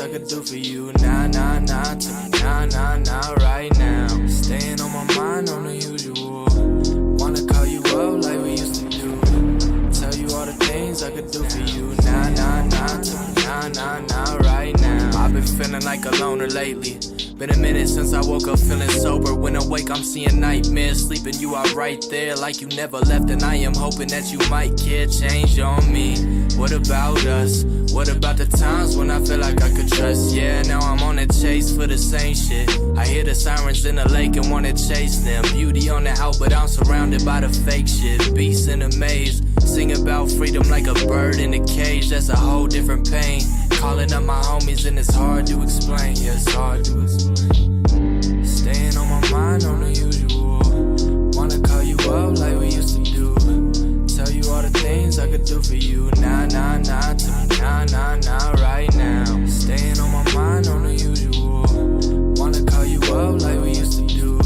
things I could do for you. Nah, nah, nah, tell me nah, nah, nah, right now. Staying on my mind on the usual. Wanna call you up like we used to do. Tell you all the things I could do for you. Nah, nah, nah, tell me nah, nah, nah, right now. I've been feeling like a loner lately. Been a minute since I woke up feeling sober. When awake I'm seeing nightmares. Sleeping you out right there like you never left. And I am hoping that you might care. Change on me. What about us? What about the times when I feel like I could trust? Yeah, now I'm on a chase for the same shit. I hear the sirens in the lake and wanna chase them. Beauty on the out but I'm surrounded by the fake shit. Beasts in a maze. Sing about freedom like a bird in a cage. That's a whole different pain. Calling up my homies and it's hard to explain. Yeah, it's hard to explain. Staying on my mind on the usual. Wanna call you up like we used to do. Tell you all the things I could do for you. Nah, nah, nah, tell me nah, nah, nah, right now. Staying on my mind on the usual. Wanna call you up like we used to do.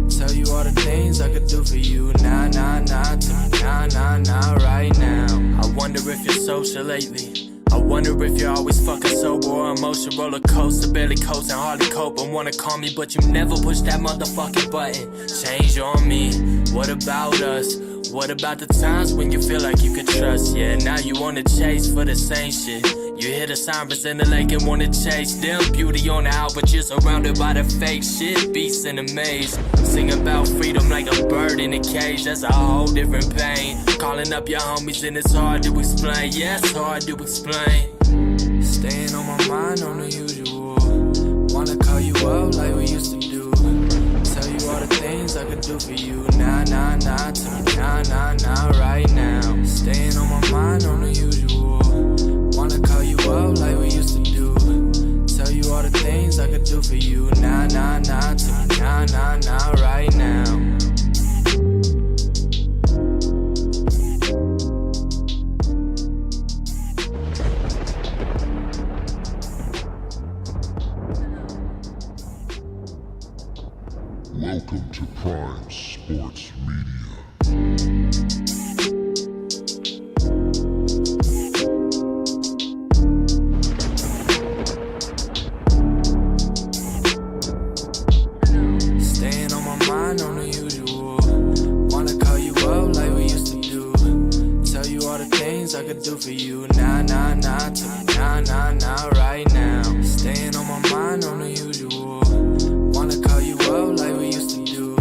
Tell you all the things I could do for you. Nah, nah, nah, tell me nah, nah, nah, right now. I wonder if you're social lately. I wonder if you're always fucking sober or emotion roller coaster, barely coasting, hardly cope and wanna call me, but you never push that motherfucking button. Change on me. What about us? What about the times when you feel like you could trust? Yeah, now you wanna chase for the same shit. You hear the sirens in the lake and wanna chase them. Beauty on the out, but you're surrounded by the fake shit. Beasts in a maze. Sing about freedom like a bird in a cage. That's a whole different pain. Calling up your homies and it's hard to explain. Yeah, it's hard to explain. Staying on my mind on the usual. Wanna call you up like we used to do. Tell you all the things I could do for you. Nah, nah, nah, tell me nah, nah, nah, right now. Staying on my mind on the usual. Wanna call you up like we used to do. Tell you all the things I could do for you. Nah, nah, nah, tell me nah, nah, nah, right now. Welcome to Prime Sports Media. Staying on my mind on the usual. Wanna call you up like we used to do. Tell you all the things I could do for you. Nah, nah, nah, tell me nah, nah, nah, right now. Staying on my mind on the usual. Wanna call you up like we used to do.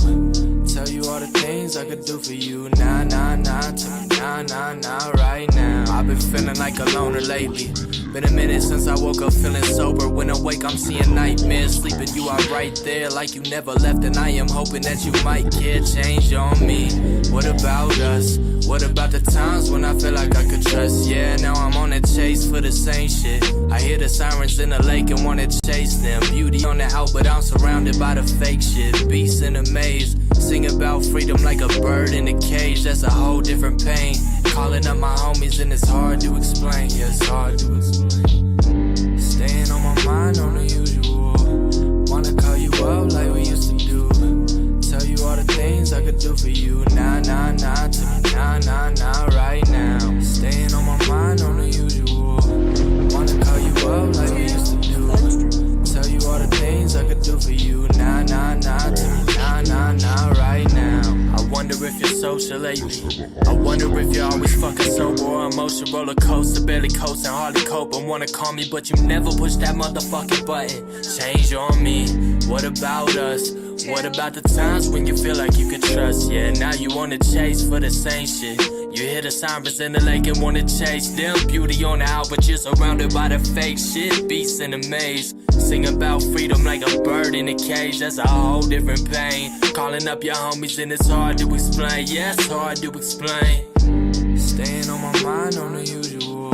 Tell you all the things I could do for you. Nah, nah, nah, tell me nah, nah, nah, right now. I've been feeling like a loner lately. Been a minute since I woke up feeling sober. When awake I'm seeing nightmares. Sleeping you out right there like you never left. And I am hoping that you might care. Change on me. What about us? What about the times when I feel like I could trust? Yeah, now I'm on a chase for the same shit. I hear the sirens in the lake and wanna chase them. Beauty on the out but I'm surrounded by the fake shit. Beasts in a maze. Sing about freedom like a bird in a cage. That's a whole different pain. Calling up my homies and it's hard to explain. Yeah, it's hard to explain. Staying on my mind on the usual. Wanna call you up like we used to do. Tell you all the things I could do for you. Nah, nah, nah, tell me nah, nah, nah, right now. Staying on my mind on the usual. Wanna call you up like we used to do. Tell you all the things I could do for you. Nah, nah, nah, tell me nah, nah, nah, right now. I wonder if you're social lately. I wonder if you're always fucking sober or emotion roller coaster, barely coasting, hardly cope and wanna call me, but you never push that motherfucking button. Change on me. What about us? What about the times when you feel like you could trust? Yeah, now you wanna chase for the same shit. You hear the sirens in the lake and wanna chase them. Beauty on the out, but you're surrounded by the fake shit. Beasts in a maze. Sing about freedom like a bird in a cage. That's a whole different pain. Calling up your homies and it's hard to explain. Yeah, it's hard to explain. Staying on my mind on the usual.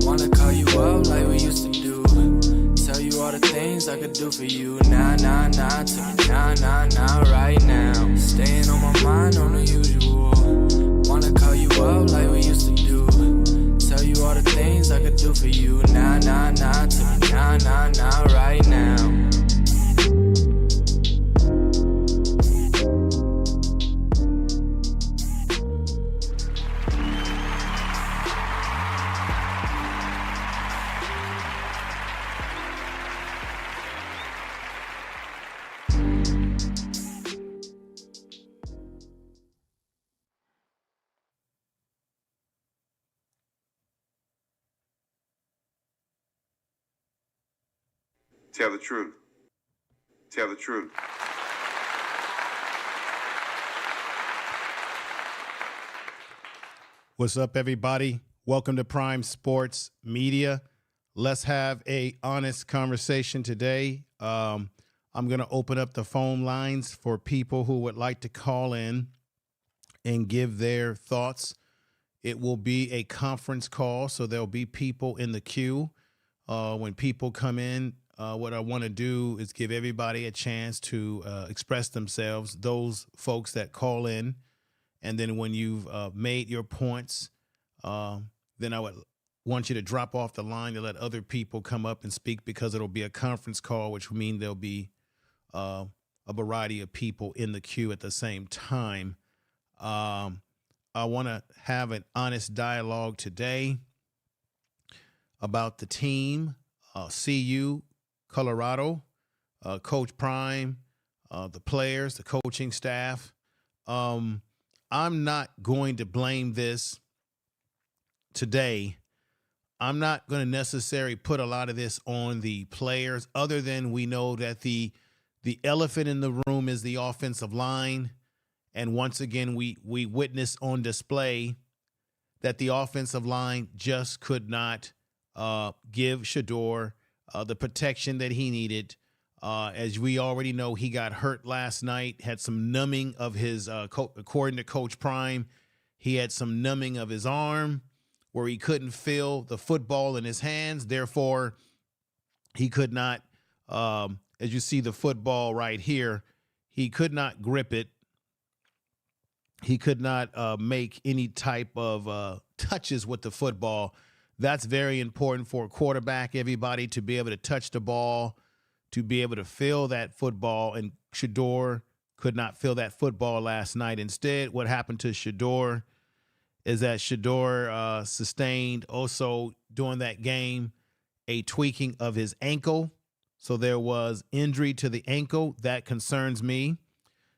Wanna call you up like we used to do. Tell you all the things I could do for you. Nah, nah, nah, tell me nah, nah, nah, right now. Staying on my mind on the usual. Wanna call you up like we used to do. Tell you all the things I could do for you. Nah, nah, nah, tell me nah, nah, nah, right now. Tell the truth. Tell the truth. What's up, everybody? Welcome to Prime Sports Media. Let's have a honest conversation today. I'm going to open up the phone lines for people who would like to call in and give their thoughts. It will be a conference call, so there'll be people in the queue. When people come in, what I want to do is give everybody a chance to express themselves, those folks that call in. And then when you've made your points, then I would want you to drop off the line to let other people come up and speak, because it'll be a conference call, which will mean there'll be a variety of people in the queue at the same time. I want to have an honest dialogue today about the team, CU, Colorado, Coach Prime, the players, the coaching staff. I'm not going to blame this today. I'm not going to necessarily put a lot of this on the players, other than we know that the elephant in the room is the offensive line. And once again, we witnessed on display that the offensive line just could not give Shedeur the protection that he needed. As we already know, he got hurt last night, had some numbing of his, according to Coach Prime, he had some numbing of his arm where he couldn't feel the football in his hands. Therefore, he could not, as you see the football right here, he could not grip it. He could not make any type of touches with the football. That's very important for a quarterback, everybody, to be able to touch the ball, to be able to feel that football, and Shedeur could not feel that football last night. Instead, what happened to Shedeur is that Shedeur sustained also during that game a tweaking of his ankle. So there was injury to the ankle. That concerns me.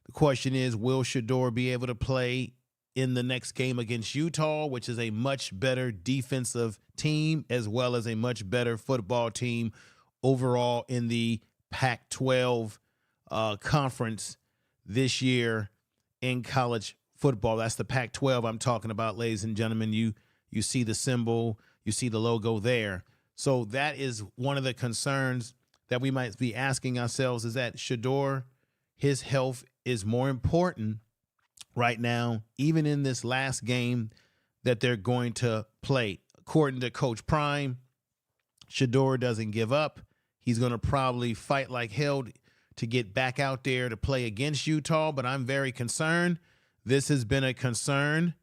The question is, will Shedeur be able to play in the next game against Utah, which is a much better defensive team, as well as a much better football team overall in the Pac-12 conference this year in college football? That's the Pac-12 I'm talking about, ladies and gentlemen. You see the symbol, you see the logo there. So that is one of the concerns that we might be asking ourselves, is that Shedeur, his health is more important right now, even in this last game that they're going to play. According to Coach Prime, Shedeur doesn't give up. He's going to probably fight like hell to get back out there to play against Utah, but I'm very concerned. This has been a concern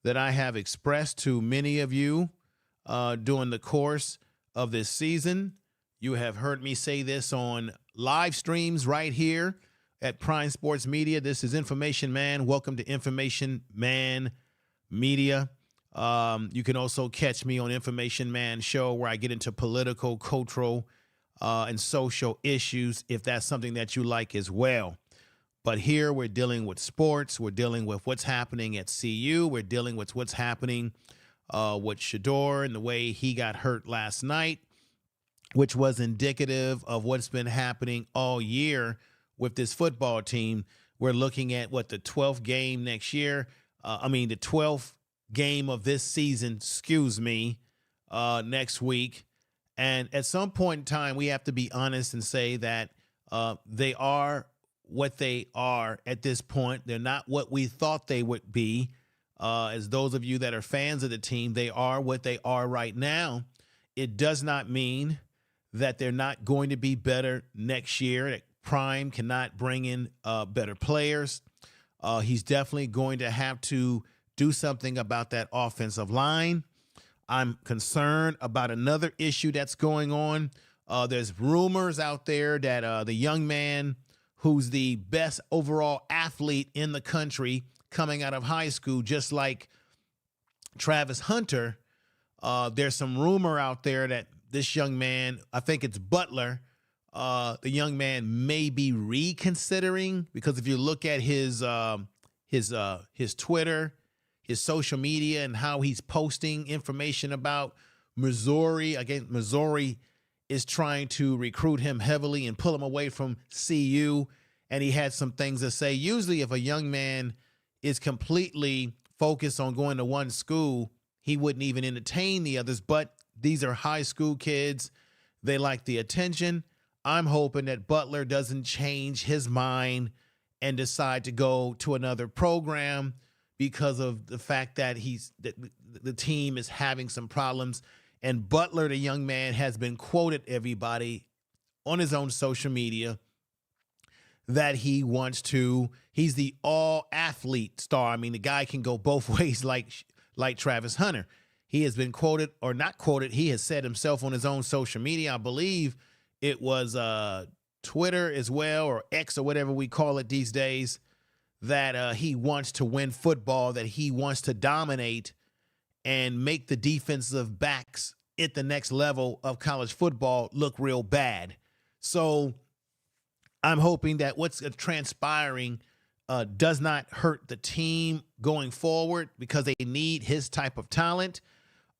that I have expressed to many of you during the course of this season. You have heard me say this on live streams right here at Prime Sports Media. This is Information Man. Welcome to Information Man Media. You can also catch me on Information Man Show, where I get into political, cultural, and social issues, if that's something that you like as well. But here we're dealing with sports. We're dealing with what's happening at CU. We're dealing with what's happening with Shedeur and the way he got hurt last night, which was indicative of what's been happening all year with this football team. We're looking at the 12th game next year. The 12th game of this season, next week. And at some point in time, we have to be honest and say that they are what they are at this point. They're not what we thought they would be. As those of you that are fans of the team, they are what they are right now. It does not mean that they're not going to be better next year, that Prime cannot bring in better players. He's definitely going to have to do something about that offensive line. I'm concerned about another issue that's going on. There's rumors out there that the young man who's the best overall athlete in the country coming out of high school, just like Travis Hunter, there's some rumor out there that this young man, I think it's Butler, the young man may be reconsidering, because if you look at his Twitter, his social media, and how he's posting information about Missouri is trying to recruit him heavily and pull him away from CU. And he had some things to say. Usually if a young man is completely focused on going to one school, he wouldn't even entertain the others. But these are high school kids. They like the attention. I'm hoping that Butler doesn't change his mind and decide to go to another program because of the fact that the team is having some problems. And Butler, the young man, has been quoted, everybody, on his own social media that he's the all athlete star. I mean, the guy can go both ways like Travis Hunter. He has been quoted or not quoted. He has said himself on his own social media. I believe it was Twitter as well, or X or whatever we call it these days, that he wants to win football, that he wants to dominate and make the defensive backs at the next level of college football look real bad. So I'm hoping that what's transpiring does not hurt the team going forward, because they need his type of talent.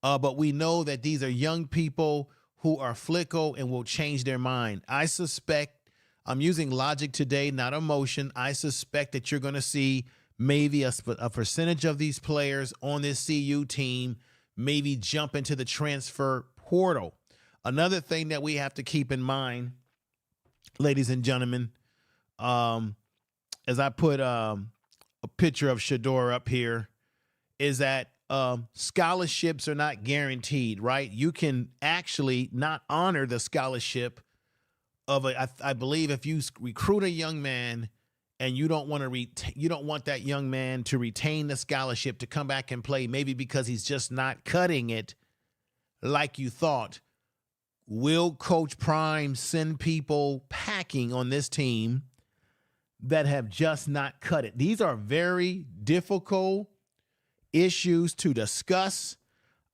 But we know that these are young people who are fickle and will change their mind. I suspect, I'm using logic today, not emotion. I suspect that you're going to see maybe a percentage of these players on this CU team maybe jump into the transfer portal. Another thing that we have to keep in mind, ladies and gentlemen, as I put a picture of Shador up here, is that scholarships are not guaranteed, right? You can actually not honor the scholarship of I believe if you recruit a young man and you don't want that young man to retain the scholarship to come back and play, maybe because he's just not cutting it like you thought. Will Coach Prime send people packing on this team that have just not cut it? These are very difficult issues to discuss.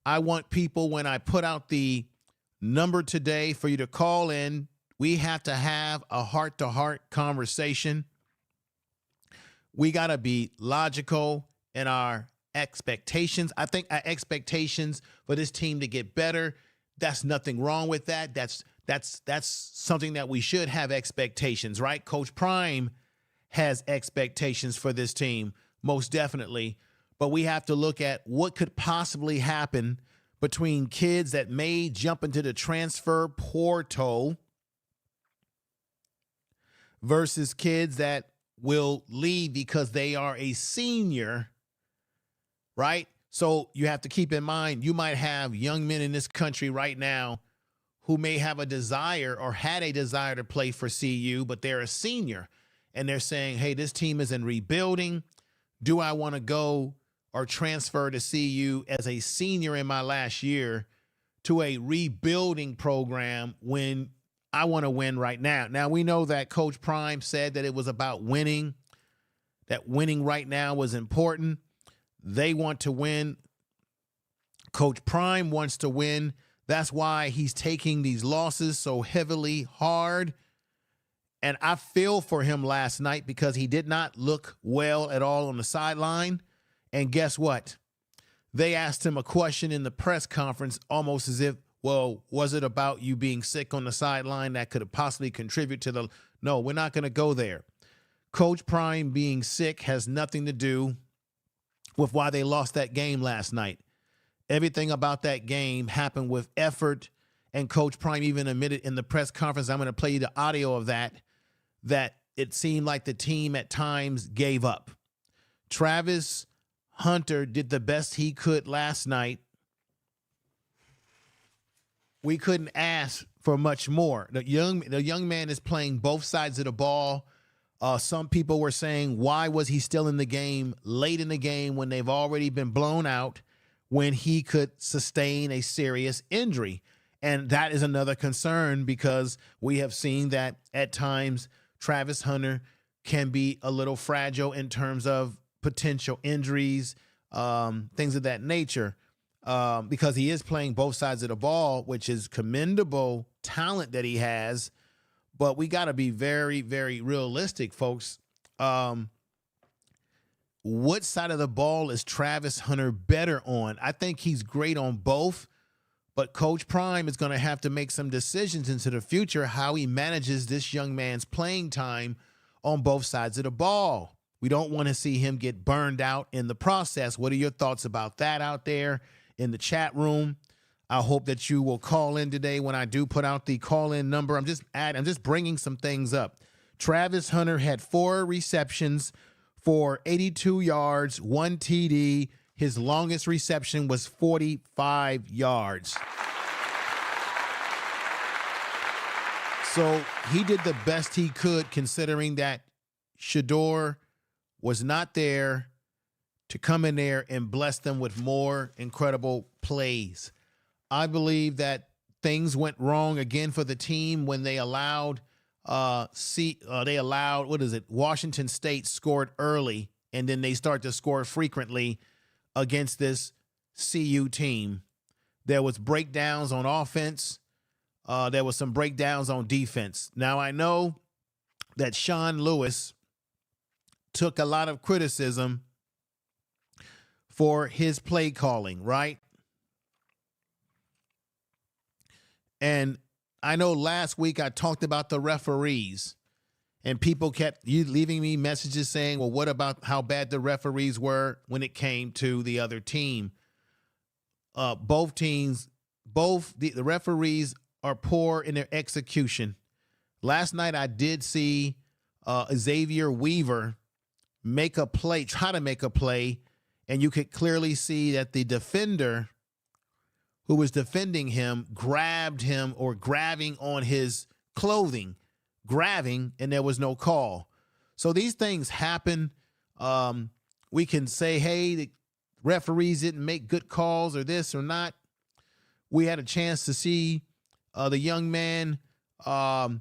I want people, when I put out the number today for you to call in, we have to have a heart-to-heart conversation. We got to be logical in our expectations. I think our expectations for this team to get better, that's nothing wrong with that. That's something that we should have expectations, right? Coach Prime has expectations for this team, most definitely. But we have to look at what could possibly happen between kids that may jump into the transfer portal versus kids that will leave because they are a senior, right? So you have to keep in mind, you might have young men in this country right now who may have a desire or had a desire to play for CU, but they're a senior and they're saying, hey, this team is in rebuilding. Do I want to go or transfer to CU as a senior in my last year to a rebuilding program when I want to win right now? Now, we know that Coach Prime said that it was about winning, that winning right now was important. They want to win. Coach Prime wants to win. That's why he's taking these losses so heavily hard. And I feel for him last night because he did not look well at all on the sideline. And guess what? They asked him a question in the press conference almost as if, well, was it about you being sick on the sideline that could have possibly contributed to the... No, we're not going to go there. Coach Prime being sick has nothing to do with why they lost that game last night. Everything about that game happened with effort, and Coach Prime even admitted in the press conference, I'm going to play you the audio of that it seemed like the team at times gave up. Travis Hunter did the best he could last night. We couldn't ask for much more. The young man is playing both sides of the ball. Some people were saying, why was he still in the game late in the game when they've already been blown out, when he could sustain a serious injury? And that is another concern because we have seen that at times Travis Hunter can be a little fragile in terms of potential injuries, things of that nature, because he is playing both sides of the ball, which is commendable talent that he has. But we got to be very, very realistic, folks. What side of the ball is Travis Hunter better on? I think he's great on both, But Coach Prime is going to have to make some decisions into the future how he manages this young man's playing time on both sides of the ball. We don't want to see him get burned out in the process. What are your thoughts about that out there in the chat room? I hope that you will call in today when I do put out the call-in number. I'm just bringing some things up. Travis Hunter had 4 receptions for 82 yards, 1 TD. His longest reception was 45 yards. So he did the best he could considering that Shador was not there to come in there and bless them with more incredible plays. I believe that things went wrong again for the team when they allowed Washington State scored early, and then they start to score frequently against this CU team. There was breakdowns on offense. There was some breakdowns on defense. Now, I know that Sean Lewis took a lot of criticism for his play calling, right? And I know last week I talked about the referees, and people kept leaving me messages saying, well, what about how bad the referees were when it came to the other team? Both teams, the referees are poor in their execution. Last night I did see Xavier Weaver try to make a play, and you could clearly see that the defender who was defending him grabbed him or grabbing on his clothing, and there was no call. So these things happen. We can say, hey, the referees didn't make good calls or this or not. We had a chance to see the young man, Kamani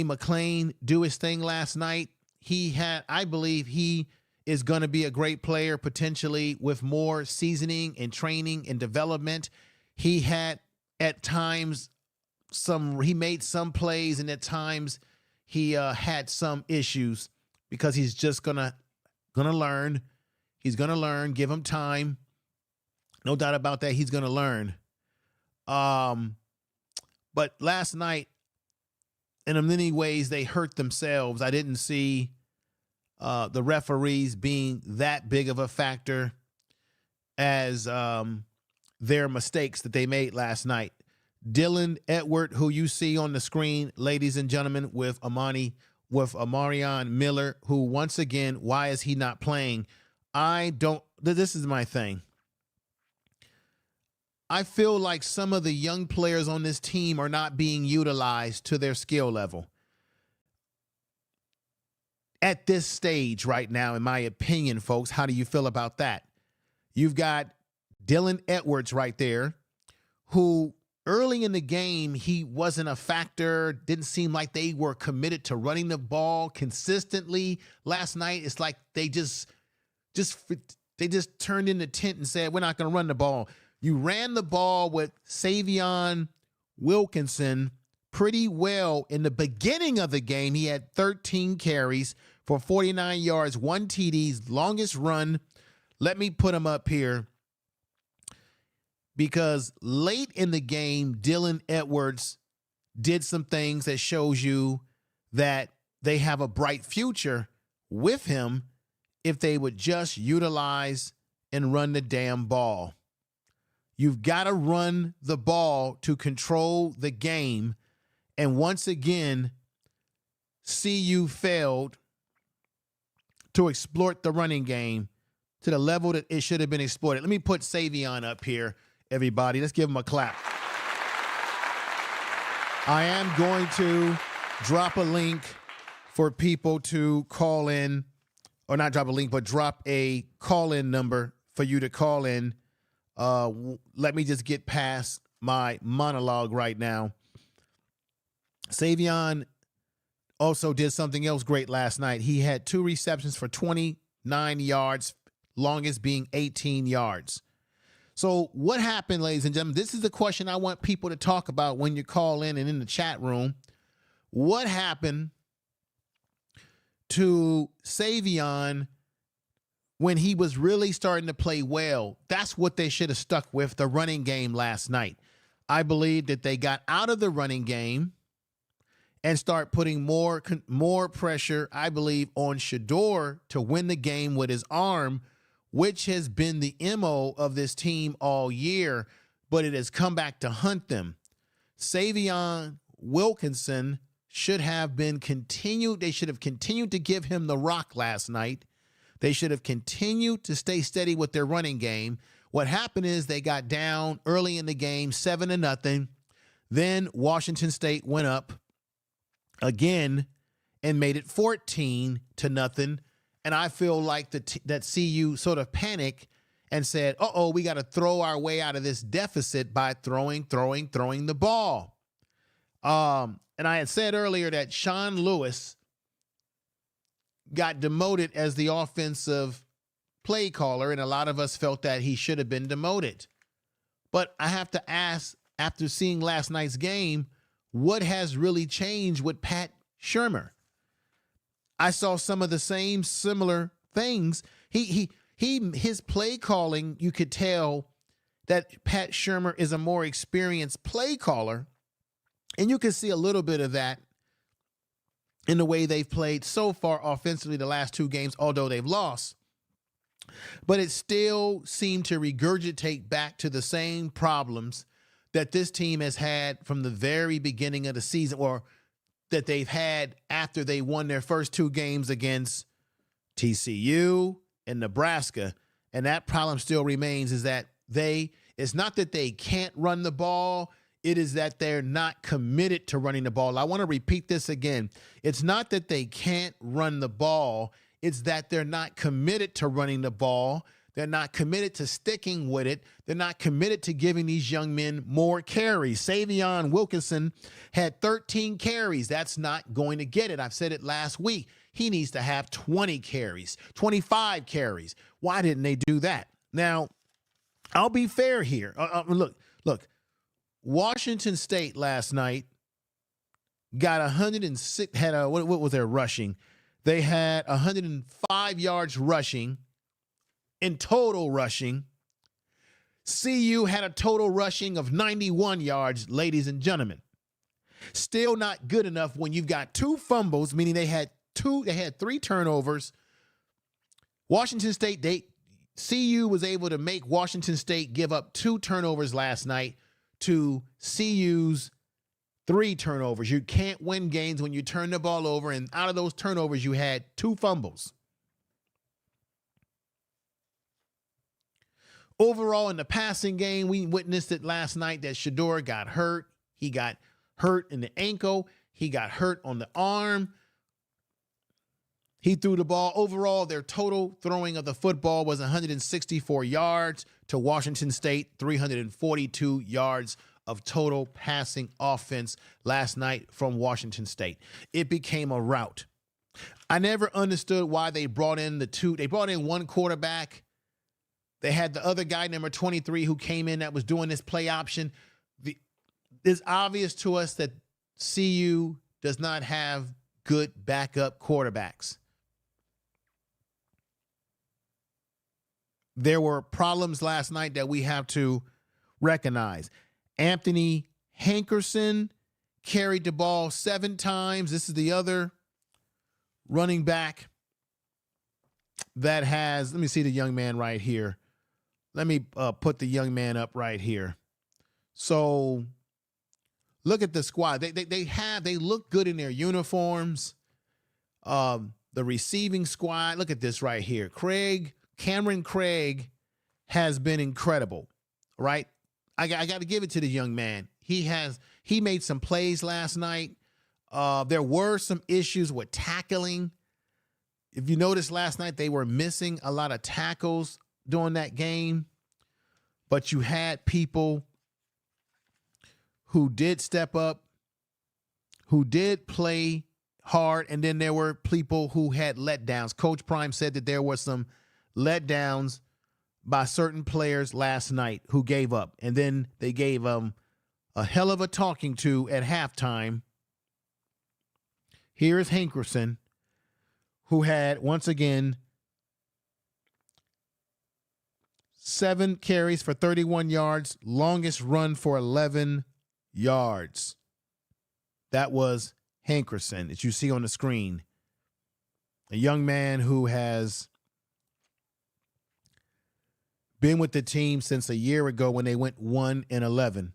McLean, do his thing last night. I believe he is going to be a great player potentially with more seasoning and training and development. He had at times he made some plays, and at times he had some issues because he's just gonna learn. He's gonna learn. Give him time. No doubt about that. He's gonna learn. But last night, in many ways, they hurt themselves. I didn't see the referees being that big of a factor as their mistakes that they made last night. Dylan Edward, who you see on the screen, ladies and gentlemen, with Amarion Miller, who once again, why is he not playing? This is my thing. I feel like some of the young players on this team are not being utilized to their skill level at this stage right now, in my opinion, folks. How do you feel about that? You've got Dylan Edwards right there, who early in the game, he wasn't a factor. Didn't seem like they were committed to running the ball consistently. Last night, it's like they just turned in the tent and said, we're not going to run the ball. You ran the ball with Savion Wilkinson pretty well in the beginning of the game. He had 13 carries for 49 yards, 1 TD's longest run. Let me put him up here because late in the game, Dylan Edwards did some things that shows you that they have a bright future with him if they would just utilize and run the damn ball. You've got to run the ball to control the game. And once again, CU failed to exploit the running game to the level that it should have been exploited. Let me put Savion up here, everybody. Let's give him a clap. I am going to drop a link for people to call in, or not drop a link, but drop a call-in number for you to call in. Let me just get past my monologue right now. Savion also did something else great last night. He had 2 receptions for 29 yards, longest being 18 yards. So what happened, ladies and gentlemen? This is the question I want people to talk about when you call in and in the chat room. What happened to Savion when he was really starting to play well. That's what they should have stuck with, the running game last night. I believe that they got out of the running game and start putting more pressure, I believe, on Shador to win the game with his arm, which has been the MO of this team all year, but it has come back to hunt them. Savion Wilkinson should have been continued. They should have continued to give him the rock last night. They should have continued to stay steady with their running game. What happened is they got down early in the game, 7-0. Then Washington State went up again and made it 14-0. And I feel like that CU sort of panicked and said, uh-oh, we got to throw our way out of this deficit by throwing the ball. And I had said earlier that Sean Lewis got demoted as the offensive play caller, and a lot of us felt that he should have been demoted. But I have to ask, after seeing last night's game, what has really changed with Pat Shurmur? I saw some of the same similar things. His play calling, you could tell that Pat Shurmur is a more experienced play caller, and you can see a little bit of that in the way they've played so far offensively the last two games, although they've lost. But it still seemed to regurgitate back to the same problems that this team has had from the very beginning of the season, or that they've had after they won their first two games against TCU and Nebraska. And that problem still remains, is that it's not that they can't run the ball, it is that they're not committed to running the ball. I want to repeat this again. It's not that they can't run the ball, it's that they're not committed to running the ball. They're not committed to sticking with it. They're not committed to giving these young men more carries. Savion Wilkinson had 13 carries. That's not going to get it. I've said it last week. He needs to have 20 carries, 25 carries. Why didn't they do that? Now, I'll be fair here. Look. Washington State last night got 106, what was their rushing? They had 105 yards rushing in total rushing. CU had a total rushing of 91 yards, ladies and gentlemen. Still not good enough when you've got two fumbles, meaning they had 3 turnovers. Washington State, CU was able to make Washington State give up 2 turnovers last night to CU's 3 turnovers. You can't win games when you turn the ball over, and out of those turnovers, you had 2 fumbles. Overall, in the passing game, we witnessed it last night that Shador got hurt. He got hurt in the ankle. He got hurt on the arm. He threw the ball. Overall, their total throwing of the football was 164 yards to Washington State, 342 yards of total passing offense last night from Washington State. It became a rout. I never understood why they brought in They brought in one quarterback. They had the other guy, number 23, who came in that was doing this play option. It's obvious to us that CU does not have good backup quarterbacks. There were problems last night that we have to recognize. Anthony Hankerson carried the ball 7 times. This is the other running back that has, let me see the young man right here. Let me put the young man up right here. So look at the squad. They look good in their uniforms. The receiving squad, look at this right here. Cameron Craig has been incredible, right? I got to give it to the young man. He made some plays last night. There were some issues with tackling. If you noticed last night, they were missing a lot of tackles during that game, but you had people who did step up, who did play hard, and then there were people who had letdowns. Coach Prime said that there were some letdowns by certain players last night who gave up, and then they gave a hell of a talking to at halftime. Here's Hankerson, who had, once again, 7 carries for 31 yards, longest run for 11 yards. That was Hankerson, as you see on the screen. A young man who has been with the team since a year ago when they went 1-11.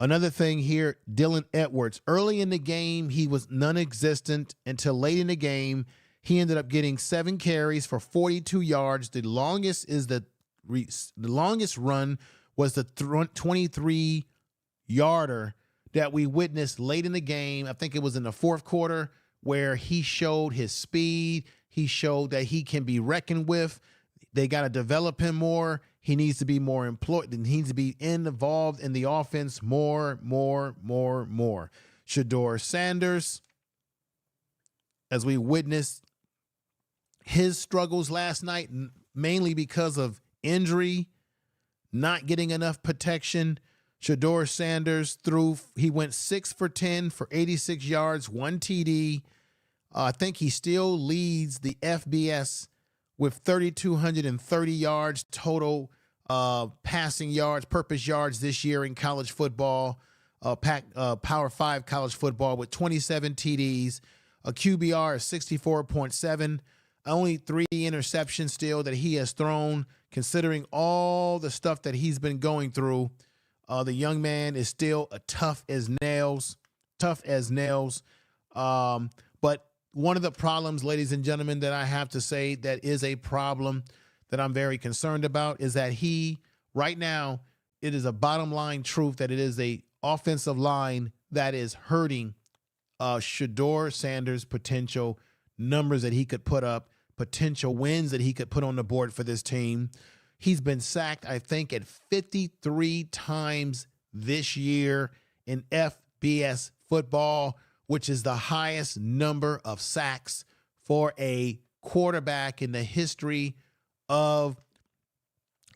Another thing here, Dylan Edwards. Early in the game, he was non-existent until late in the game. He ended up getting 7 carries for 42 yards. The longest run was the 23-yarder that we witnessed late in the game. I think it was in the fourth quarter, where he showed his speed. He showed that he can be reckoned with. They got to develop him more. He needs to be more employed. He needs to be involved in the offense more. Shedeur Sanders, as we witnessed his struggles last night, mainly because of injury, not getting enough protection. Shedeur Sanders he went 6 for 10 for 86 yards, 1 TD. I think he still leads the FBS with 3,230 yards total passing yards, purpose yards this year in college football, Power 5 college football, with 27 TDs, a QBR of 64.7, only 3 interceptions still that he has thrown, considering all the stuff that he's been going through. The young man is still tough as nails. But one of the problems, ladies and gentlemen, that I have to say that is a problem that I'm very concerned about is that right now, it is a bottom line truth that it is a offensive line that is hurting Shedeur Sanders' potential numbers that he could put up, potential wins that he could put on the board for this team. He's been sacked, I think, at 53 times this year in FBS football, which is the highest number of sacks for a quarterback in the history of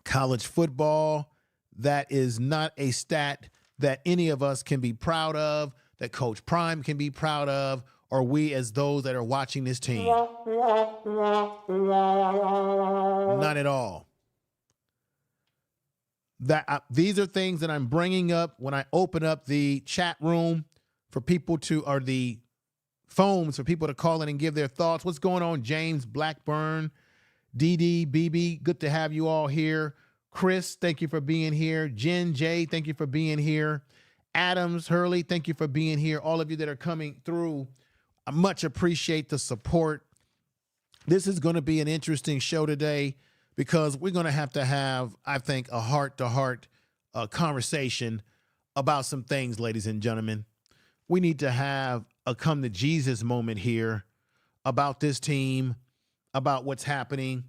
college football. That is not a stat that any of us can be proud of, that Coach Prime can be proud of, or we as those that are watching this team. Not at all. These are things that I'm bringing up when I open up the chat room for people or the phones for people to call in and give their thoughts. What's going on, James Blackburn, DD, BB? Good to have you all here. Chris, thank you for being here. Jen J, thank you for being here. Adams Hurley, thank you for being here. All of you that are coming through, I much appreciate the support. This is going to be an interesting show today because we're going to have, I think, a heart-to-heart conversation about some things, ladies and gentlemen. We need to have a come-to-Jesus moment here about this team, about what's happening,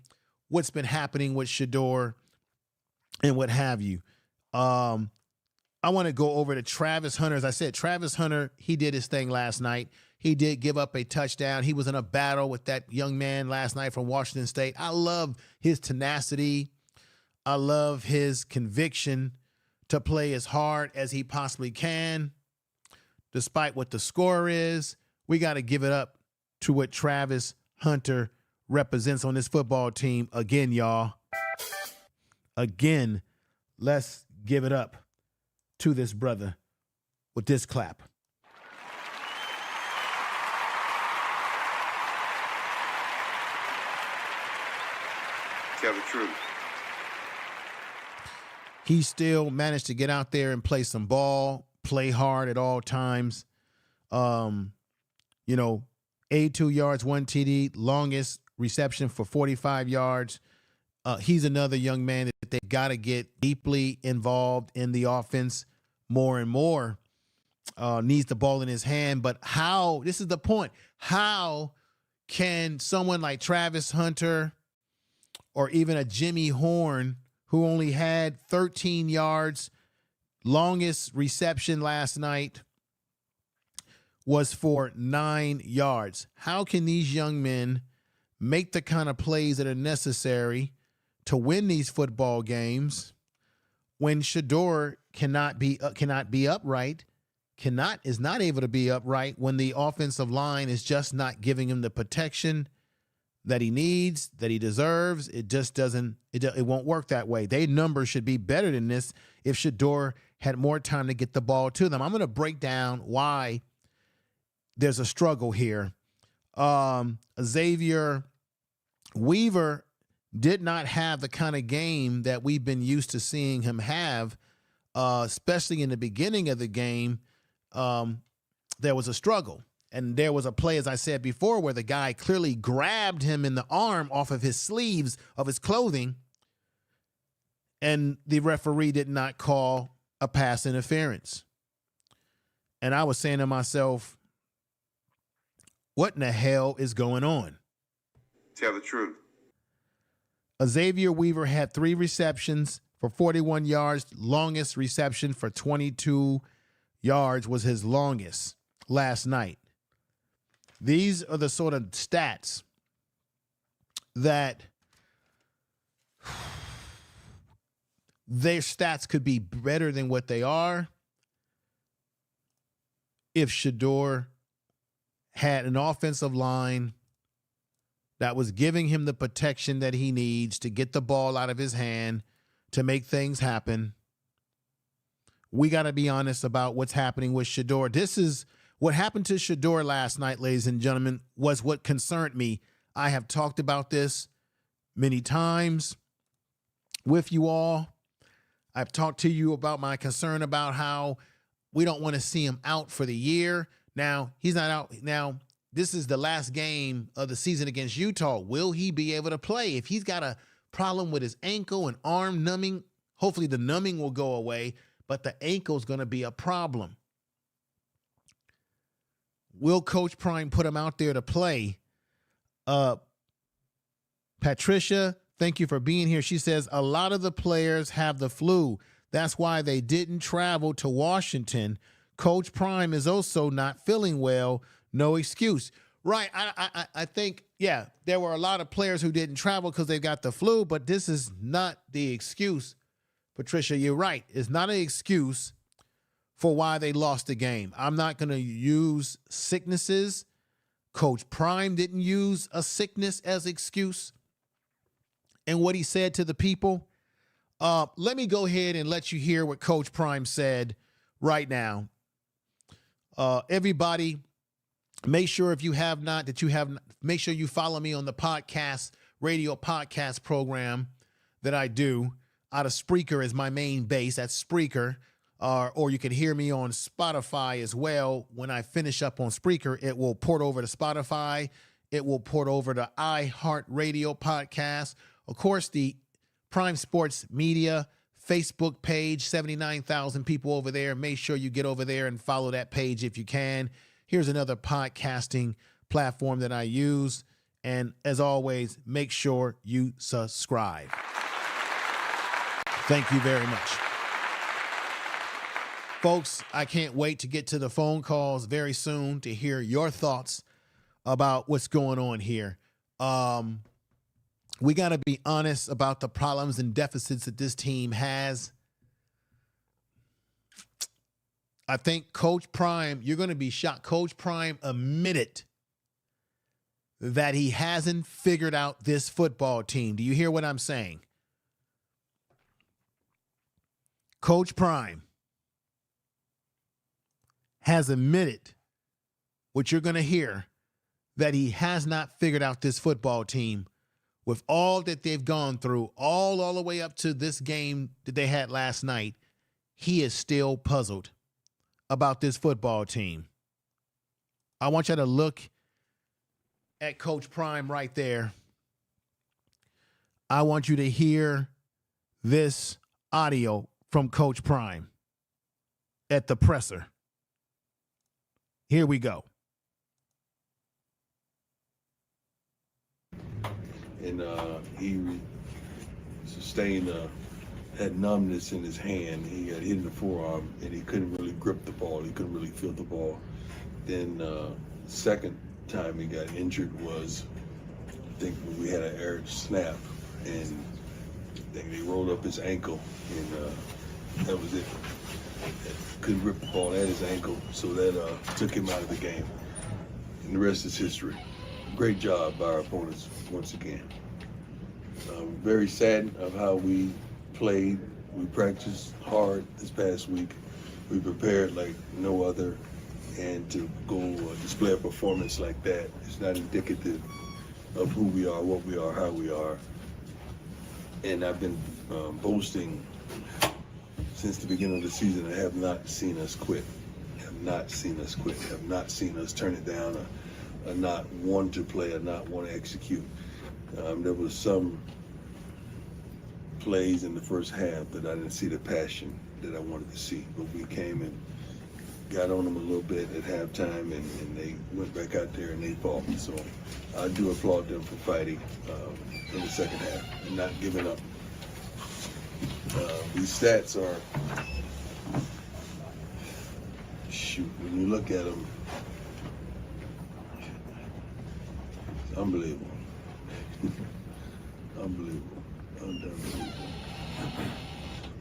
what's been happening with Shedeur, and what have you. I want to go over to Travis Hunter. As I said, Travis Hunter, he did his thing last night. He did give up a touchdown. He was in a battle with that young man last night from Washington State. I love his tenacity. I love his conviction to play as hard as he possibly can. Despite what the score is, we got to give it up to what Travis Hunter represents on this football team. Again, y'all. Again, let's give it up to this brother with this clap. Tell the truth. He still managed to get out there and play some ball, play hard at all times. 82 yards, 1 TD, longest reception for 45 yards. He's another young man that they got to get deeply involved in the offense more and more. Needs the ball in his hand. But how, this is the point, how can someone like Travis Hunter or even a Jimmy Horn, who only had 13 yards, longest reception last night was for 9 yards. How can these young men make the kind of plays that are necessary to win these football games when Shedeur cannot be upright, is not able to be upright when the offensive line is just not giving him the protection that he needs, that he deserves. It just doesn't, it won't work that way. Their numbers should be better than this if Shedeur had more time to get the ball to them. I'm going to break down why there's a struggle here. Xavier Weaver did not have the kind of game that we've been used to seeing him have, especially in the beginning of the game. There was a struggle. And there was a play, as I said before, where the guy clearly grabbed him in the arm off of his sleeves of his clothing, and the referee did not call a pass interference. And I was saying to myself, what in the hell is going on? Tell the truth. Xavier Weaver had 3 receptions for 41 yards. Longest reception for 22 yards was his longest last night. These are the sort of stats that their stats could be better than what they are if Shedeur had an offensive line that was giving him the protection that he needs to get the ball out of his hand to make things happen. We got to be honest about what's happening with Shedeur. This is what happened to Shedeur last night, ladies and gentlemen, was what concerned me. I have talked about this many times with you all. I've talked to you about my concern about how we don't want to see him out for the year. Now, he's not out. Now, this is the last game of the season against Utah. Will he be able to play? If he's got a problem with his ankle and arm numbing, hopefully the numbing will go away, but the ankle is going to be a problem. Will Coach Prime put him out there to play? Patricia, thank you for being here. She says, a lot of the players have the flu. That's why they didn't travel to Washington. Coach Prime is also not feeling well. No excuse. Right. I think, yeah, there were a lot of players who didn't travel because they got the flu, but this is not the excuse. Patricia, you're right. It's not an excuse for why they lost the game. I'm not going to use sicknesses. Coach Prime didn't use a sickness as excuse. And what he said to the people, let me go ahead and let you hear what Coach Prime said right now. Everybody, make sure if you have not, make sure you follow me on the radio podcast program that I do. Out of Spreaker is my main base. That's Spreaker. Or you can hear me on Spotify as well. When I finish up on Spreaker, it will port over to Spotify. It will port over to iHeartRadio podcast. Of course, the Prime Sports Media Facebook page, 79,000 people over there. Make sure you get over there and follow that page if you can. Here's another podcasting platform that I use. And as always, make sure you subscribe. Thank you very much. Folks, I can't wait to get to the phone calls very soon to hear your thoughts about what's going on here. We got to be honest about the problems and deficits that this team has. I think Coach Prime, you're going to be shocked. Coach Prime admitted that he hasn't figured out this football team. Do you hear what I'm saying? Coach Prime has admitted what you're going to hear, that he has not figured out this football team with all that they've gone through, all the way up to this game that they had last night. He is still puzzled about this football team. I want you to look at Coach Prime right there. I want you to hear this audio from Coach Prime at the presser. Here we go. And he sustained, had numbness in his hand. He got hit in the forearm, and he couldn't really grip the ball. He couldn't really feel the ball. Then second time he got injured was, I think we had an air snap, and I think they rolled up his ankle, and that was it. Couldn't grip the ball at his ankle, so that took him out of the game. And the rest is history. great job by our opponents once again. Very saddened of how we played. We practiced hard this past week. We prepared like no other, and to go display a performance like that is not indicative of who we are, what we are, how we are. And I've been boasting since the beginning of the season. I have not seen us quit. Have not seen us quit. Have not seen us turn it down, or not want to play, or not want to execute. There was some plays in the first half that I didn't see the passion that I wanted to see, but we came and got on them a little bit at halftime, and they went back out there and they fought. So I do applaud them for fighting in the second half and not giving up. These stats are, shoot, when you look at them, it's unbelievable. Unbelievable. Unbelievable.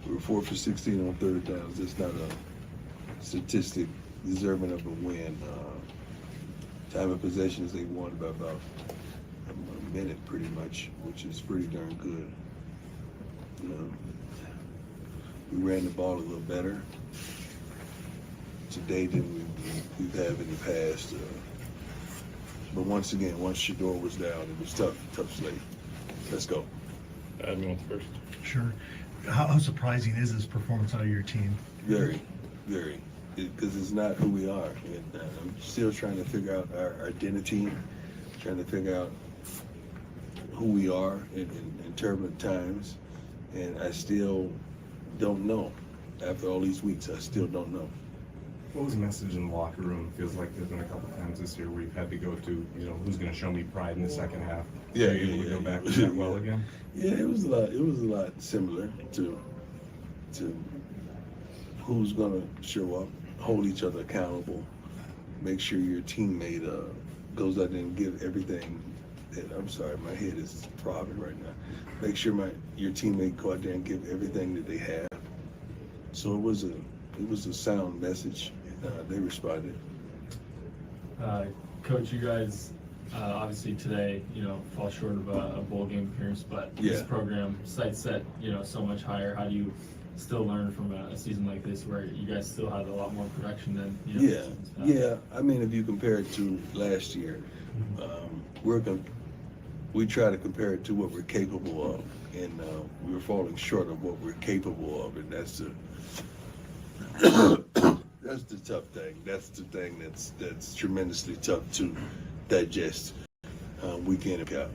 We were 4 for 16 on third downs. It's not a statistic deserving of a win. Time of possessions, they won by about a minute pretty much, which is pretty darn good. We ran the ball a little better today than we've had in the past. But once again, once Shador was down, it was tough slate. Let's go. Admin wants first. Sure. How surprising is this performance out of your team? Very, very. Because it's not who we are. And, I'm still trying to figure out our identity, trying to figure out who we are in turbulent times. And I still don't know. After all these weeks, I still don't know. What was the message in the locker room? Feels like there's been a couple times this year where you've had to go to, who's going to show me pride in the second half. Yeah, Are you able to go back to that well again? Yeah, it was a lot similar to who's going to show up, hold each other accountable, make sure your teammate goes out there and give everything. I'm sorry, my head is throbbing right now. Make sure your teammate go out there and give everything that they have. So it was a sound message. They responded. Coach, you guys obviously today, fall short of a bowl game appearance, but this program sights set, so much higher. How do you still learn from a season like this, where you guys still have a lot more production than Yeah. I mean, if you compare it to last year, we try to compare it to what we're capable of, and we were falling short of what we're capable of, and that's the tough thing. That's the thing that's tremendously tough to digest week in and out.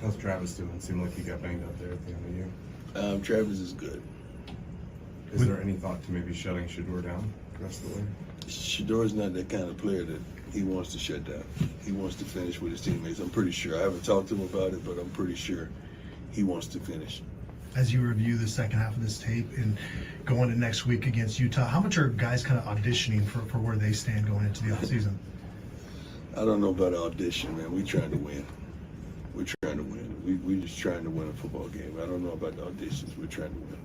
How's Travis doing? It seemed like he got banged up there at the end of the year. Travis is good. Is there any thought to maybe shutting Shador down the rest of the way? Shador's not that kind of player that he wants to shut down. He wants to finish with his teammates. I'm pretty sure. I haven't talked to him about it, but I'm pretty sure he wants to finish. As you review the second half of this tape and going to next week against Utah, how much are guys kind of auditioning for where they stand going into the offseason? I don't know about audition, man. We're trying to win. We're trying to win. We're just trying to win a football game. I don't know about the auditions. We're trying to win.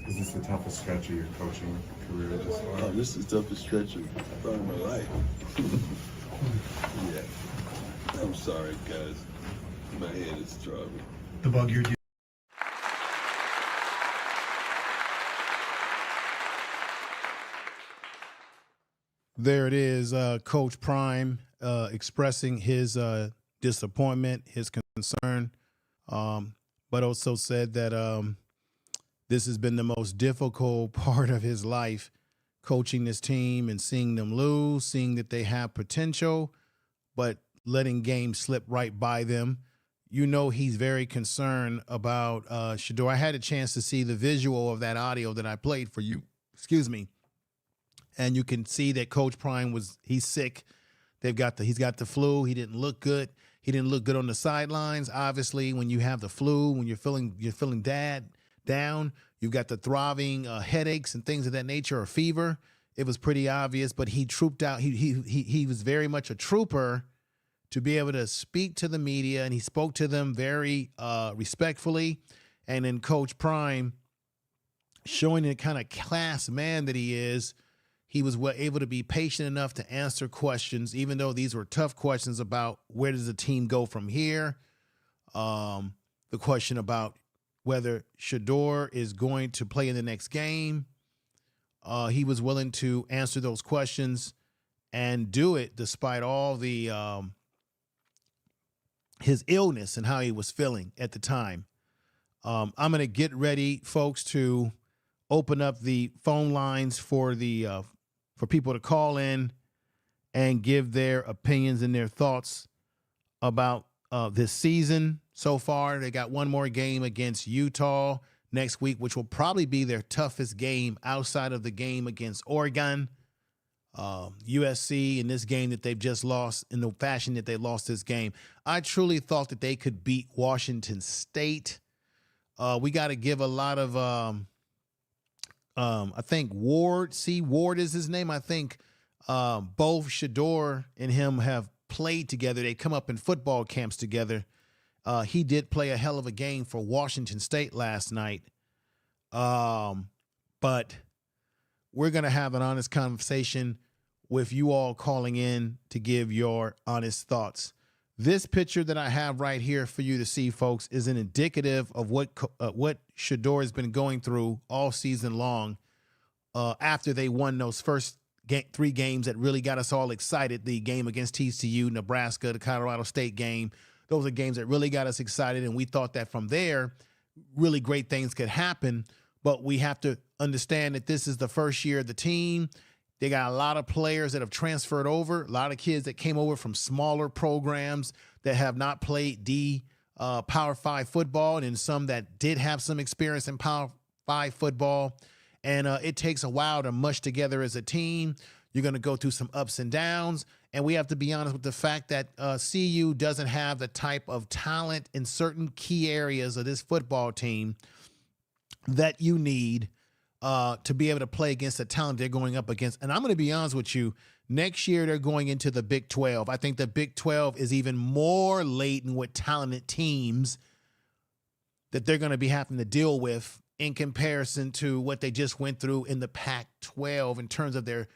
Is this the toughest stretch of your coaching career this far? Oh, this is the toughest stretch of probably my life. Yeah. I'm sorry, guys. My head is throbbing. The bug you're There it is, Coach Prime expressing his disappointment, his concern, but also said that this has been the most difficult part of his life, coaching this team and seeing them lose, seeing that they have potential, but letting games slip right by them. He's very concerned about Shador. I had a chance to see the visual of that audio that I played for you. Excuse me. And you can see that Coach Prime he's sick. He's got the flu. He didn't look good. He didn't look good on the sidelines. Obviously, when you have the flu, when you're feeling down, you've got the throbbing headaches and things of that nature, or fever. It was pretty obvious, but he trooped out. He was very much a trooper to be able to speak to the media, and he spoke to them very respectfully. And then Coach Prime, showing the kind of class man that he is, He was able to be patient enough to answer questions, even though these were tough questions about where does the team go from here. The question about whether Shedeur is going to play in the next game. He was willing to answer those questions and do it despite all the his illness and how he was feeling at the time. I'm going to get ready, folks, to open up the phone lines for the for people to call in and give their opinions and their thoughts about this season so far. They got one more game against Utah next week, which will probably be their toughest game outside of the game against Oregon. USC in this game that they've just lost in the fashion that they lost this game. I truly thought that they could beat Washington State. We got to give a lot of, I think Ward is his name. I think both Shedeur and him have played together. They come up in football camps together. He did play a hell of a game for Washington State last night. But we're going to have an honest conversation with you all calling in to give your honest thoughts. This picture that I have right here for you to see, folks, is an indicative of what Shedeur has been going through all season long after they won those first 3 games that really got us all excited. The game against TCU, Nebraska, the Colorado State game. Those are games that really got us excited, and we thought that from there, really great things could happen. But we have to understand that this is the first year of the team. They got a lot of players that have transferred over, a lot of kids that came over from smaller programs that have not played Power 5 football, and some that did have some experience in Power 5 football. And it takes a while to mush together as a team. You're going to go through some ups and downs. And we have to be honest with the fact that CU doesn't have the type of talent in certain key areas of this football team that you need to be able to play against the talent they're going up against. And I'm going to be honest with you, next year they're going into the Big 12. I think the Big 12 is even more laden with talented teams that they're going to be having to deal with in comparison to what they just went through in the Pac-12 in terms of their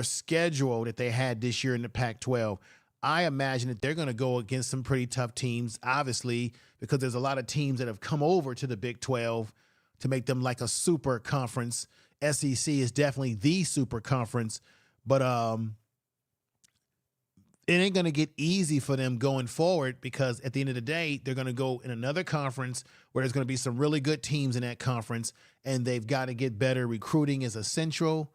schedule that they had this year in the Pac-12. I imagine that they're going to go against some pretty tough teams, obviously, because there's a lot of teams that have come over to the Big 12 to make them like a super conference. SEC is definitely the super conference, but it ain't going to get easy for them going forward, because at the end of the day, they're going to go in another conference where there's going to be some really good teams in that conference, and they've got to get better. Recruiting is essential,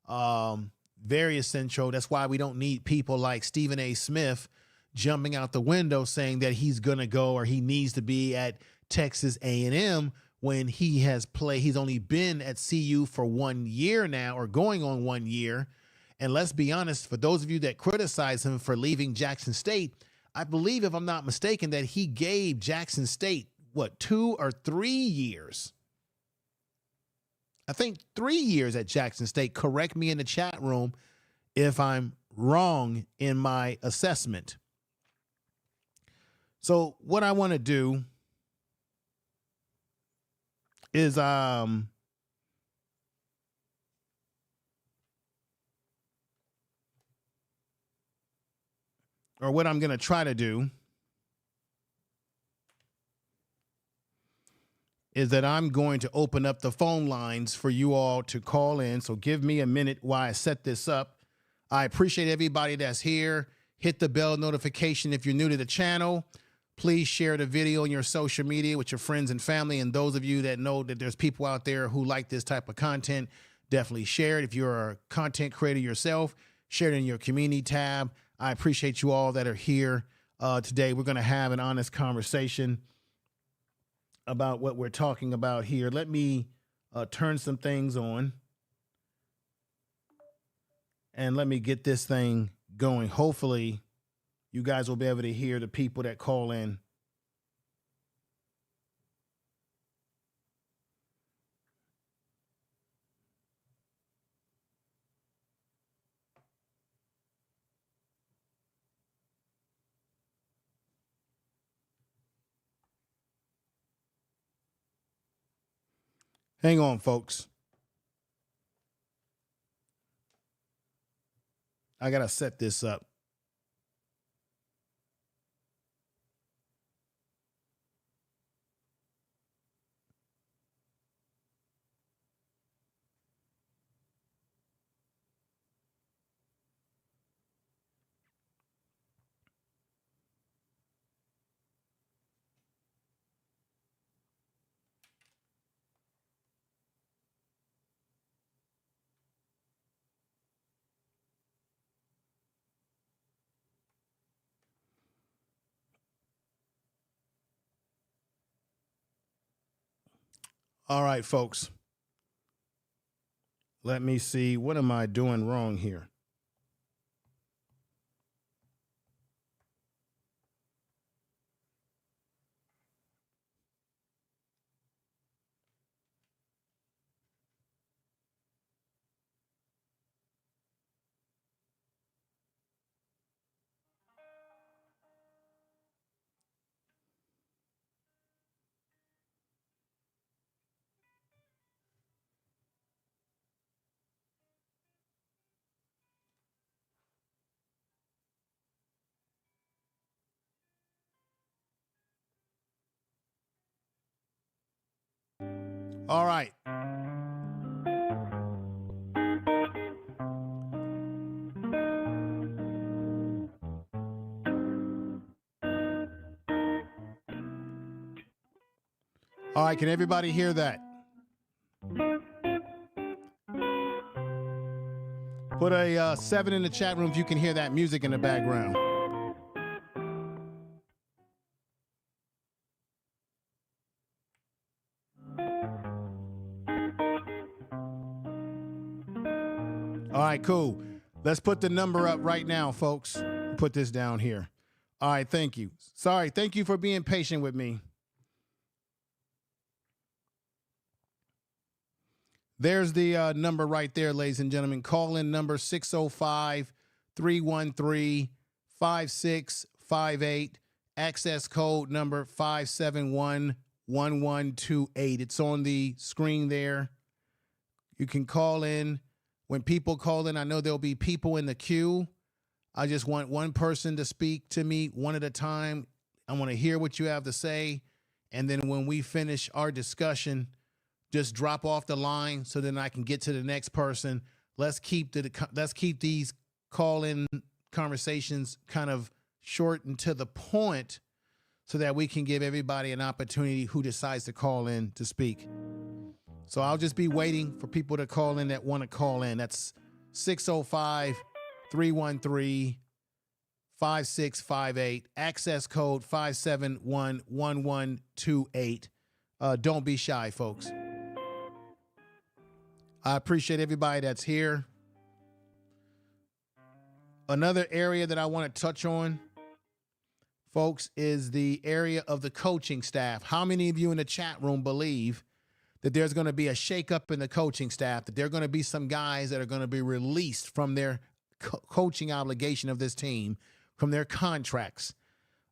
very essential. That's why we don't need people like Stephen A. Smith jumping out the window saying that he's going to go or he needs to be at Texas A&M when he's only been at CU for 1 year now, or going on 1 year. And let's be honest, for those of you that criticize him for leaving Jackson State, I believe, if I'm not mistaken, that he gave Jackson State, 2 or 3 years? I think 3 years at Jackson State. Correct me in the chat room if I'm wrong in my assessment. So what I want to do is or what I'm going to try to do is that I'm going to open up the phone lines for you all to call in. So give me a minute while I set this up. I appreciate everybody that's here. Hit the bell notification if you're new to the channel. Please share the video on your social media with your friends and family. And those of you that know that there's people out there who like this type of content, definitely share it. If you're a content creator yourself, share it in your community tab. I appreciate you all that are here today. We're going to have an honest conversation about what we're talking about here. Let me turn some things on, and let me get this thing going. Hopefully you guys will be able to hear the people that call in. Hang on, folks. I gotta set this up. All right, folks. Let me see. What am I doing wrong here? All right. All right, can everybody hear that? Put a 7 in the chat room if you can hear that music in the background. All right, cool. Let's put the number up right now, folks. Put this down here. All right, thank you. Sorry, thank you for being patient with me. There's the number right there, ladies and gentlemen. Call in number 605-313-5658. Access code number 571-1128. It's on the screen there. You can call in. When people call in, I know there'll be people in the queue. I just want one person to speak to me one at a time. I want to hear what you have to say. And then when we finish our discussion, just drop off the line so then I can get to the next person. Let's keep these call-in conversations kind of short and to the point so that we can give everybody an opportunity who decides to call in to speak. So I'll just be waiting for people to call in that want to call in. That's 605-313-5658. Access code 571-1128. Don't be shy, folks. I appreciate everybody that's here. Another area that I want to touch on, folks, is the area of the coaching staff. How many of you in the chat room believe that there's going to be a shakeup in the coaching staff, that there are going to be some guys that are going to be released from their coaching obligation of this team, from their contracts?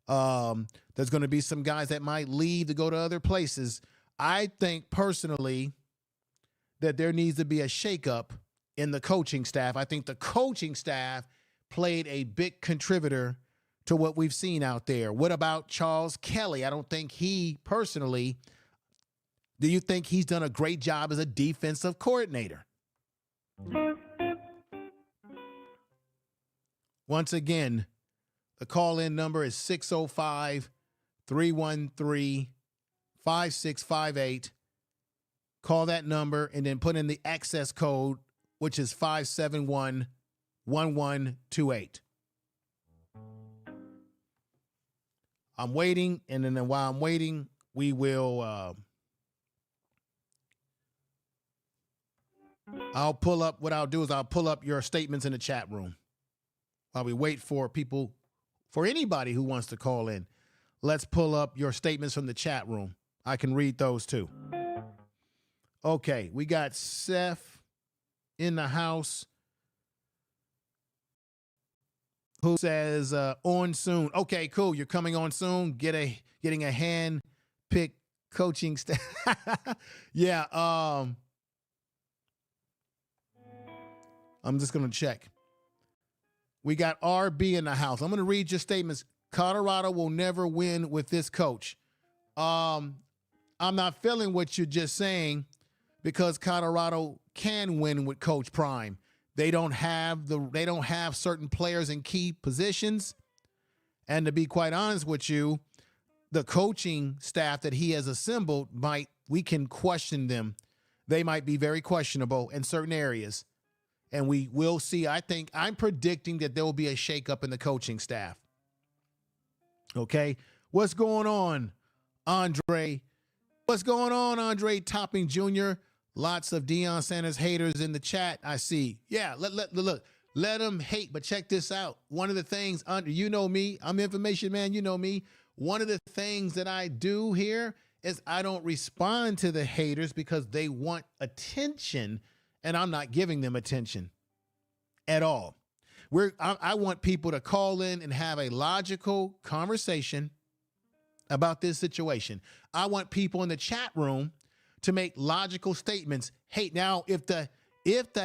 There's going to be some guys that might leave to go to other places. I think personally that there needs to be a shakeup in the coaching staff. I think the coaching staff played a big contributor to what we've seen out there. What about Charles Kelly? I don't think he personally, do you think he's done a great job as a defensive coordinator? Once again, the call-in number is 605-313-5658. Call that number and then put in the access code, which is 571-1128. I'm waiting, and then while I'm waiting, we will I'll pull up, what I'll do is I'll pull up your statements in the chat room while we wait for people, for anybody who wants to call in. Let's pull up your statements from the chat room. I can read those too. Okay, we got Seth in the house who says on soon. Okay, cool. You're coming on soon. Getting a hand pick coaching staff. Yeah. I'm just gonna check. We got RB in the house. I'm going to read your statements. Colorado will never win with this coach. I'm not feeling what you're just saying because Colorado can win with Coach Prime. They don't have certain players in key positions. And to be quite honest with you, the coaching staff that he has assembled we can question them. They might be very questionable in certain areas. And we will see. I'm predicting that there will be a shakeup in the coaching staff. Okay. What's going on, Andre? What's going on, Andre Topping Jr.? Lots of Deion Sanders haters in the chat. I see. Yeah, let them hate. But check this out. One of the things, you know me, I'm information man. You know me. One of the things that I do here is I don't respond to the haters because they want attention, and I'm not giving them attention at all. I want people to call in and have a logical conversation about this situation. I want people in the chat room to make logical statements. Hey, now if the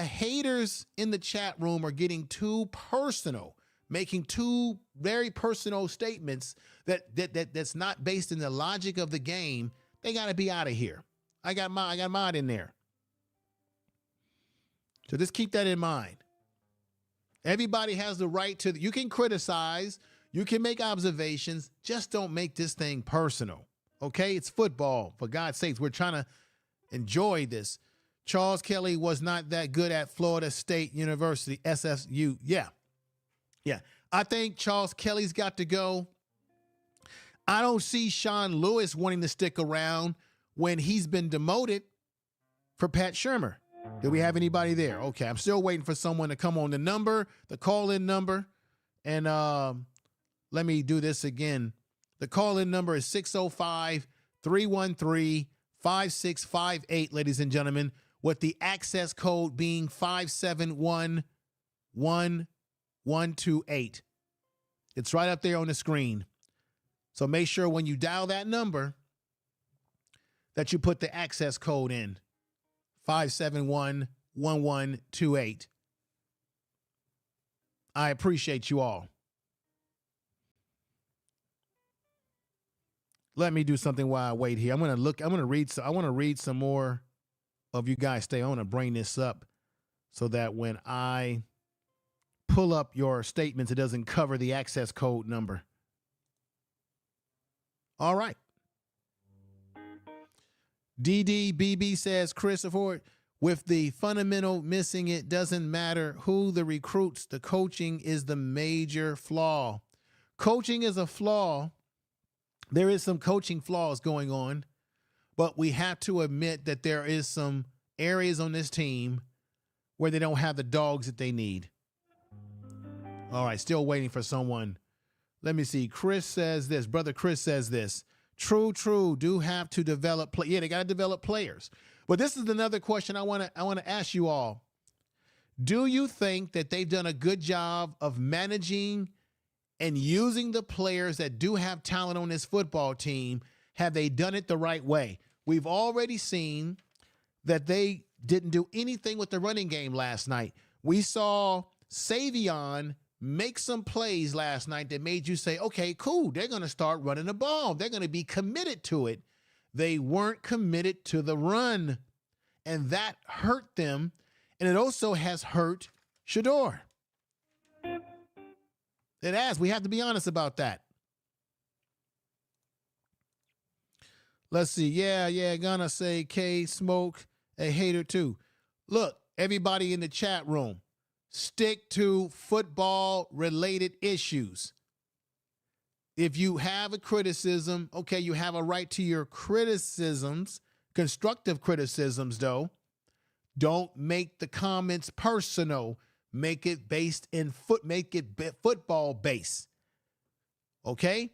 haters in the chat room are getting too personal, making too very personal statements that's not based in the logic of the game, they got to be out of here. I got mine in there. So just keep that in mind. Everybody has the right to, you can criticize, you can make observations, just don't make this thing personal. Okay? It's football. For God's sakes, we're trying to enjoy this. Charles Kelly was not that good at Florida State University, SSU. Yeah. I think Charles Kelly's got to go. I don't see Sean Lewis wanting to stick around when he's been demoted for Pat Shurmur. Do we have anybody there? Okay, I'm still waiting for someone to come on the call-in number. And let me do this again. The call-in number is 605-313-5658, ladies and gentlemen, with the access code being 5711128. It's right up there on the screen. So make sure when you dial that number that you put the access code in, 5711128. I appreciate you all. Let me do something while I wait here. I want to read some more of you guys stay. I want to bring this up so that when I pull up your statements, it doesn't cover the access code number. All right. DDBB says, Christopher, with the fundamental missing, it doesn't matter who the recruits. The coaching is the major flaw. Coaching is a flaw. There is some coaching flaws going on, but we have to admit that there is some areas on this team where they don't have the dogs that they need. All right, still waiting for someone. Let me see. Chris says this. Brother Chris says this. True. Do have to develop play. Yeah, they got to develop players. But this is another question I want to ask you all. Do you think that they've done a good job of managing and using the players that do have talent on this football team? Have they done it the right way? We've already seen that they didn't do anything with the running game last night. We saw Savion make some plays last night that made you say, okay, cool, they're going to start running the ball. They're going to be committed to it. They weren't committed to the run, and that hurt them, and it also has hurt Shador. It has. We have to be honest about that. Let's see. Yeah, gonna say K-Smoke, a hater too. Look, everybody in the chat room, stick to football-related issues. If you have a criticism, okay, you have a right to your criticisms, constructive criticisms, though. Don't make the comments personal. Make it based in football base. Okay?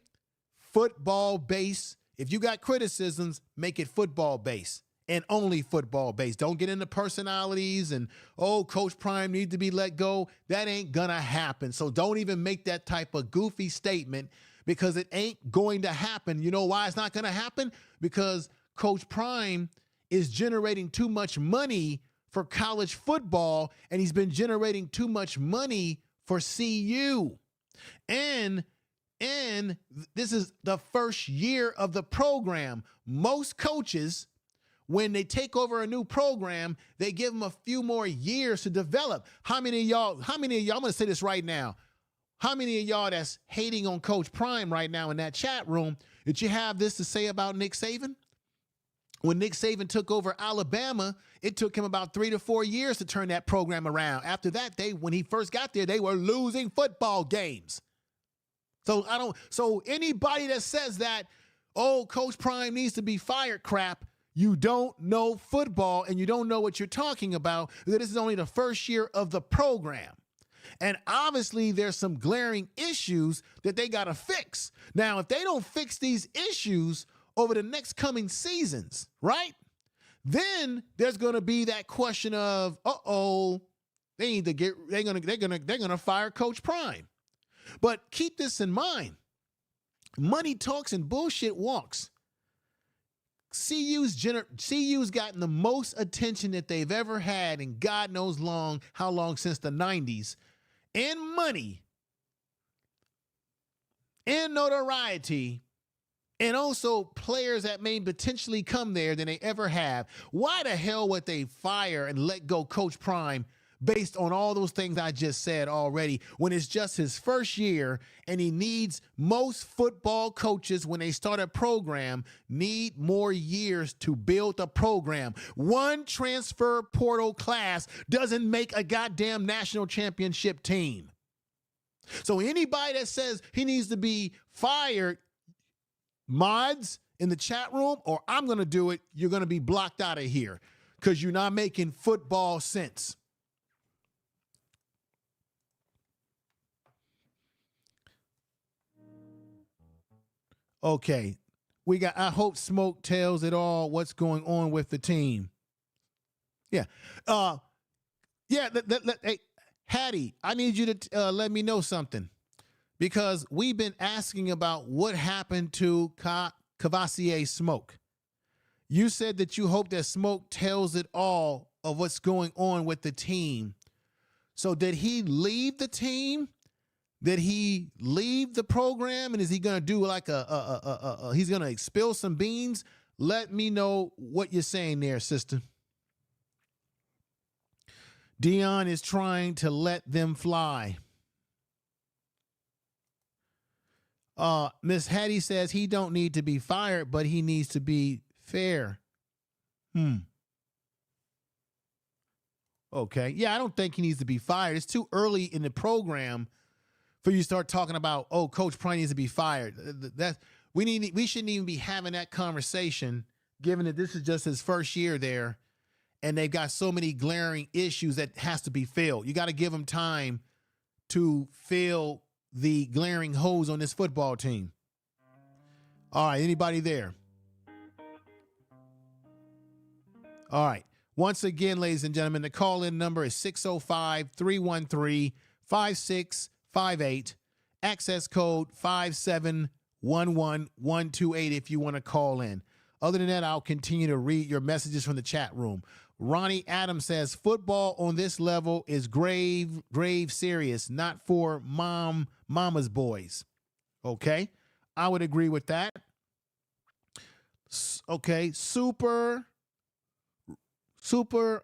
Football base. If you got criticisms, make it football base and only football base. Don't get into personalities and, oh, Coach Prime needs to be let go. That ain't gonna happen. So don't even make that type of goofy statement, because it ain't going to happen. You know why it's not gonna happen? Because Coach Prime is generating too much money for college football, and he's been generating too much money for CU. And this is the first year of the program. Most coaches, when they take over a new program, they give them a few more years to develop. How many of y'all, I'm going to say this right now. How many of y'all that's hating on Coach Prime right now in that chat room, did you have this to say about Nick Saban? When Nick Saban took over Alabama, it took him about 3 to 4 years to turn that program around. After that, when he first got there, they were losing football games. So anybody that says that, oh, Coach Prime needs to be fired crap, you don't know football and you don't know what you're talking about. This is only the first year of the program. And obviously there's some glaring issues that they got to fix. Now, if they don't fix these issues over the next coming seasons, right? Then there's going to be that question of, they're going to fire Coach Prime. But keep this in mind. Money talks and bullshit walks. CU's gotten the most attention that they've ever had in God knows how long since the 90s. And money, and notoriety, and also players that may potentially come there than they ever have. Why the hell would they fire and let go Coach Prime based on all those things I just said already when it's just his first year and he needs most football coaches when they start a program need more years to build a program. One transfer portal class doesn't make a goddamn national championship team. So anybody that says he needs to be fired, mods in the chat room, or I'm going to do it, you're going to be blocked out of here because you're not making football sense. Okay, I hope Smoke tells it all what's going on with the team. Yeah. Hey, Hattie, I need you to let me know something because we've been asking about what happened to Cavassier Smoke. You said that you hope that Smoke tells it all of what's going on with the team. So did he leave the team? Did he leave the program, and is he going to do like he's going to spill some beans? Let me know what you're saying there, sister. Deion is trying to let them fly. Miss Hattie says he don't need to be fired, but he needs to be fair. Okay. Yeah, I don't think he needs to be fired. It's too early in the program for you to start talking about, oh, Coach Prime needs to be fired. We shouldn't even be having that conversation, given that this is just his first year there, and they've got so many glaring issues that has to be filled. You got to give him time to fill the glaring holes on this football team. All right, anybody there? All right. Once again, ladies and gentlemen, the call-in number is 605-313-5658. Access code 5711128 if you want to call in. Other than that, I'll continue to read your messages from the chat room. Ronnie Adams says, football on this level is grave serious, not for mama's boys. Okay, I would agree with that. Okay, super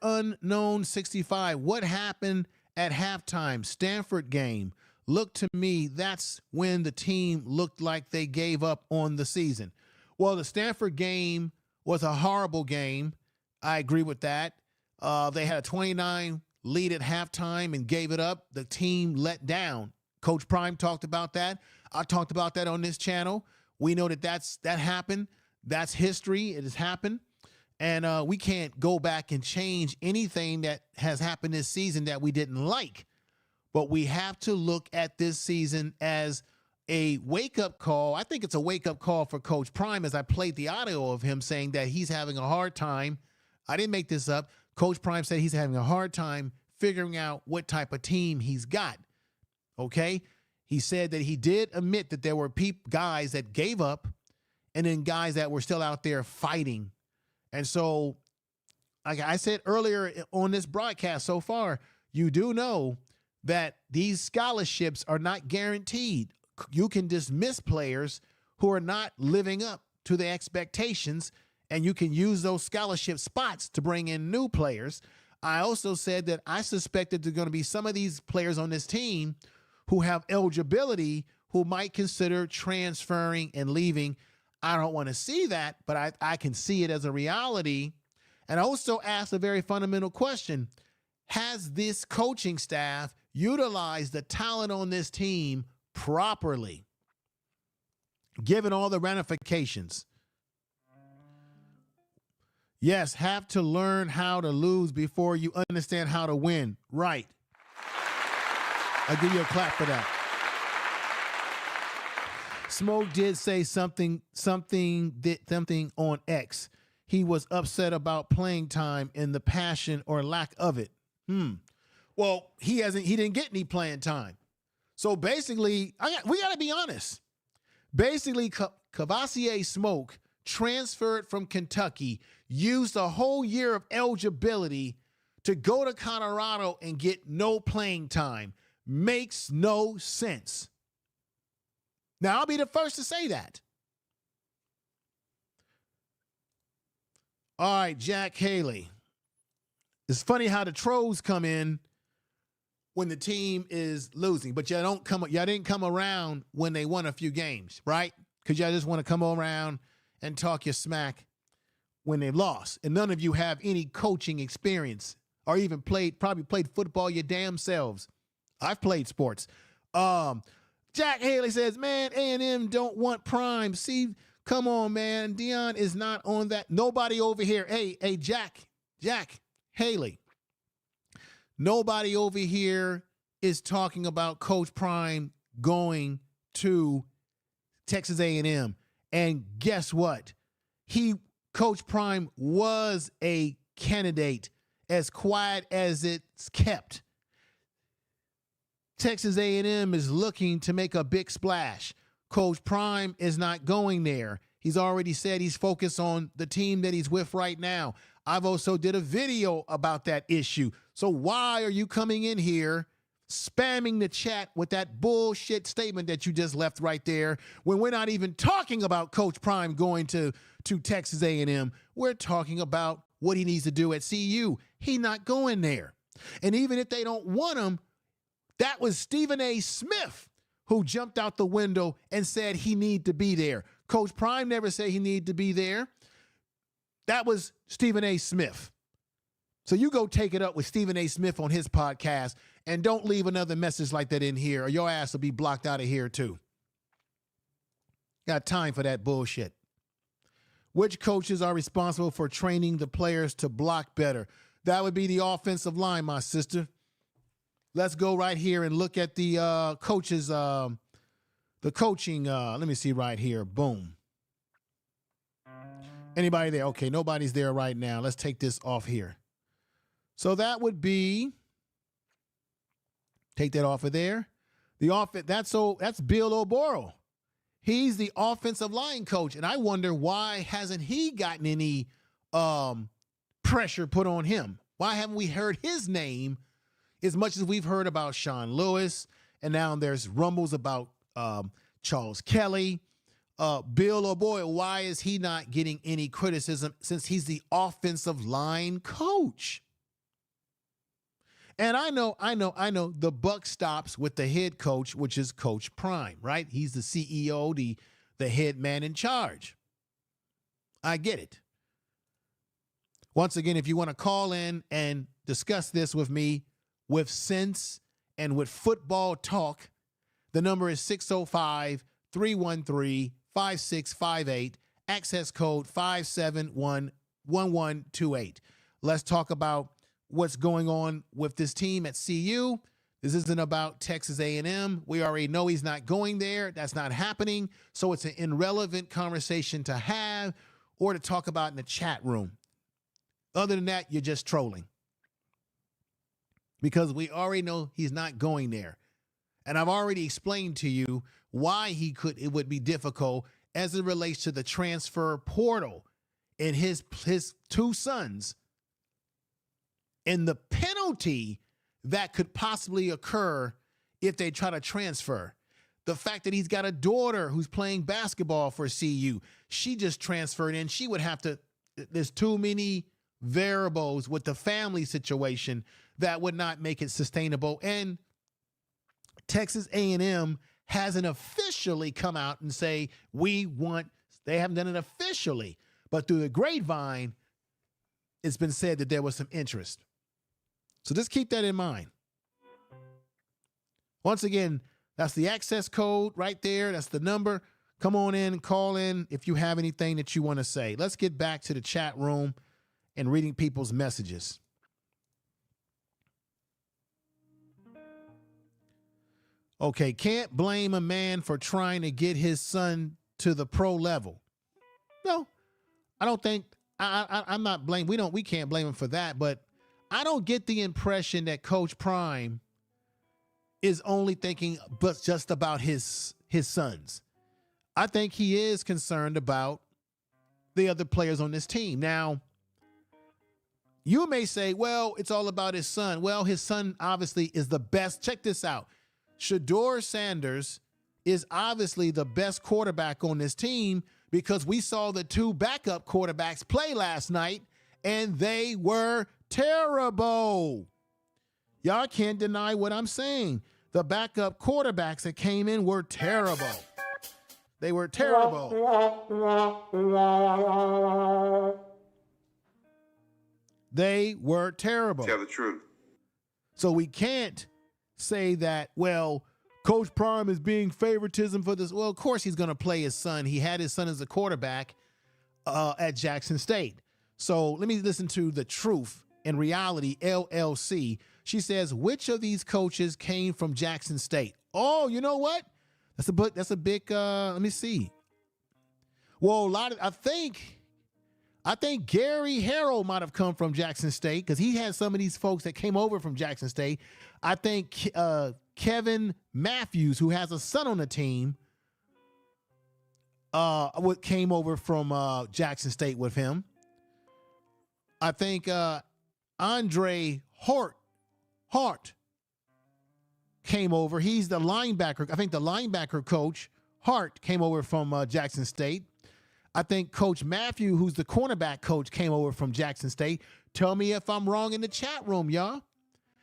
unknown 65. What happened at halftime? Stanford game. Look to me, that's when the team looked like they gave up on the season. Well, the Stanford game was a horrible game. I agree with that. They had a 29 lead at halftime and gave it up. The team let down. Coach Prime talked about that. I talked about that on this channel. We know that happened. That's history. It has happened. And we can't go back and change anything that has happened this season that we didn't like. But we have to look at this season as a wake-up call. I think it's a wake-up call for Coach Prime, as I played the audio of him saying that he's having a hard time. I didn't make this up. Coach Prime said he's having a hard time figuring out what type of team he's got. Okay? He said that he did admit that there were guys that gave up and then guys that were still out there fighting. And so, like I said earlier on this broadcast so far, you do know that these scholarships are not guaranteed. You can dismiss players who are not living up to the expectations, and you can use those scholarship spots to bring in new players. I also said that I suspected there are going to be some of these players on this team who have eligibility who might consider transferring and leaving. I don't want to see that, but I can see it as a reality. And I also asked a very fundamental question. Has this coaching staff utilized the talent on this team properly, given all the ramifications? Yes, have to learn how to lose before you understand how to win. Right. I'll give you a clap for that. Smoke did say something on X. He was upset about playing time and the passion or lack of it. Well, he didn't get any playing time. So basically, we got to be honest. Basically, Cavassier Smoke transferred from Kentucky, used a whole year of eligibility to go to Colorado and get no playing time. Makes no sense. Now, I'll be the first to say that. All right, Jack Haley. It's funny how the trolls come in when the team is losing, but y'all didn't come around when they won a few games, right? Because y'all just want to come around and talk your smack when they lost. And none of you have any coaching experience or even probably played football your damn selves. I've played sports. Jack Haley says, man, A&M don't want Prime. See, come on, man. Deion is not on that. Nobody over here. Hey, Jack Haley. Nobody over here is talking about Coach Prime going to Texas A&M. And guess what? Coach Prime was a candidate, as quiet as it's kept. Texas A&M is looking to make a big splash. Coach Prime is not going there. He's already said he's focused on the team that he's with right now. I've also did a video about that issue. So why are you coming in here spamming the chat with that bullshit statement that you just left right there when we're not even talking about Coach Prime going to Texas A&M? We're talking about what he needs to do at CU. He's not going there. And even if they don't want him, that was Stephen A. Smith who jumped out the window and said he needed to be there. Coach Prime never said he needed to be there. That was Stephen A. Smith. So you go take it up with Stephen A. Smith on his podcast and don't leave another message like that in here or your ass will be blocked out of here too. Got time for that bullshit. Which coaches are responsible for training the players to block better? That would be the offensive line, my sister. Let's go right here and look at the coaches, the coaching. Let me see right here. Boom. Anybody there? Okay, nobody's there right now. Let's take this off here. So that would be, take that off of there. That's Bill O'Boyle. He's the offensive line coach, and I wonder why hasn't he gotten any pressure put on him? Why haven't we heard his name as much as we've heard about Sean Lewis, and now there's rumbles about Charles Kelly. Bill O'Boyle, why is he not getting any criticism since he's the offensive line coach? And I know the buck stops with the head coach, which is Coach Prime, right? He's the CEO, the head man in charge. I get it. Once again, if you want to call in and discuss this with me with sense and with football talk, the number is 605-313-5658, access code 571-1128. Let's talk about what's going on with this team at CU. This isn't about Texas A&M. We already know he's not going there. That's not happening. So it's an irrelevant conversation to have or to talk about in the chat room. Other than that, you're just trolling. Because we already know he's not going there. And I've already explained to you why it would be difficult as it relates to the transfer portal and his two sons and the penalty that could possibly occur if they try to transfer. The fact that he's got a daughter who's playing basketball for CU, she just transferred in. She would have to, there's too many variables with the family situation that would not make it sustainable. And Texas A&M hasn't officially come out and say, they haven't done it officially, but through the grapevine, it's been said that there was some interest. So just keep that in mind. Once again, that's the access code right there. That's the number. Come on in, call in if you have anything that you want to say. Let's get back to the chat room and reading people's messages. Okay, can't blame a man for trying to get his son to the pro level. No, I don't think, I'm not blaming, we can't blame him for that, but I don't get the impression that Coach Prime is only thinking but just about his sons. I think he is concerned about the other players on this team. Now, you may say, well, it's all about his son. Well, his son obviously is the best. Check this out. Deion Sanders is obviously the best quarterback on this team because we saw the two backup quarterbacks play last night, and they were terrible. Y'all can't deny what I'm saying. The backup quarterbacks that came in were terrible. They were terrible. They were terrible. Tell the truth. So we can't say that, well, Coach Prime is being favoritism for this. Well, of course he's going to play his son. He had his son as a quarterback at Jackson State. So let me listen to The Truth and Reality, LLC. She says, which of these coaches came from Jackson State? Oh, you know what? That's a big, let me see. Well, I think Gary Harrell might have come from Jackson State because he had some of these folks that came over from Jackson State. I think Kevin Matthews, who has a son on the team, came over from Jackson State with him. I think Andre Hart came over. He's the linebacker. I think the linebacker coach, Hart, came over from Jackson State. I think Coach Matthew, who's the cornerback coach, came over from Jackson State. Tell me if I'm wrong in the chat room, y'all.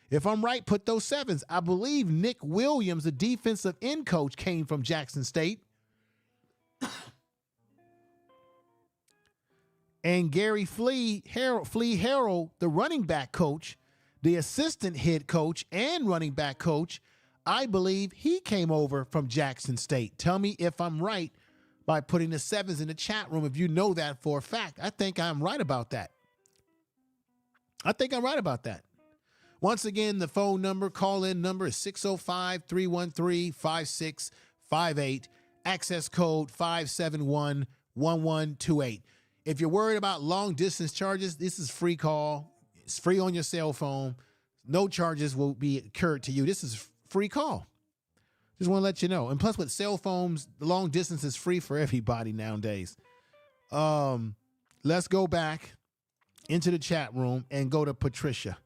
If I'm right, put those sevens. I believe Nick Williams, the defensive end coach, came from Jackson State. And Gary Flea Harrell, the running back coach, the assistant head coach and running back coach, I believe he came over from Jackson State. Tell me if I'm right by putting the sevens in the chat room if you know that for a fact. I think I'm right about that. Once again, the phone number, call-in number is 605-313-5658. Access code 571-1128. If you're worried about long-distance charges, this is free call. It's free on your cell phone. No charges will be incurred to you. This is free call. Just want to let you know. And plus with cell phones, the long distance is free for everybody nowadays. Let's go back into the chat room and go to Patricia.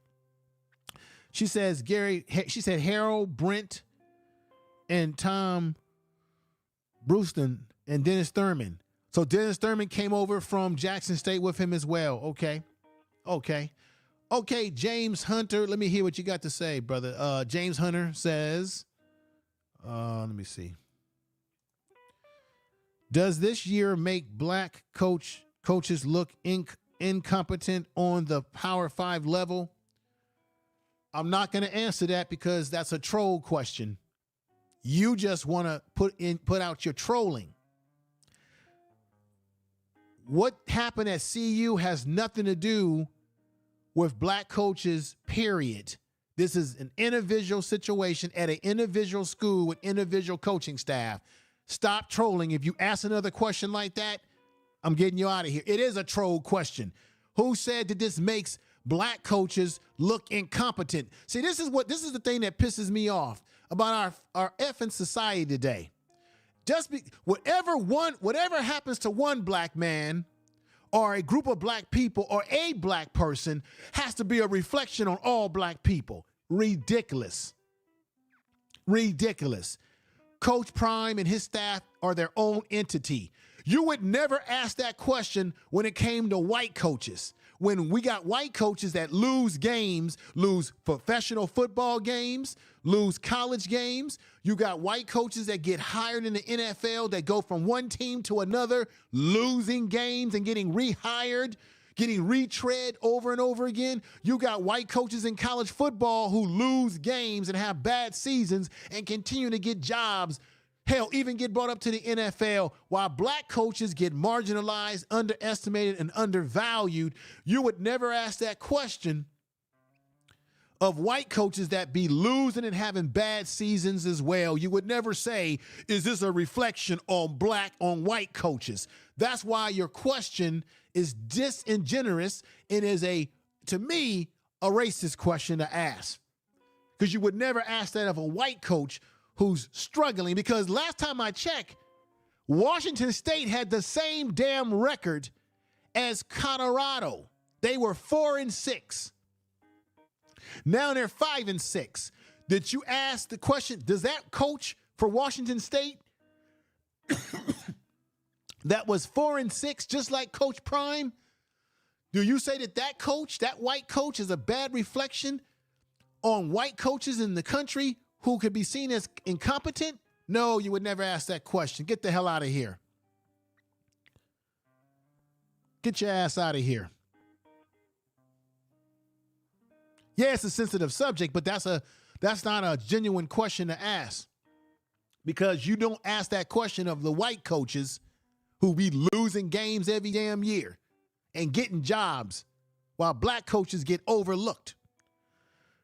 She says, Harold, Brent, and Tom Brewston and Dennis Thurman. So Dennis Thurman came over from Jackson State with him as well. Okay, James Hunter. Let me hear what you got to say, brother. James Hunter says, let me see. Does this year make black coaches look incompetent on the Power 5 level? I'm not going to answer that because that's a troll question. You just want to put out your trolling. What happened at CU has nothing to do with black coaches, period. This is an individual situation at an individual school with individual coaching staff. Stop trolling. If you ask another question like that, I'm getting you out of here. It is a troll question. Who said that this makes black coaches look incompetent? See, this is the thing that pisses me off about our effing society today. Whatever happens to one black man or a group of black people or a black person has to be a reflection on all black people. ridiculous. Ridiculous. Coach Prime and his staff are their own entity. You would never ask that question when it came to white coaches. When we got white coaches that lose games, lose professional football games, lose college games. You got white coaches that get hired in the NFL that go from one team to another, losing games and getting rehired, getting retread over and over again. You got white coaches in college football who lose games and have bad seasons and continue to get jobs. Hell, even get brought up to the NFL, while black coaches get marginalized, underestimated, and undervalued. You would never ask that question of white coaches that be losing and having bad seasons as well. You would never say, is this a reflection on white coaches? That's why your question is disingenuous and is to me, a racist question to ask. Because you would never ask that of a white coach who's struggling, because last time I checked, Washington State had the same damn record as Colorado. They were 4-6. Now they're 5-6. Did you ask the question, does that coach for Washington State that was 4-6, just like Coach Prime, do you say that coach, that white coach, is a bad reflection on white coaches in the country who could be seen as incompetent? No, you would never ask that question. Get the hell out of here. Get your ass out of here. Yeah, it's a sensitive subject, but that's not a genuine question to ask, because you don't ask that question of the white coaches who be losing games every damn year and getting jobs while black coaches get overlooked.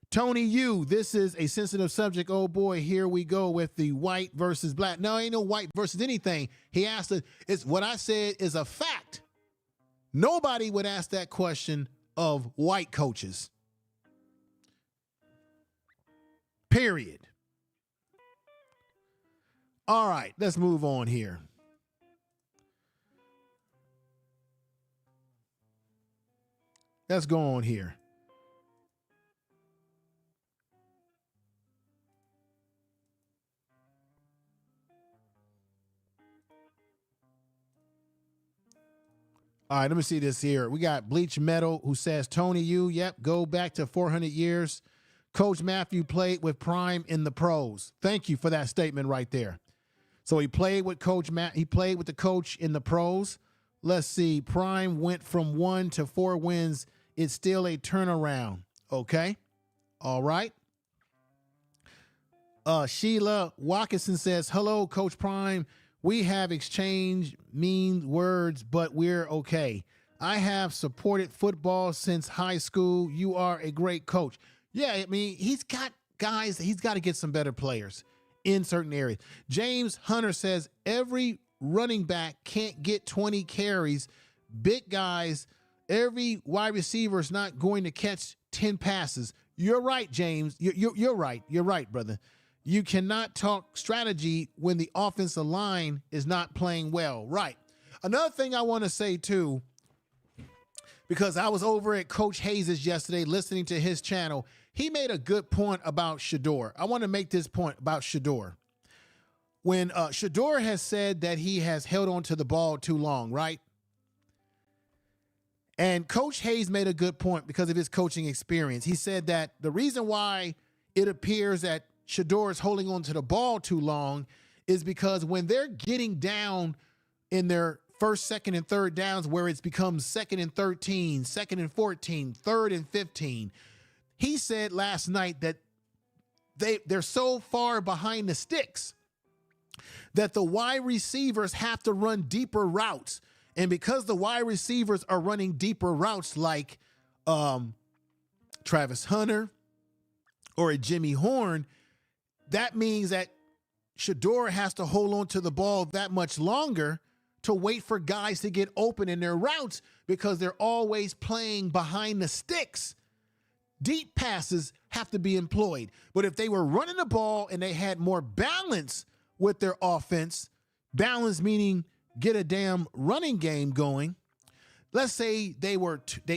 Tony Yu, this is a sensitive subject. Oh boy, here we go with the white versus black. No, ain't no white versus anything. He asked it. It's what I said is a fact. Nobody would ask that question of white coaches. Period. All right, let's move on here. Let's go on here. All right, let me see this here. We got Bleach Metal who says, Tony Yu, yep, go back to 400 years. Coach Matthew played with Prime in the pros. Thank you for that statement right there. So he played with he played with the coach in the pros. Let's see. Prime went from 1 to 4 wins. It's still a turnaround. Okay. All right. Sheila Watkinson says, hello, Coach Prime. We have exchanged mean words, but we're okay. I have supported football since high school. You are a great coach. Yeah, I mean, he's got guys, he's got to get some better players in certain areas. James Hunter says every running back can't get 20 carries. Big guys, every wide receiver is not going to catch 10 passes. You're right, James. You're right. You're right, brother. You cannot talk strategy when the offensive line is not playing well. Right. Another thing I want to say, too, because I was over at Coach Hayes' yesterday listening to his channel, he made a good point about Shedeur. I want to make this point about Shedeur. When Shedeur has said that he has held on to the ball too long, right? And Coach Hayes made a good point because of his coaching experience. He said that the reason why it appears that Shedeur is holding on to the ball too long is because when they're getting down in their first, second, and third downs, where it's become 2nd and 13, 2nd and 14, 3rd and 15, he said last night that they're so far behind the sticks that the wide receivers have to run deeper routes. And because the wide receivers are running deeper routes like Travis Hunter or a Jimmy Horn, that means that Shedeur has to hold on to the ball that much longer to wait for guys to get open in their routes because they're always playing behind the sticks. Deep passes have to be employed. But if they were running the ball and they had more balance with their offense, balance meaning get a damn running game going. Let's say they were 3rd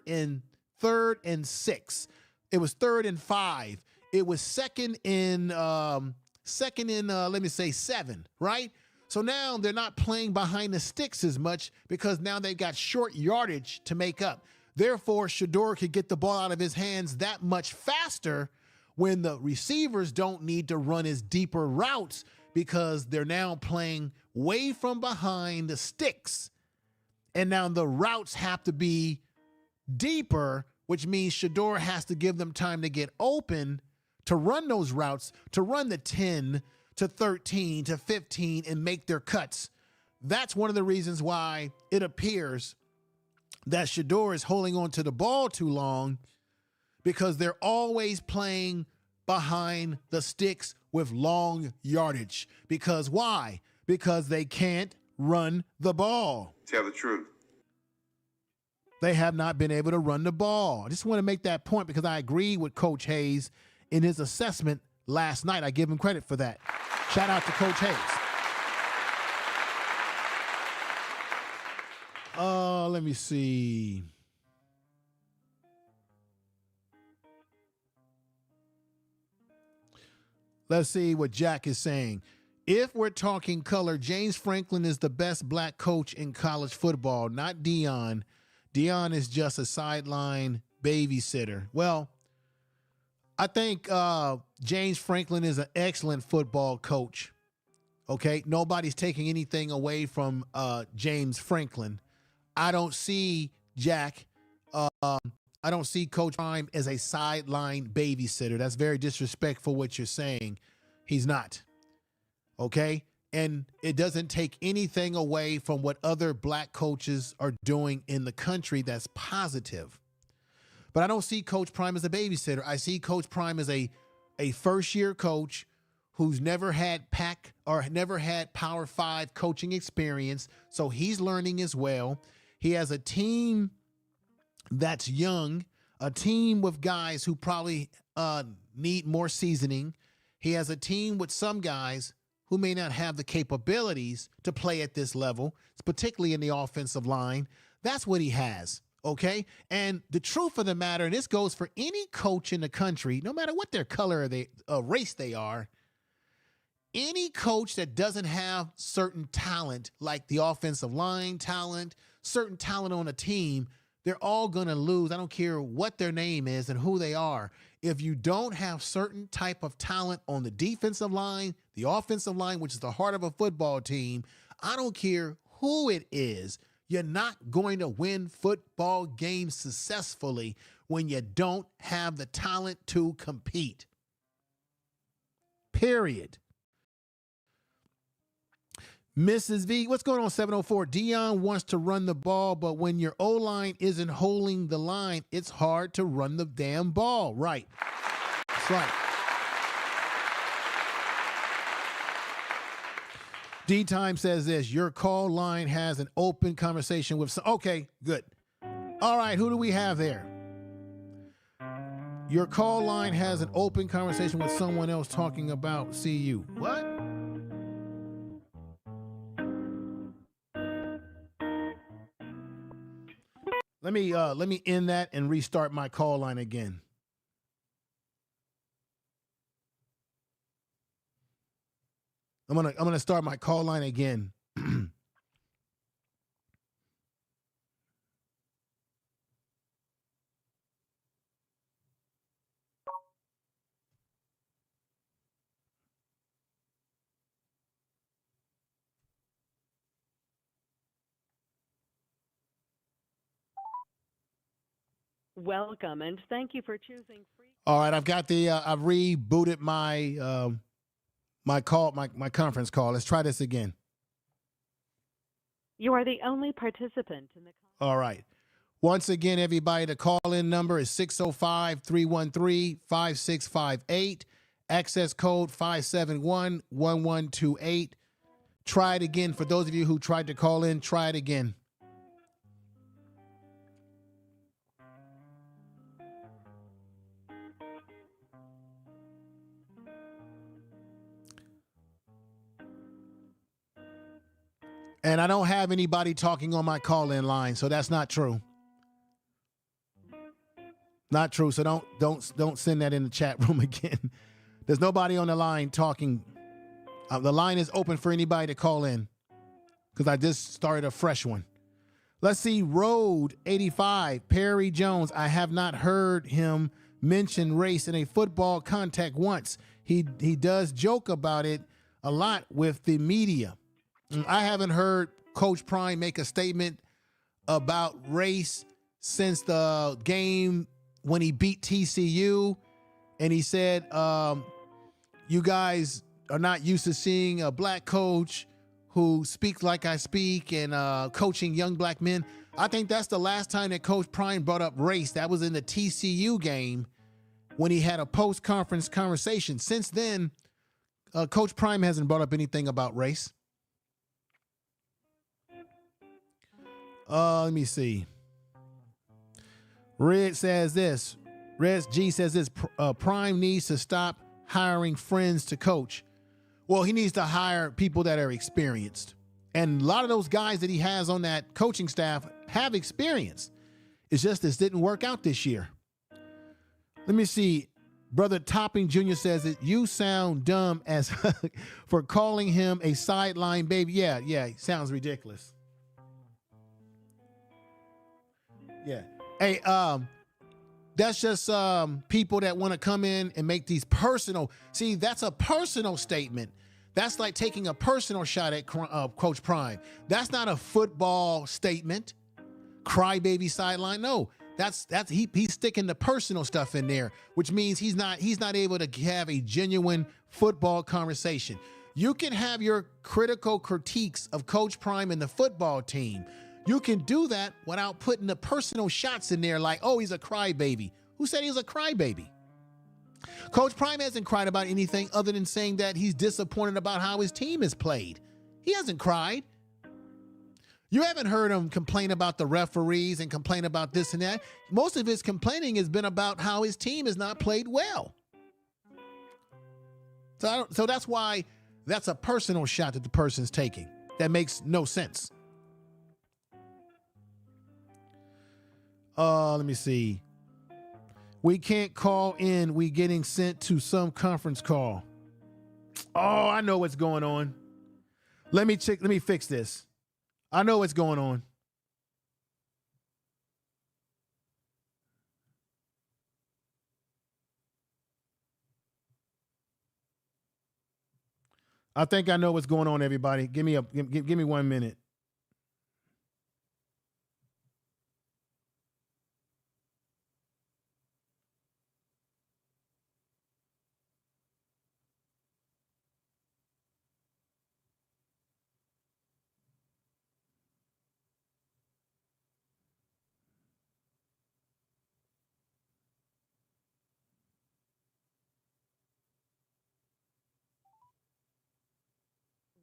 and 3rd and 6. It was 3rd and 5. It was second in let me say 7, right? So now they're not playing behind the sticks as much because now they've got short yardage to make up. Therefore, Shedeur could get the ball out of his hands that much faster when the receivers don't need to run as deeper routes because they're now playing way from behind the sticks. And now the routes have to be deeper, which means Shedeur has to give them time to get open to run those routes, to run the 10 to 13 to 15 and make their cuts. That's one of the reasons why it appears that Shedeur is holding on to the ball too long, because they're always playing behind the sticks with long yardage. Because why? Because they can't run the ball. Tell the truth. They have not been able to run the ball. I just want to make that point because I agree with Coach Hayes in his assessment last night. I give him credit for that. Shout out to Coach Hayes. Let me see. Let's see what Jack is saying. If we're talking color, James Franklin is the best black coach in college football, not Deion. Deion is just a sideline babysitter. Well, I think James Franklin is an excellent football coach. Okay, nobody's taking anything away from James Franklin. I don't see Jack. I don't see Coach Prime as a sideline babysitter. That's very disrespectful what you're saying. He's not. Okay? And it doesn't take anything away from what other black coaches are doing in the country that's positive. But I don't see Coach Prime as a babysitter. I see Coach Prime as a first-year coach who's never had Power 5 coaching experience, so he's learning as well. He has a team that's young, a team with guys who probably need more seasoning. He has a team with some guys who may not have the capabilities to play at this level, particularly in the offensive line. That's what he has, okay? And the truth of the matter, and this goes for any coach in the country, no matter what their color or race they are, any coach that doesn't have certain talent, like the offensive line talent, certain talent on a team, they're all going to lose. I don't care what their name is and who they are. If you don't have certain type of talent on the defensive line, the offensive line, which is the heart of a football team, I don't care who it is, you're not going to win football games successfully when you don't have the talent to compete. Period. Mrs. V, what's going on, 704? Deion wants to run the ball, but when your O-line isn't holding the line, it's hard to run the damn ball. Right. That's right. D-Time says this, your call line has an open conversation with okay, good. All right, who do we have there? Your call line has an open conversation with someone else talking about CU. What? Let me end that and restart my call line again. I'm gonna start my call line again. Welcome, and thank you for choosing free. All right, I've got I've rebooted my my conference call. Let's try this again. You are the only participant in the call. All right. Once again, everybody, the call-in number is 605-313-5658. Access code 571-1128. Try it again. For those of you who tried to call in, try it again. And I don't have anybody talking on my call-in line, so that's not true. Not true. So don't send that in the chat room again. There's nobody on the line talking. The line is open for anybody to call in because I just started a fresh one. Let's see. Road 85, Perry Jones. I have not heard him mention race in a football context once. He does joke about it a lot with the media. I haven't heard Coach Prime make a statement about race since the game when he beat TCU, and he said, you guys are not used to seeing a black coach who speaks like I speak and coaching young black men. I think that's the last time that Coach Prime brought up race. That was in the TCU game when he had a post-conference conversation. Since then, Coach Prime hasn't brought up anything about race. Let me see. Red says this. Red G says this. Prime needs to stop hiring friends to coach. Well, he needs to hire people that are experienced. And a lot of those guys that he has on that coaching staff have experience. It's just this didn't work out this year. Let me see. Brother Topping Jr. says that you sound dumb as for calling him a sideline baby. Yeah, sounds ridiculous. Yeah. Hey, that's just people that want to come in and make these personal. See, that's a personal statement. That's like taking a personal shot at Coach Prime. That's not a football statement. Crybaby sideline. No, he's sticking the personal stuff in there, which means he's not able to have a genuine football conversation. You can have your critical critiques of Coach Prime and the football team. You can do that without putting the personal shots in there like, oh, he's a crybaby. Who said he was a crybaby? Coach Prime hasn't cried about anything other than saying that he's disappointed about how his team has played. He hasn't cried. You haven't heard him complain about the referees and complain about this and that. Most of his complaining has been about how his team has not played well. So that's why that's a personal shot that the person's taking. That makes no sense. Let me see. We can't call in. We getting sent to some conference call. Oh, I know what's going on. Let me fix this. I know what's going on. I think I know what's going on, everybody. Give me 1 minute.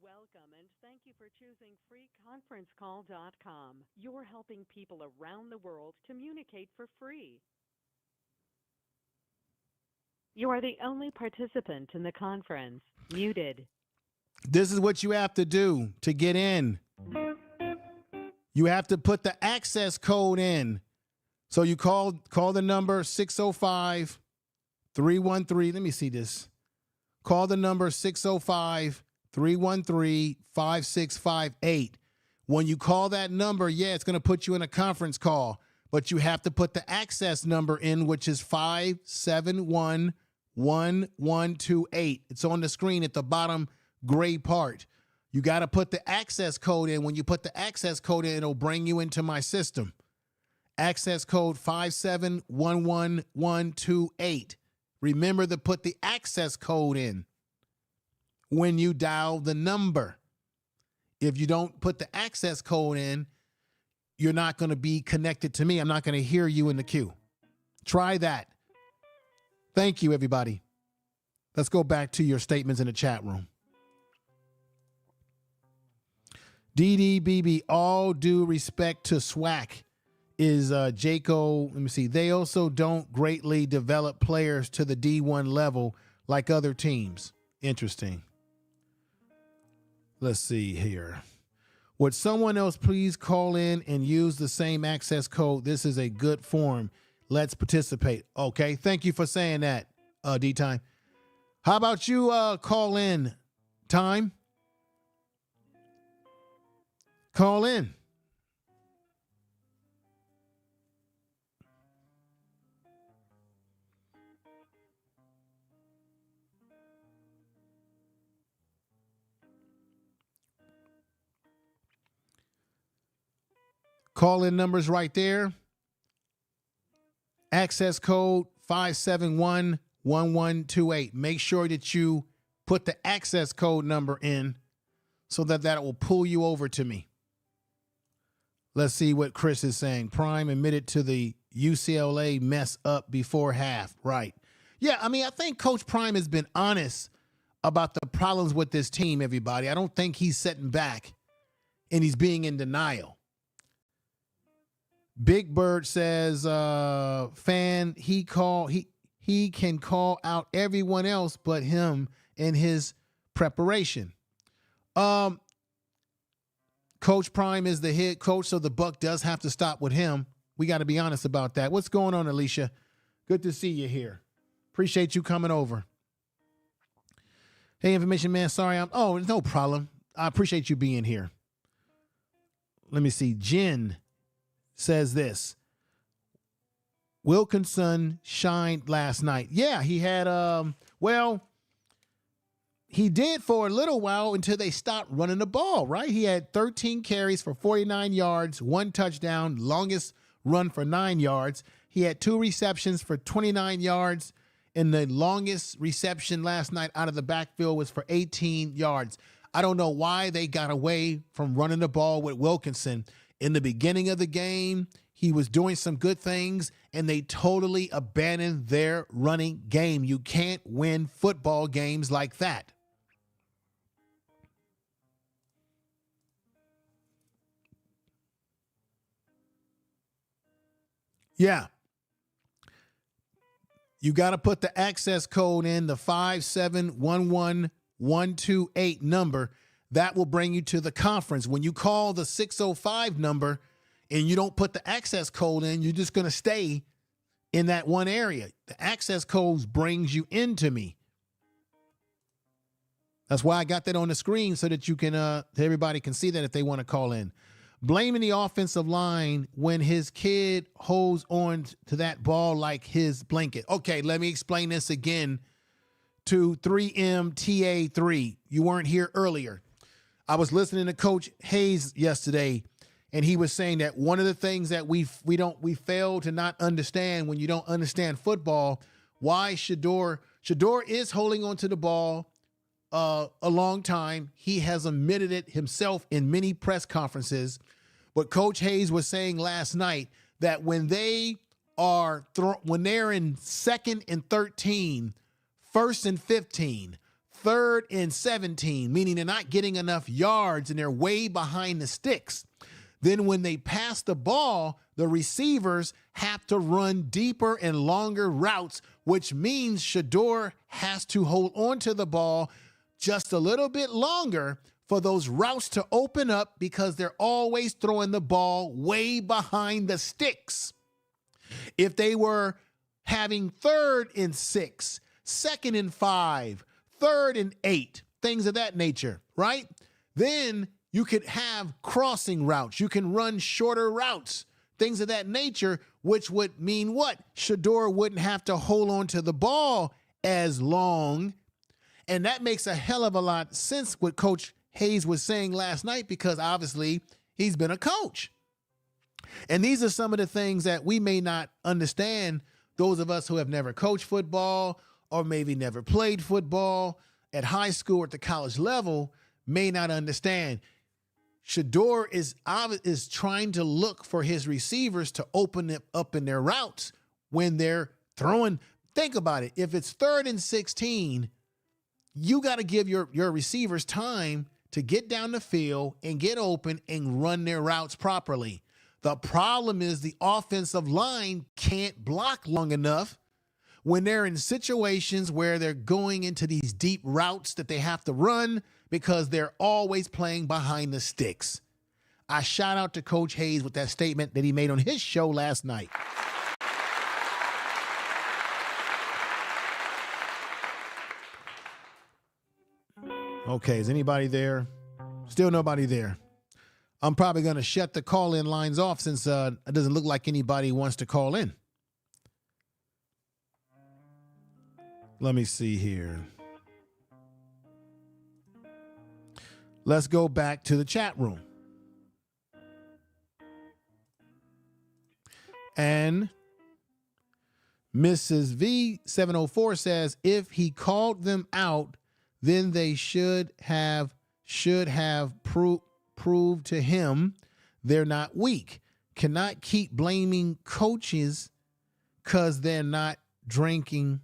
Welcome and thank you for choosing freeconferencecall.com. You're helping people around the world communicate for free. You are the only participant in the conference. Muted. This is what you have to do to get in. You have to put the access code in. So you call the number 605-313. Let me see this. Call the number 605-313-5658. When you call that number, it's going to put you in a conference call, but you have to put the access number in, which is 571-1128. It's on the screen at the bottom gray part. You got to put the access code in. When you put the access code in, it'll bring you into my system. Access code 5711128. Remember to put the access code in when you dial the number. If you don't put the access code in, you're not going to be connected to me. I'm not going to hear you in the queue. Try that. Thank you, everybody. Let's go back to your statements in the chat room. DDBB, all due respect to SWAC, is Jaco. Let me see. They also don't greatly develop players to the D1 level like other teams. Interesting. Let's see here. Would someone else please call in and use the same access code? This is a good form. Let's participate. Okay. Thank you for saying that, D-Time. How about you call in, Time? Call in. Call-in numbers right there. Access code 571-1128. Make sure that you put the access code number in so that will pull you over to me. Let's see what Chris is saying. Prime admitted to the UCLA mess up before half. Right. Yeah, I mean, I think Coach Prime has been honest about the problems with this team, everybody. I don't think he's sitting back and he's being in denial. Big Bird says, fan, he can call out everyone else but him in his preparation. Coach Prime is the head coach, so the buck does have to stop with him. We got to be honest about that. What's going on, Alicia? Good to see you here. Appreciate you coming over. Hey, information man, sorry. No problem. I appreciate you being here. Let me see. Jen says this. Wilkinson shined last night. Yeah, he had, he did for a little while until they stopped running the ball, right? He had 13 carries for 49 yards, 1 touchdown, longest run for 9 yards. He had 2 receptions for 29 yards, and the longest reception last night out of the backfield was for 18 yards. I don't know why they got away from running the ball with Wilkinson. In the beginning of the game, he was doing some good things, and they totally abandoned their running game. You can't win football games like that. Yeah. You got to put the access code in, the 5711128 number. That will bring you to the conference. When you call the 605 number and you don't put the access code in, you're just going to stay in that one area. The access code brings you into me. That's why I got that on the screen so that you can, everybody can see that if they want to call in. Blaming the offensive line when his kid holds on to that ball like his blanket. Okay, let me explain this again to 3MTA3. You weren't here earlier. I was listening to Coach Hayes yesterday, and he was saying that one of the things that we fail to not understand when you don't understand football, why Shador is holding on to the ball a long time. He has admitted it himself in many press conferences. But Coach Hayes was saying last night that when they are when they're in 2nd and 13, 1st and 15, 3rd and 17, meaning they're not getting enough yards and they're way behind the sticks, then when they pass the ball, the receivers have to run deeper and longer routes, which means Shador has to hold on to the ball just a little bit longer for those routes to open up because they're always throwing the ball way behind the sticks. If they were having 3rd and 6, 2nd and 5, 3rd and 8, things of that nature, right? Then you could have crossing routes. You can run shorter routes, things of that nature, which would mean what? Shador wouldn't have to hold on to the ball as long. And that makes a hell of a lot of sense what Coach Hayes was saying last night, because obviously he's been a coach. And these are some of the things that we may not understand, those of us who have never coached football or maybe never played football at high school or at the college level may not understand. Shador is trying to look for his receivers to open it up in their routes when they're throwing. Think about it. If it's 3rd and 16, you got to give your receivers time to get down the field and get open and run their routes properly. The problem is the offensive line can't block long enough when they're in situations where they're going into these deep routes that they have to run because they're always playing behind the sticks. I shout out to Coach Hayes with that statement that he made on his show last night. Okay, is anybody there? Still nobody there. I'm probably going to shut the call-in lines off since it doesn't look like anybody wants to call in. Let me see here. Let's go back to the chat room. And Mrs. V704 says, if he called them out, then they should have proved to him they're not weak. Cannot keep blaming coaches because they're not drinking.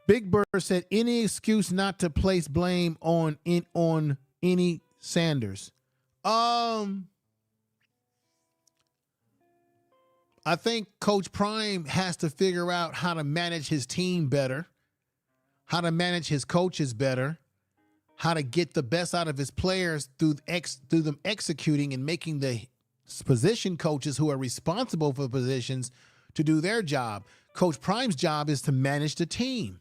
Big Bird said, any excuse not to place blame on any Sanders. I think Coach Prime has to figure out how to manage his team better, how to manage his coaches better, how to get the best out of his players through them executing and making the position coaches who are responsible for positions to do their job. Coach Prime's job is to manage the team.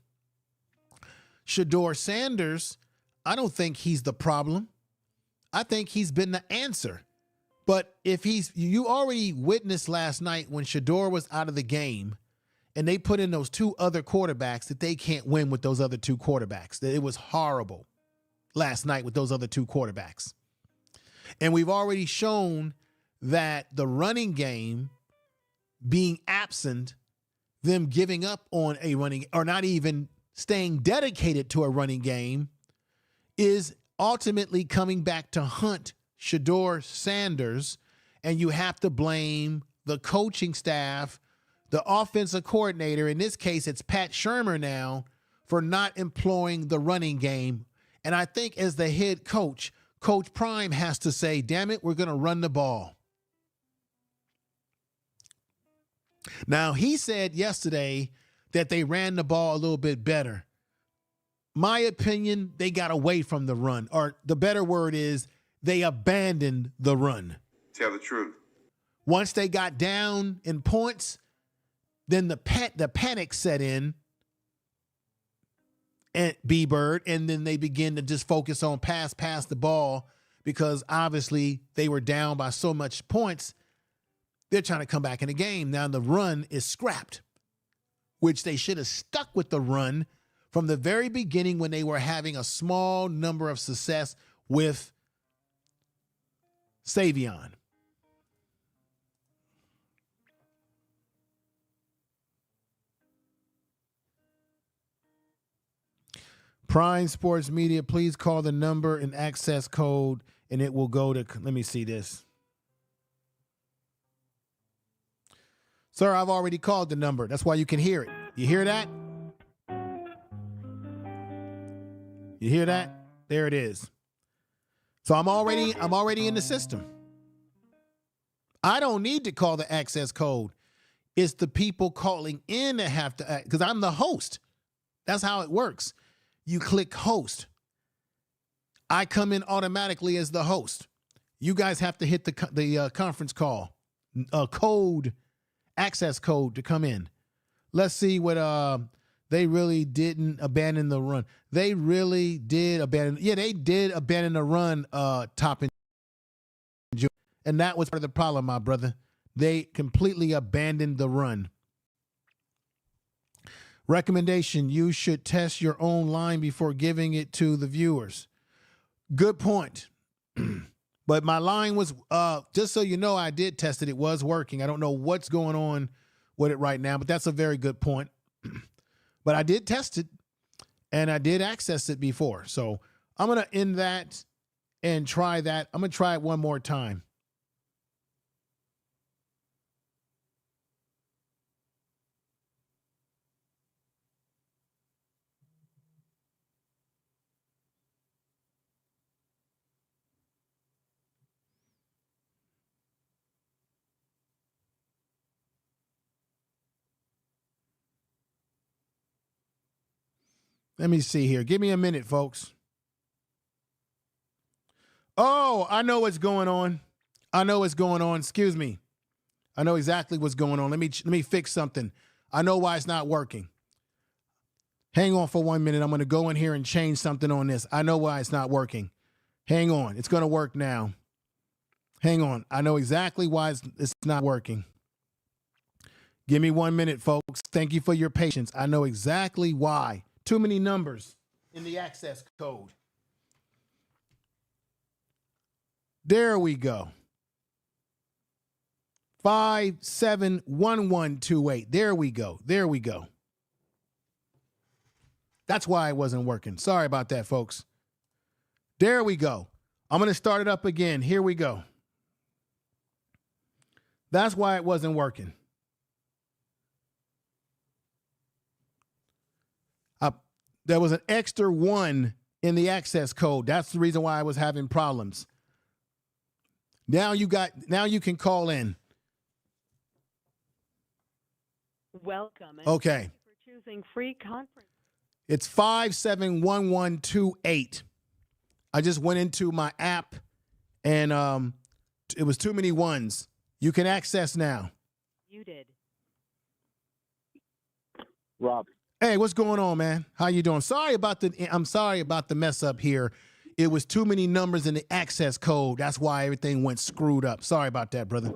Shedeur Sanders, I don't think he's the problem. I think he's been the answer. But if you already witnessed last night when Shedeur was out of the game and they put in those two other quarterbacks that they can't win with those other two quarterbacks. That it was horrible last night with those other two quarterbacks. And we've already shown that the running game being absent, them giving up on a running or not even staying dedicated to a running game, is ultimately coming back to hunt Shedeur Sanders, and you have to blame the coaching staff, the offensive coordinator. In this case, it's Pat Shurmur now, for not employing the running game. And I think as the head coach, Coach Prime has to say, damn it, we're going to run the ball. Now, he said yesterday that they ran the ball a little bit better. My opinion, they got away from the run, or the better word is they abandoned the run. Tell the truth. Once they got down in points, then the panic set in at B-Bird, and then they begin to just focus on pass the ball because obviously they were down by so much points. They're trying to come back in the game. Now the run is scrapped, which they should have stuck with the run from the very beginning when they were having a small number of success with Savion. Prime Sports Media, please call the number and access code, and it will go to, let me see this. Sir, I've already called the number. That's why you can hear it. You hear that? You hear that? There it is. So I'm already in the system. I don't need to call the access code. It's the people calling in that have to, because I'm the host. That's how it works. You click host. I come in automatically as the host. You guys have to hit the conference call code, access code to come in. Let's see what they really didn't abandon the run. They really did abandon. Yeah, they did abandon the run, Top and that was part of the problem, my brother. They completely abandoned the run. Recommendation, you should test your own line before giving it to the viewers. Good point. But my line was, just so you know, I did test it. It was working. I don't know what's going on with it right now, but that's a very good point. But I did test it, and I did access it before. So I'm going to end that and try that. I'm going to try it one more time. Let me see here. Give me a minute, folks. Oh, I know what's going on. I know what's going on. Excuse me. I know exactly what's going on. Let me fix something. I know why it's not working. Hang on for 1 minute. I'm going to go in here and change something on this. I know why it's not working. Hang on. It's going to work now. Hang on. I know exactly why it's not working. Give me 1 minute, folks. Thank you for your patience. I know exactly why. Too many numbers in the access code. There we go. 571128. There we go. There we go. That's why it wasn't working. Sorry about that, folks. There we go. I'm going to start it up again. Here we go. That's why it wasn't working. There was an extra 1 in the access code. That's the reason why I was having problems. Now you can call in. Welcome. And Okay. thank you for choosing free conference. It's 571128. I just went into my app and it was too many ones. You can access now. Muted. Rob. Hey, what's going on, man? How you doing? I'm sorry about the mess up here. It was too many numbers in the access code. That's why everything went screwed up. Sorry about that, brother.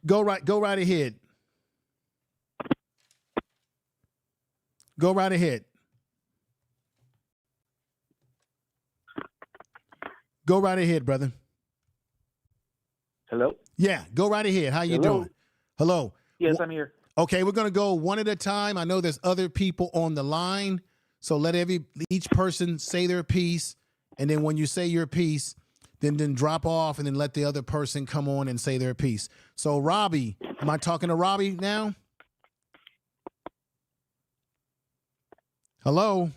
Go right ahead. Go right ahead. Go right ahead, brother. Hello? Yeah, go right ahead. How you Hello? doing? Hello. Yes, I'm here. Okay, we're going to go one at a time. I know there's other people on the line, so let each person say their piece, and then when you say your piece, then drop off, and then let the other person come on and say their piece. So, Robbie, am I talking to Robbie now? Hello?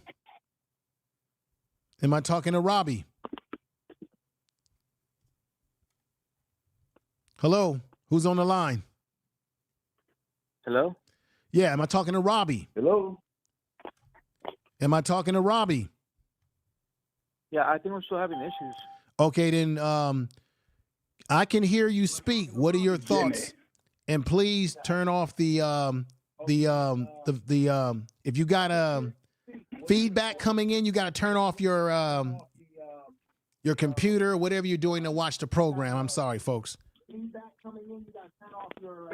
Am I talking to Robbie? Hello? Who's on the line? Hello? Yeah, am I talking to Robbie? Hello? Am I talking to Robbie? Yeah, I think we're still having issues. Okay, then I can hear you speak. What are your thoughts? And please turn off the if you got feedback coming in, you got to turn off your computer, whatever you're doing to watch the program. I'm sorry, folks. Feedback coming in, you got to turn off your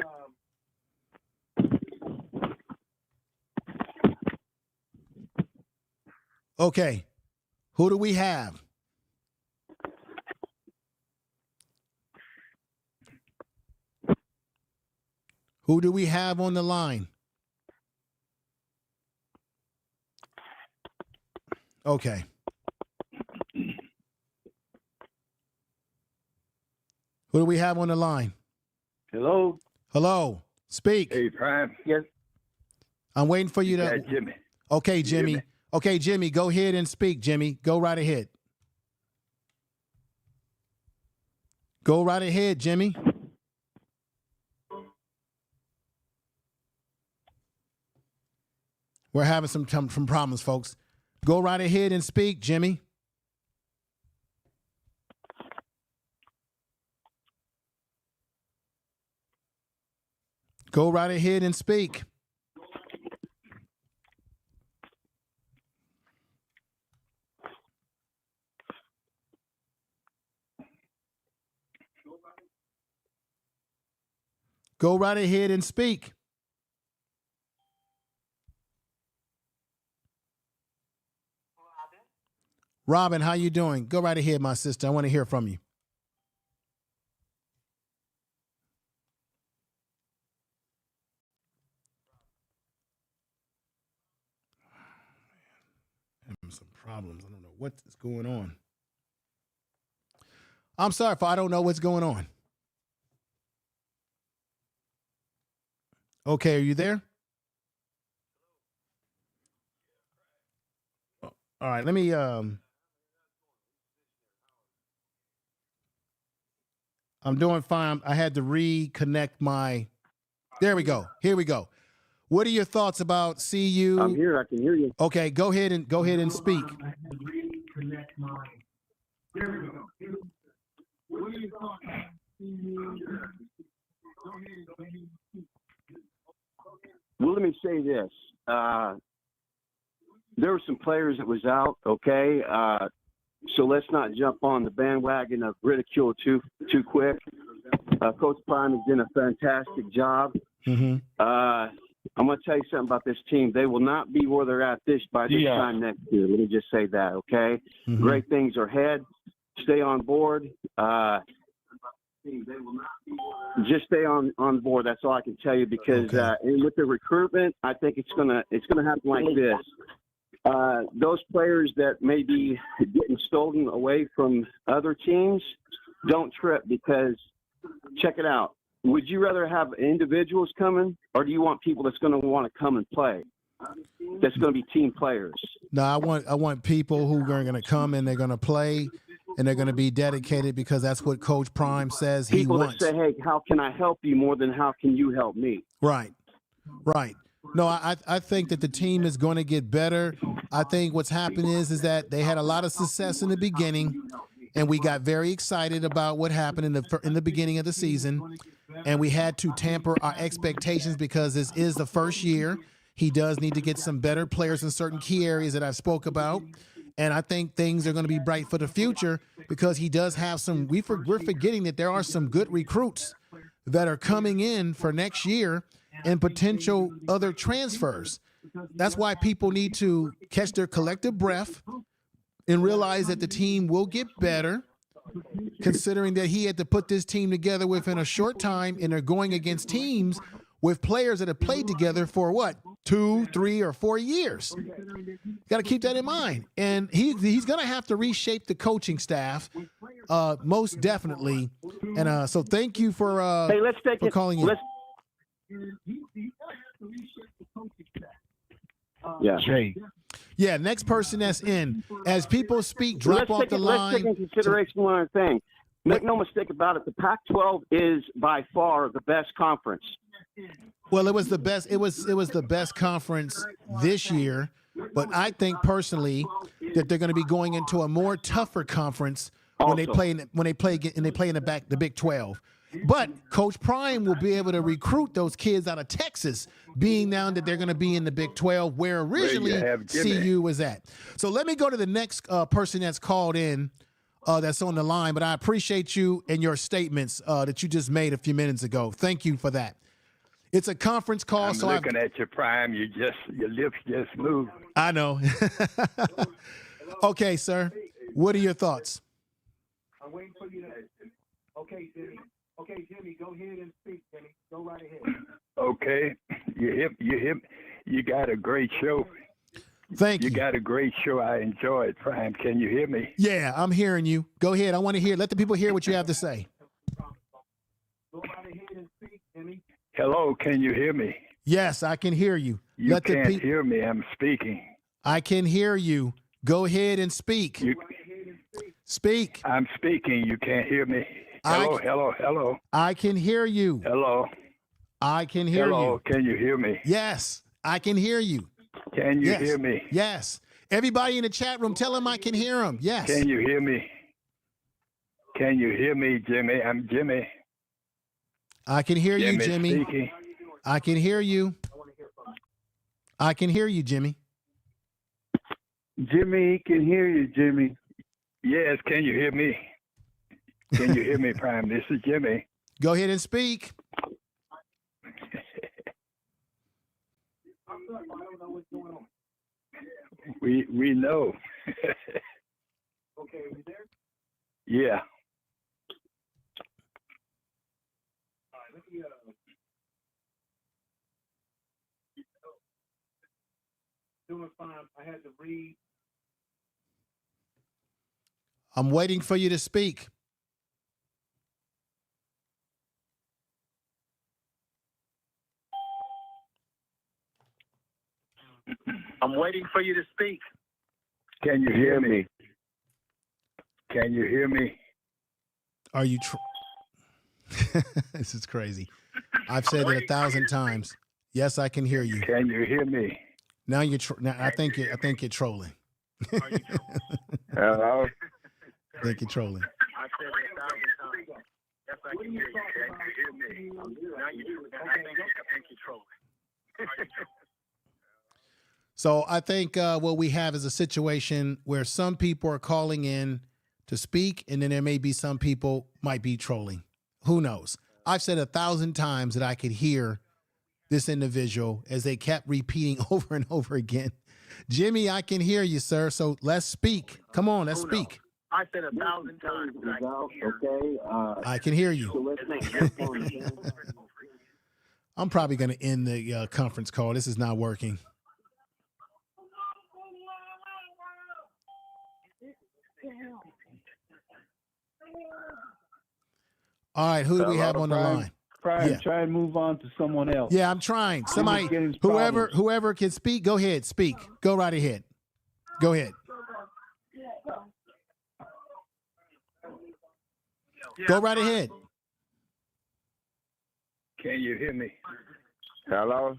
Okay. Who do we have? Who do we have on the line? Okay. Who do we have on the line? Hello? Hello. Speak. Hey, Prime. Yes. I'm waiting for you to. Yeah, Jimmy. Okay, Jimmy. Jimmy. Okay, Jimmy, go ahead and speak, Jimmy. Go right ahead. Go right ahead, Jimmy. We're having some problems, folks. Go right ahead and speak, Jimmy. Go right ahead and speak. Go right ahead and speak. Robin, how you doing? Go right ahead, my sister. I want to hear from you. Having some problems. I don't know what is going on. I'm sorry if I don't know what's going on. Okay, are you there? All right, let me I'm doing fine. I had to reconnect my. There we go. Here we go. What are your thoughts about CU? I'm here. I can hear you. Okay, go ahead and speak. Well, let me say this. There were some players that was out, okay? So let's not jump on the bandwagon of ridicule too quick. Coach Prime has done a fantastic job. Mm-hmm. I'm going to tell you something about this team. They will not be where they're at by this time next year. Let me just say that, okay? Mm-hmm. Great things are ahead. Stay on board. Just stay on board. That's all I can tell you because and with the recruitment, I think it's gonna happen like this. Those players that may be getting stolen away from other teams, don't trip because check it out. Would you rather have individuals coming, or do you want people that's going to want to come and play? That's going to be team players. No, I want people who are going to come and they're going to play and they're going to be dedicated because that's what Coach Prime says he wants. People that say, "Hey, how can I help you?" more than "How can you help me?" Right. No, I think that the team is going to get better. I think what's happened is that they had a lot of success in the beginning, and we got very excited about what happened in the beginning of the season, and we had to tamper our expectations because this is the first year. He does need to get some better players in certain key areas that I've spoke about, and I think things are going to be bright for the future because he does have some. We're forgetting that there are some good recruits that are coming in for next year and potential other transfers. That's why people need to catch their collective breath and realize that the team will get better, considering that he had to put this team together within a short time, and they're going against teams with players that have played together for what, 2, 3, or 4 years. Got to keep that in mind. And he's going to have to reshape the coaching staff, most definitely. And so thank you for calling in. Yeah, next person that's in. As people speak, drop off the line. Let's take into consideration one other thing. Make no mistake about it, the Pac-12 is by far the best conference. Well, it was the best. It was the best conference this year, but I think personally that they're going to be going into a more tougher conference when they play in the Big 12. But Coach Prime will be able to recruit those kids out of Texas, being now that they're going to be in the Big 12, where originally CU was at. So let me go to the next person that's called in, that's on the line. But I appreciate you and your statements that you just made a few minutes ago. Thank you for that. It's a conference call. I'm looking at your Prime. Your lips just moved. I know. Okay, sir. What are your thoughts? I'm waiting for you to. Okay, Jimmy. Okay, Jimmy, go ahead and speak, Jimmy. Go right ahead. Okay. You got a great show. Thank you. You got a great show. I enjoy it, Prime. Can you hear me? Yeah, I'm hearing you. Go ahead. I want to hear. Let the people hear what you have to say. Go right ahead and speak, Jimmy. Hello, can you hear me? Yes, I can hear you. You can't hear me. I'm speaking. I can hear you. Go ahead and speak. Speak. I'm speaking. You can't hear me. Hello. I can hear you. Hello. I can hear you. Hello, can you hear me? Yes, I can hear you. Can you hear me? Yes. Everybody in the chat room, tell them I can hear them. Yes. Can you hear me? Can you hear me, Jimmy? I'm Jimmy. I can hear you, Jimmy. Speaking. I can hear you. I can hear you, Jimmy. Jimmy can hear you, Jimmy. Yes, can you hear me? Can you hear me, Prime? This is Jimmy. Go ahead and speak. I don't know what's going on. We know. Okay, are you there? Yeah. All right, let me doing fine. I had to read. I'm waiting for you to speak. I'm waiting for you to speak. Can you hear me? Can you hear me? Are you? This is crazy. I've said it 1,000 times. Yes, I can hear you. Can you hear me? Now you're. Now I think you're trolling. Hello. Think you're trolling. I said it 1,000 times. Yes, I can hear you. Can you hear me? Now you do. I think you're trolling. So I think what we have is a situation where some people are calling in to speak, and then there may be some people might be trolling. Who knows? I've said 1,000 times that I could hear this individual as they kept repeating over and over again. Jimmy, I can hear you, sir. So let's speak. Come on, let's speak. I said 1,000 times. Okay. I can hear you. I'm probably going to end the conference call. This is not working. All right, who do we have on the line? Prime, try and move on to someone else. Yeah, I'm trying. Somebody, whoever can speak, go ahead, speak. Go right ahead. Go ahead. Go right ahead. Can you hear me? Hello?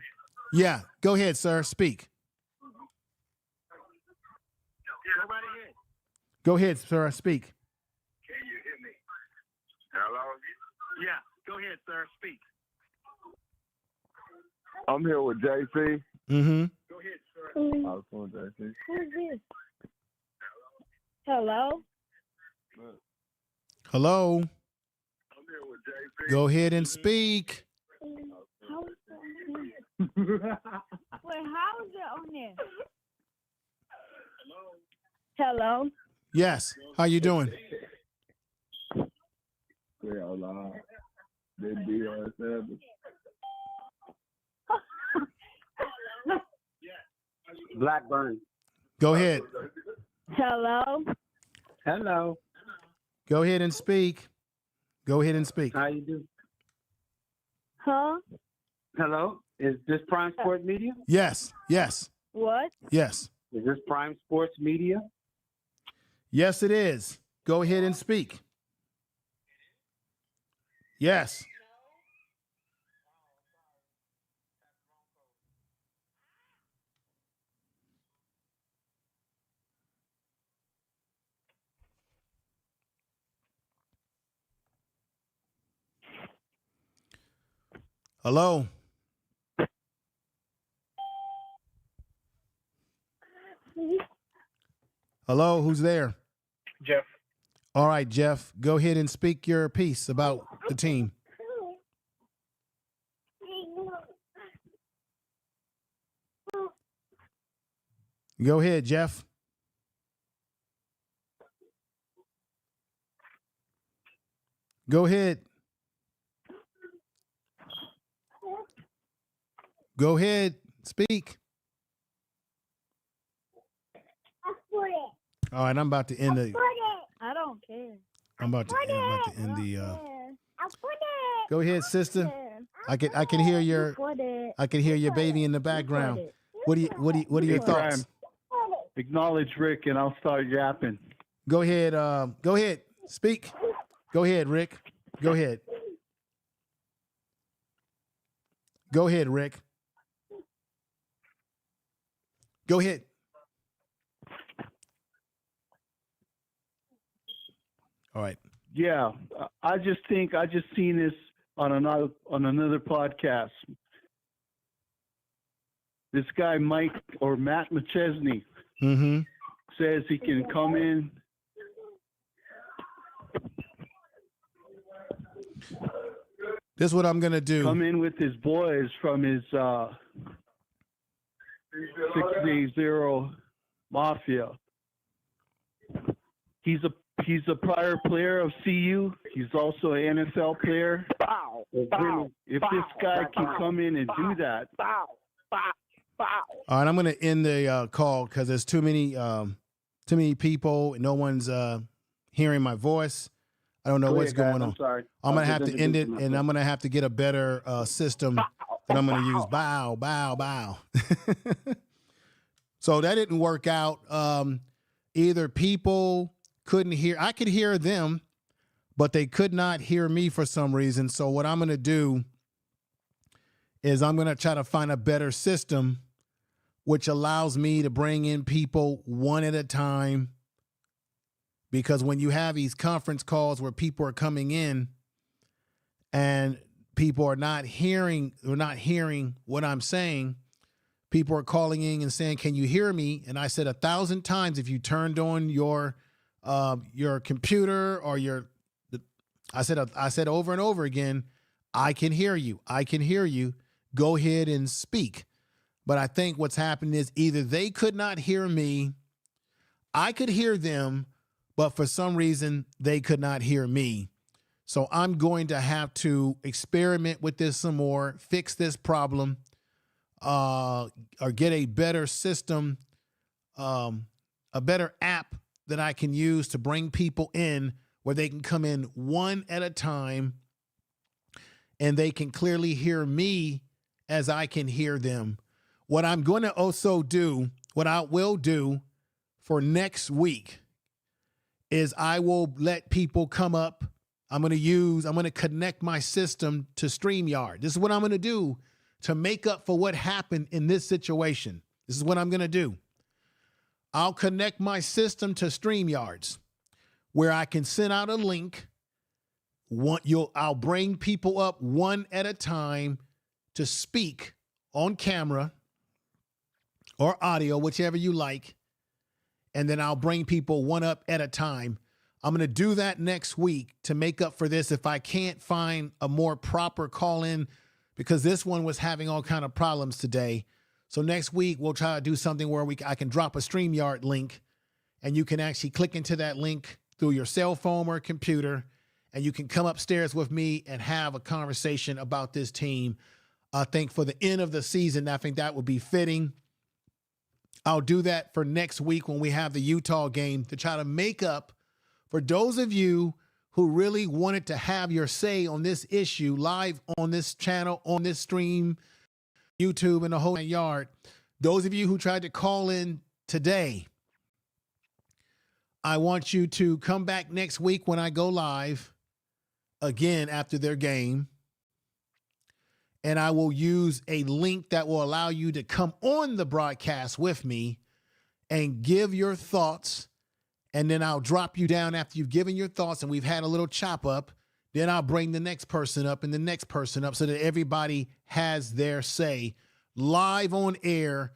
Yeah, go ahead, sir. Speak. Go right ahead. Go ahead, sir. Speak. Can you hear me? Hello? Yeah, go ahead, sir. Speak. I'm here with JC. Mm-hmm. Go ahead, sir. I was calling JC. Who's this? Hello? Hello. I'm here with JC. Go ahead and speak. Wait, how is it on there? Hello? Yes. How you doing? Deion Sanders. Blackburn. Go ahead. Hello? Hello. Go ahead and speak. Go ahead and speak. How you doing? Huh? Hello. Is this Prime Sports Media? Yes. Yes. What? Yes. Is this Prime Sports Media? Yes, it is. Go ahead and speak. Yes. Hello. Hello, who's there? Jeff. All right, Jeff, go ahead and speak your piece about the team. Go ahead, Jeff. Go ahead. Go ahead, speak. All right, I'm about to end the. I don't care. I'm about to end the. Go ahead, sister. I can hear your baby in the background. What are your thoughts? Acknowledge Rick, and I'll start yapping. Go ahead. Go ahead. Speak. Go ahead, Rick. Go ahead. Go ahead, Rick. Go ahead. All right. Yeah, I just seen this on another podcast. This guy Mike or Matt McChesney says he can come in. This is what I'm gonna do. Come in with his boys from his 630 Mafia. He's a prior player of CU. He's also an NFL player. If this guy can come in and do that. All right, I'm going to end the call because there's too many people. No one's hearing my voice. I don't know what's going on. I'm sorry. I'm going to have to end it, and I'm going to have to get a better system that I'm going to use. Bow, bow, bow. So that didn't work out. Either people couldn't hear. I could hear them, but they could not hear me for some reason. So what I'm going to do is I'm going to try to find a better system which allows me to bring in people one at a time because when you have these conference calls where people are coming in and people are not hearing what I'm saying, people are calling in and saying, "Can you hear me?" And I said 1,000 times, if you turned on your computer or I said over and over again, I can hear you. I can hear you. Go ahead and speak. But I think what's happened is either they could not hear me, I could hear them, but for some reason they could not hear me. So I'm going to have to experiment with this some more, fix this problem, or get a better system, a better app that I can use to bring people in where they can come in one at a time and they can clearly hear me as I can hear them. What I'm going to also do, what I will do for next week is I will let people come up. I'm going to connect my system to StreamYard. This is what I'm going to do to make up for what happened in this situation. This is what I'm going to do. I'll connect my system to StreamYards where I can send out a link. I'll bring people up one at a time to speak on camera or audio, whichever you like. And then I'll bring people one up at a time. I'm going to do that next week to make up for this if I can't find a more proper call-in, because this one was having all kind of problems today. So next week, we'll try to do something where I can drop a StreamYard link, and you can actually click into that link through your cell phone or computer, and you can come upstairs with me and have a conversation about this team. I think for the end of the season, I think that would be fitting. I'll do that for next week when we have the Utah game to try to make up for those of you who really wanted to have your say on this issue live on this channel, on this stream, YouTube, and the whole yard. Those of you who tried to call in today, I want you to come back next week when I go live again after their game. And I will use a link that will allow you to come on the broadcast with me and give your thoughts. And then I'll drop you down after you've given your thoughts and we've had a little chop up. Then I'll bring the next person up and the next person up so that everybody has their say live on air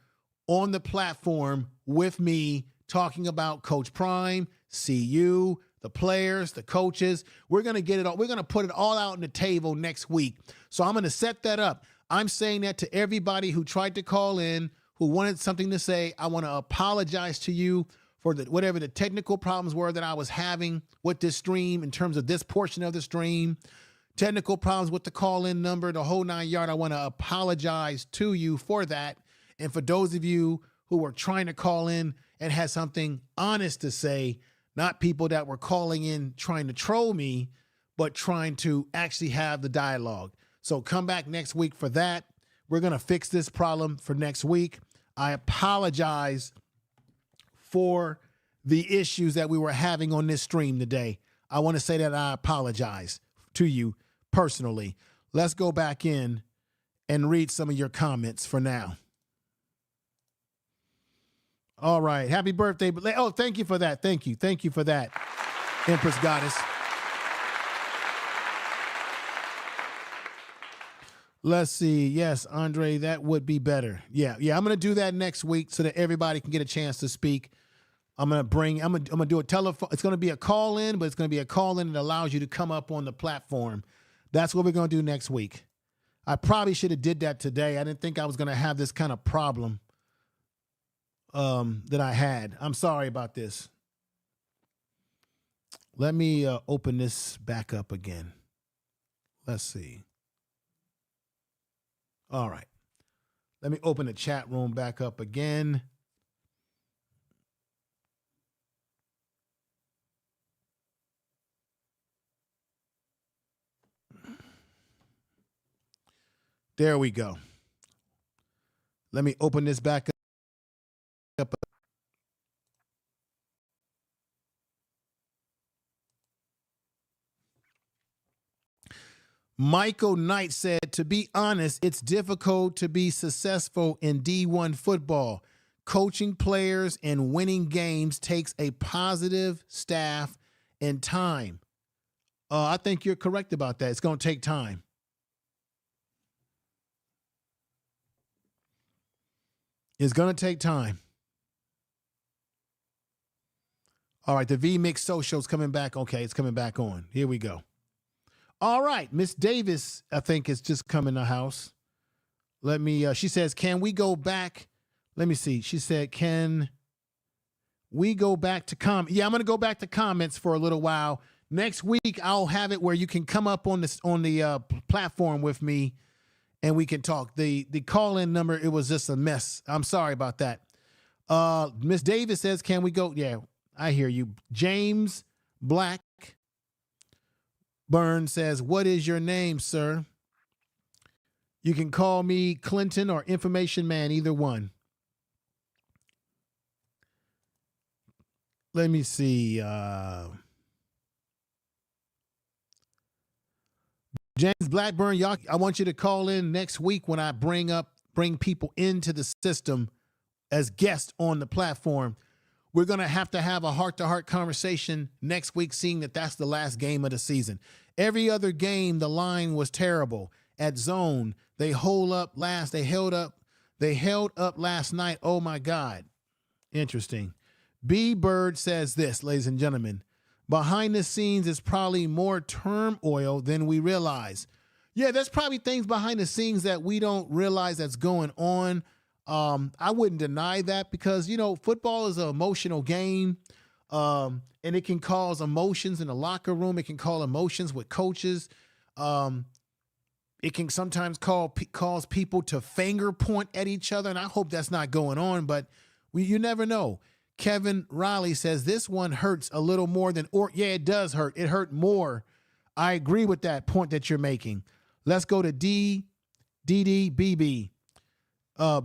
on the platform with me talking about Coach Prime, CU, the players, the coaches. We're going to get it all. We're going to put it all out on the table next week. So I'm going to set that up. I'm saying that to everybody who tried to call in, who wanted something to say. I want to apologize to you for whatever the technical problems were that I was having with this stream in terms of this portion of the stream, technical problems with the call-in number, the whole 9 yard. I want to apologize to you for that. And for those of you who were trying to call in and had something honest to say, not people that were calling in trying to troll me, but trying to actually have the dialogue. So come back next week for that. We're going to fix this problem for next week. I apologize for the issues that we were having on this stream today. I want to say that I apologize to you personally. Let's go back in and read some of your comments for now. All right. Happy birthday. Oh, thank you for that. Thank you. Thank you for that, Empress Goddess. Let's see. Yes, Andre, that would be better. Yeah. I'm going to do that next week so that everybody can get a chance to speak. I'm going to do a telephone. It's going to be a call in, but it's going to be a call in that allows you to come up on the platform. That's what we're going to do next week. I probably should have did that today. I didn't think I was going to have this kind of problem that I had. I'm sorry about this. Let me open this back up again. Let's see. All right. Let me open the chat room back up again. There we go. Let me open this back up. Michael Knight said, to be honest, it's difficult to be successful in D1 football. Coaching players and winning games takes a positive staff and time. I think you're correct about that. It's going to take time. It's going to take time. All right, the V-Mix Social's coming back. Okay, it's coming back on. Here we go. All right, Miss Davis, I think, is just come in the house. Let me, she says, can we go back? Let me see. She said, can we go back to comments? Yeah, I'm going to go back to comments for a little while. Next week, I'll have it where you can come up on the platform with me and we can talk. The call-in number, it was just a mess. I'm sorry about that. Miss Davis says, can we go? Yeah, I hear you. James Blackburn says, what is your name, sir? You can call me Clinton or Information Man, either one. Let me see. James Blackburn, y'all, I want you to call in next week when I bring people into the system as guests on the platform. We're going to have a heart-to-heart conversation next week, seeing that that's the last game of the season. Every other game, the line was terrible. At zone, they held up last night. Oh my God. Interesting. B Bird says this, ladies and gentlemen, behind the scenes is probably more turmoil than we realize. Yeah, there's probably things behind the scenes that we don't realize that's going on. I wouldn't deny that because, you know, football is an emotional game, and it can cause emotions in the locker room. It can cause emotions with coaches. It can sometimes cause people to finger point at each other, and I hope that's not going on, but you never know. Kevin Riley says this one hurts a little more than, or yeah, it does hurt. It hurt more. I agree with that point that you're making. Let's go to DDBB.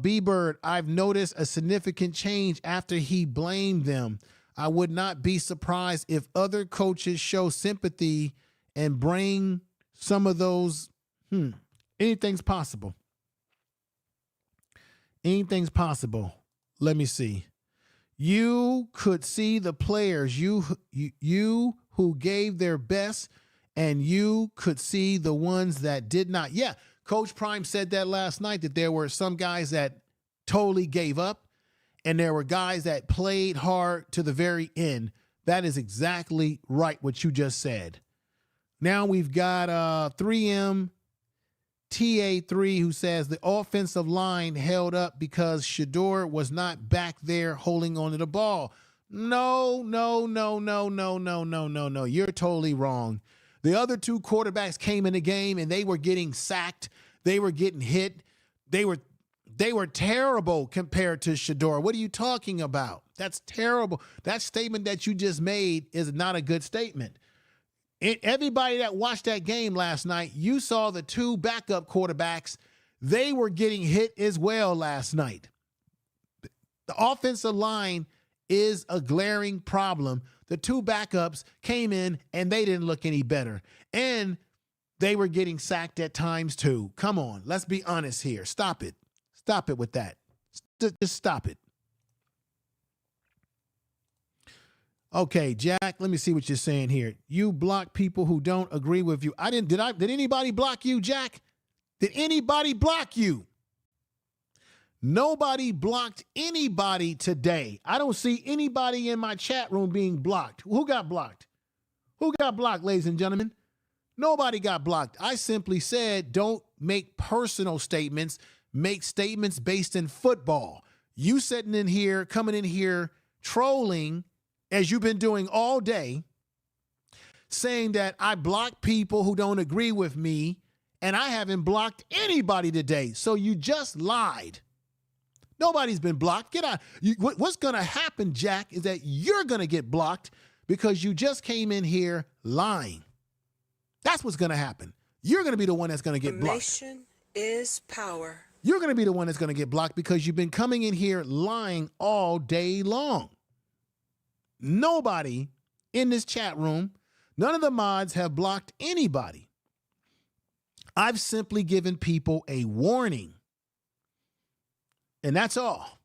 B-Bird, I've noticed a significant change after he blamed them. I would not be surprised if other coaches show sympathy and bring some of those. Anything's possible. Anything's possible. Let me see. You could see the players, you who gave their best, and you could see the ones that did not. Yeah, Coach Prime said that last night, that there were some guys that totally gave up, and there were guys that played hard to the very end. That is exactly right, what you just said. Now we've got 3M TA3 who says the offensive line held up because Shador was not back there holding onto the ball. No. You're totally wrong. The other two quarterbacks came in the game and they were getting sacked. They were getting hit. They were terrible compared to Shador. What are you talking about? That's terrible. That statement that you just made is not a good statement. Everybody that watched that game last night, you saw the two backup quarterbacks. They were getting hit as well last night. The offensive line is a glaring problem. The two backups came in and they didn't look any better. And they were getting sacked at times too. Come on, let's be honest here. Stop it. Stop it with that. Just stop it. Okay, Jack, let me see what you're saying here. You block people who don't agree with you. Did anybody block you, Jack? Did anybody block you? Nobody blocked anybody today. I don't see anybody in my chat room being blocked. Who got blocked? Who got blocked, ladies and gentlemen? Nobody got blocked. I simply said, don't make personal statements. Make statements based in football. You sitting in here, coming in here, trolling, as you've been doing all day, saying that I block people who don't agree with me, and I haven't blocked anybody today. So you just lied. Nobody's been blocked. Get out. What's going to happen, Jack, is that you're going to get blocked because you just came in here lying. That's what's going to happen. You're going to be the one that's going to get blocked. Information is power. You're going to be the one that's going to get blocked because you've been coming in here lying all day long. Nobody in this chat room, none of the mods have blocked anybody. I've simply given people a warning. And that's all.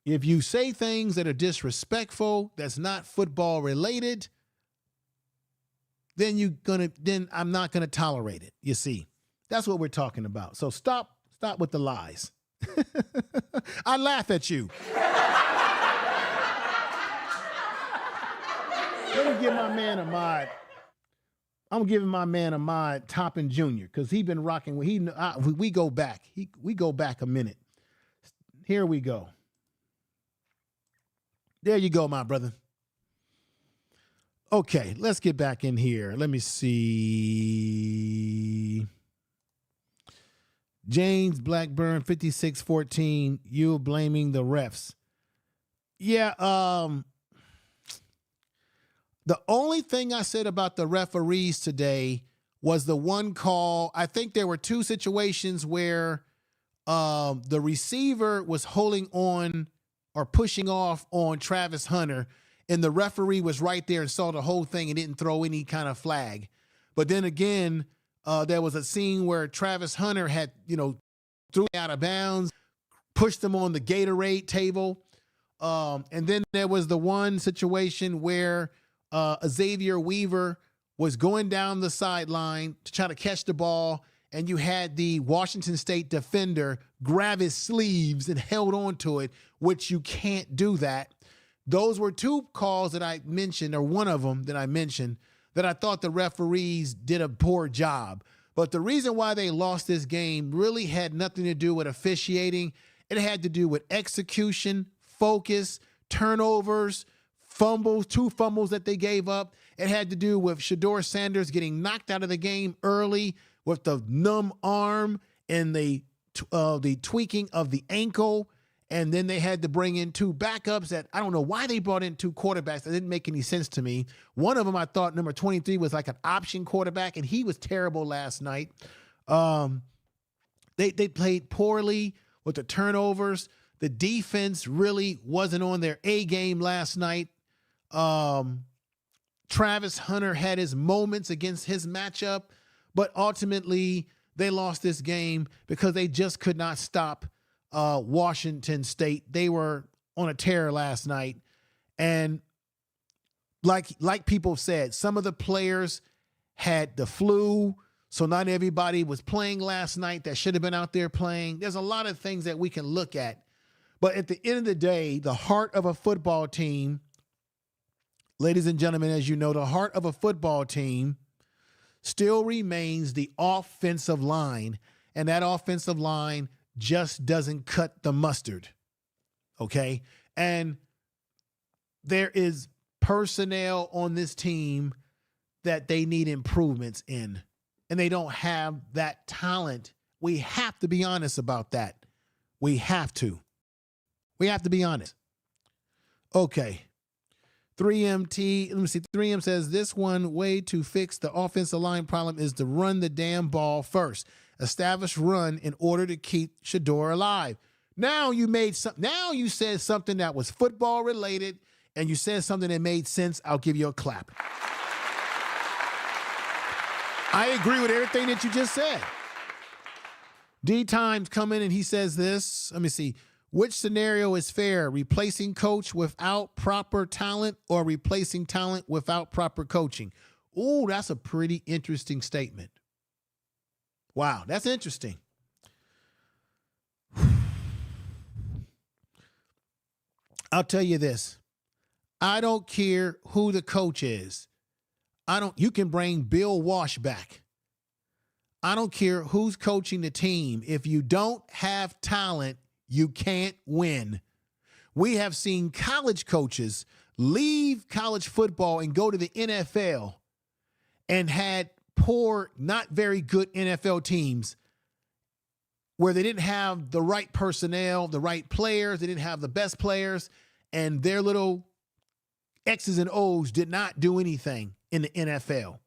If you say things that are disrespectful, that's not football related, then I'm not gonna tolerate it. You see, that's what we're talking about. So stop with the lies. I laugh at you. Let me give my man a mod. I'm giving my man a mod, Toppin Jr., because he been rocking. We go back. We go back a minute. Here we go. There you go, my brother. Okay, let's get back in here. Let me see. James Blackburn, 5614. You blaming the refs. Yeah, the only thing I said about the referees today was the one call. I think there were two situations where the receiver was holding on or pushing off on Travis Hunter, and the referee was right there and saw the whole thing and didn't throw any kind of flag. But then again, there was a scene where Travis Hunter had, threw out of bounds, pushed him on the Gatorade table. And then there was the one situation where Xavier Weaver was going down the sideline to try to catch the ball, and you had the Washington State defender grab his sleeves and held on to it, which you can't do that. Those were two calls that I mentioned, or one of them that I mentioned, that I thought the referees did a poor job. But the reason why they lost this game really had nothing to do with officiating. It had to do with execution, focus, turnovers, fumbles, 2 fumbles that they gave up. It had to do with Deion Sanders getting knocked out of the game early with the numb arm and the tweaking of the ankle. And then they had to bring in 2 backups that I don't know why they brought in 2 quarterbacks. That didn't make any sense to me. One of them, I thought number 23 was like an option quarterback, and he was terrible last night. They played poorly with the turnovers. The defense really wasn't on their A game last night. Travis Hunter had his moments against his matchup, but ultimately they lost this game because they just could not stop Washington State. They were on a tear last night. And like people said, some of the players had the flu, so not everybody was playing last night that should have been out there playing. There's a lot of things that we can look at. But at the end of the day, the heart of a football team, ladies and gentlemen, as you know, the heart of a football team still remains the offensive line. And that offensive line just doesn't cut the mustard. Okay? And there is personnel on this team that they need improvements in. And they don't have that talent. We have to be honest about that. We have to. We have to be honest. Okay. 3MT, let me see. 3M says this one way to fix the offensive line problem is to run the damn ball first. Establish run in order to keep Shador alive. Now you said something that was football related, and you said something that made sense. I'll give you a clap. I agree with everything that you just said. D-Time's coming and he says this. Let me see. Which scenario is fair? Replacing coach without proper talent or replacing talent without proper coaching? Ooh, that's a pretty interesting statement. Wow, that's interesting. I'll tell you this. I don't care who the coach is. You can bring Bill Walsh back. I don't care who's coaching the team. If you don't have talent, you can't win. We have seen college coaches leave college football and go to the NFL and had poor, not very good NFL teams where they didn't have the right personnel, the right players, they didn't have the best players, and their little X's and O's did not do anything in the NFL.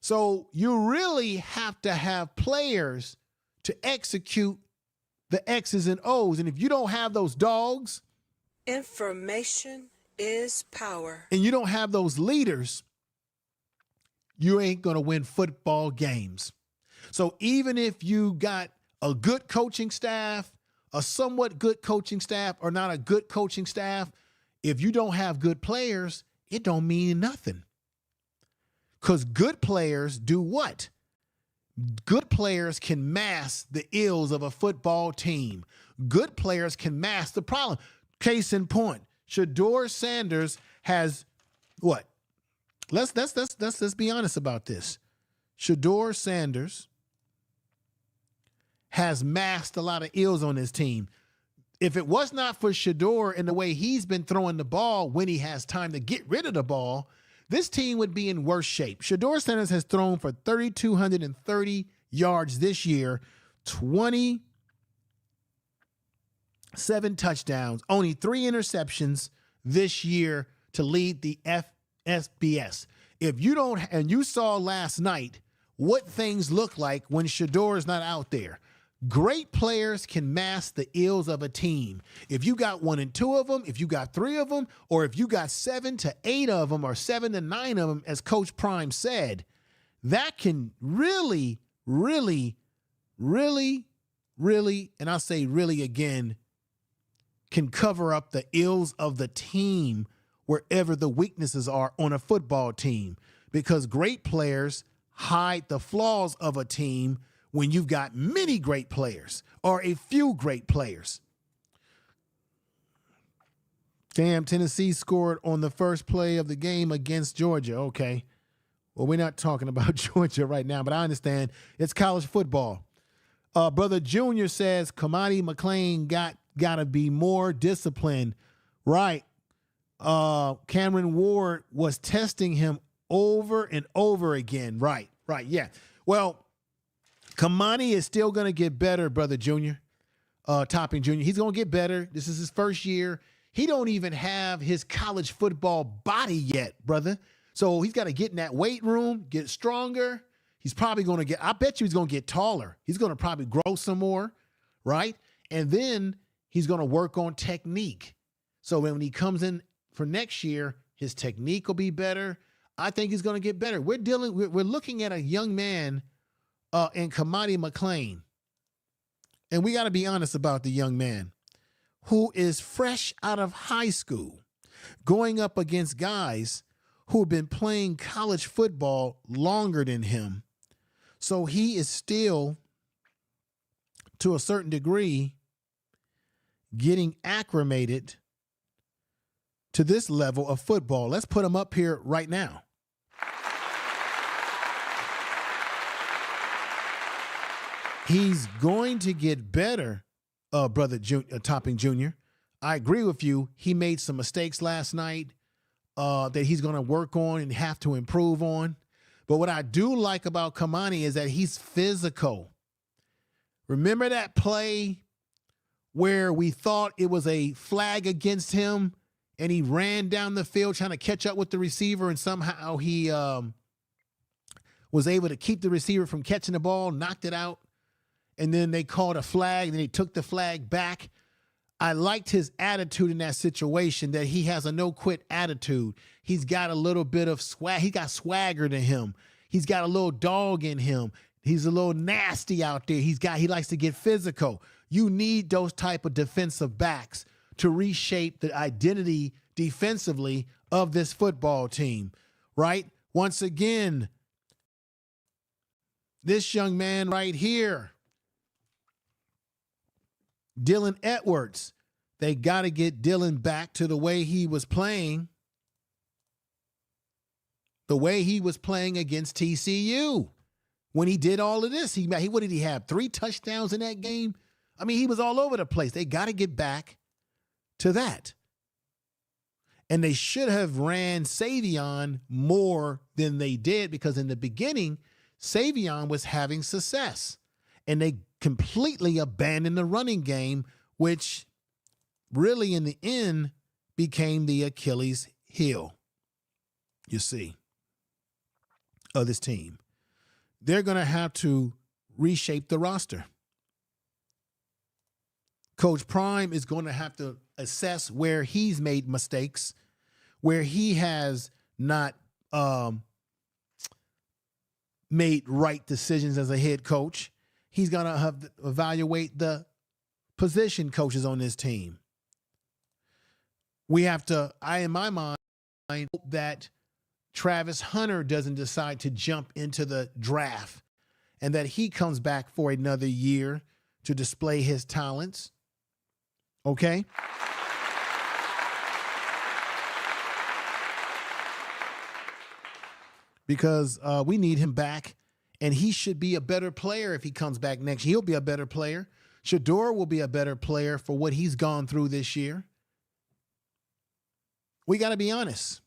So you really have to have players to execute the X's and O's. And if you don't have those dogs, information is power. And you don't have those leaders, you ain't going to win football games. So even if you got a good coaching staff, a somewhat good coaching staff or not a good coaching staff, if you don't have good players, it don't mean nothing. Because good players do what? Good players can mask the ills of a football team. Good players can mask the problem. Case in point, Deion Sanders has what? Let's be honest about this. Deion Sanders has masked a lot of ills on his team. If it was not for Shador and the way he's been throwing the ball when he has time to get rid of the ball, this team would be in worse shape. Deion Sanders has thrown for 3,230 yards this year, 27 touchdowns, only 3 interceptions this year to lead the FSBS. If you don't, and you saw last night what things look like when Shador is not out there. Great players can mask the ills of a team. If you got 1 and 2 of them, if you got 3 of them, or if you got 7 to 8 of them, or 7 to 9 of them, as Coach Prime said, that can really, and I'll say really again, can cover up the ills of the team wherever the weaknesses are on a football team. Because great players hide the flaws of a team when you've got many great players or a few great players. Damn, Tennessee scored on the first play of the game against Georgia. Okay. Well, we're not talking about Georgia right now, but I understand it's college football. Brother Junior says Kamani McLean got to be more disciplined. Right. Cameron Ward was testing him over and over again. Right. Yeah. Well, Kamani is still going to get better, Brother Junior, Topping Junior. He's going to get better. This is his first year. He don't even have his college football body yet, brother. So he's got to get in that weight room, get stronger. He's probably going to get, I bet you he's going to get taller. He's going to probably grow some more, right? And then he's going to work on technique. So when he comes in for next year, his technique will be better. I think he's going to get better. We're looking at a young man in Kamani McLean. And we got to be honest about the young man who is fresh out of high school, going up against guys who have been playing college football longer than him. So he is still, to a certain degree, getting acclimated to this level of football. Let's put him up here right now. He's going to get better, Brother Topping Jr. I agree with you. He made some mistakes last night that he's going to work on and have to improve on. But what I do like about Kamani is that he's physical. Remember that play where we thought it was a flag against him and he ran down the field trying to catch up with the receiver, and somehow he was able to keep the receiver from catching the ball, knocked it out. And then they called a flag, and they took the flag back. I liked his attitude in that situation, that he has a no-quit attitude. He's got a little bit of swag. He got swagger to him. He's got a little dog in him. He's a little nasty out there. He likes to get physical. You need those type of defensive backs to reshape the identity defensively of this football team, right? Once again, this young man right here, Dylan Edwards, they got to get Dylan back to the way he was playing. The way he was playing against TCU when he did all of this. What did he have? 3 touchdowns in that game? I mean, he was all over the place. They got to get back to that. And they should have ran Savion more than they did, because in the beginning, Savion was having success. And they completely abandoned the running game, which really in the end became the Achilles heel, you see, of this team. They're going to have to reshape the roster. Coach Prime is going to have to assess where he's made mistakes, where he has not made right decisions as a head coach. He's going to have to evaluate the position coaches on this team. We have to, in my mind, hope that Travis Hunter doesn't decide to jump into the draft and that he comes back for another year to display his talents. Okay? Because we need him back, and he should be a better player if he comes back next year. He'll be a better player. Shador will be a better player for what he's gone through this year. We got to be honest.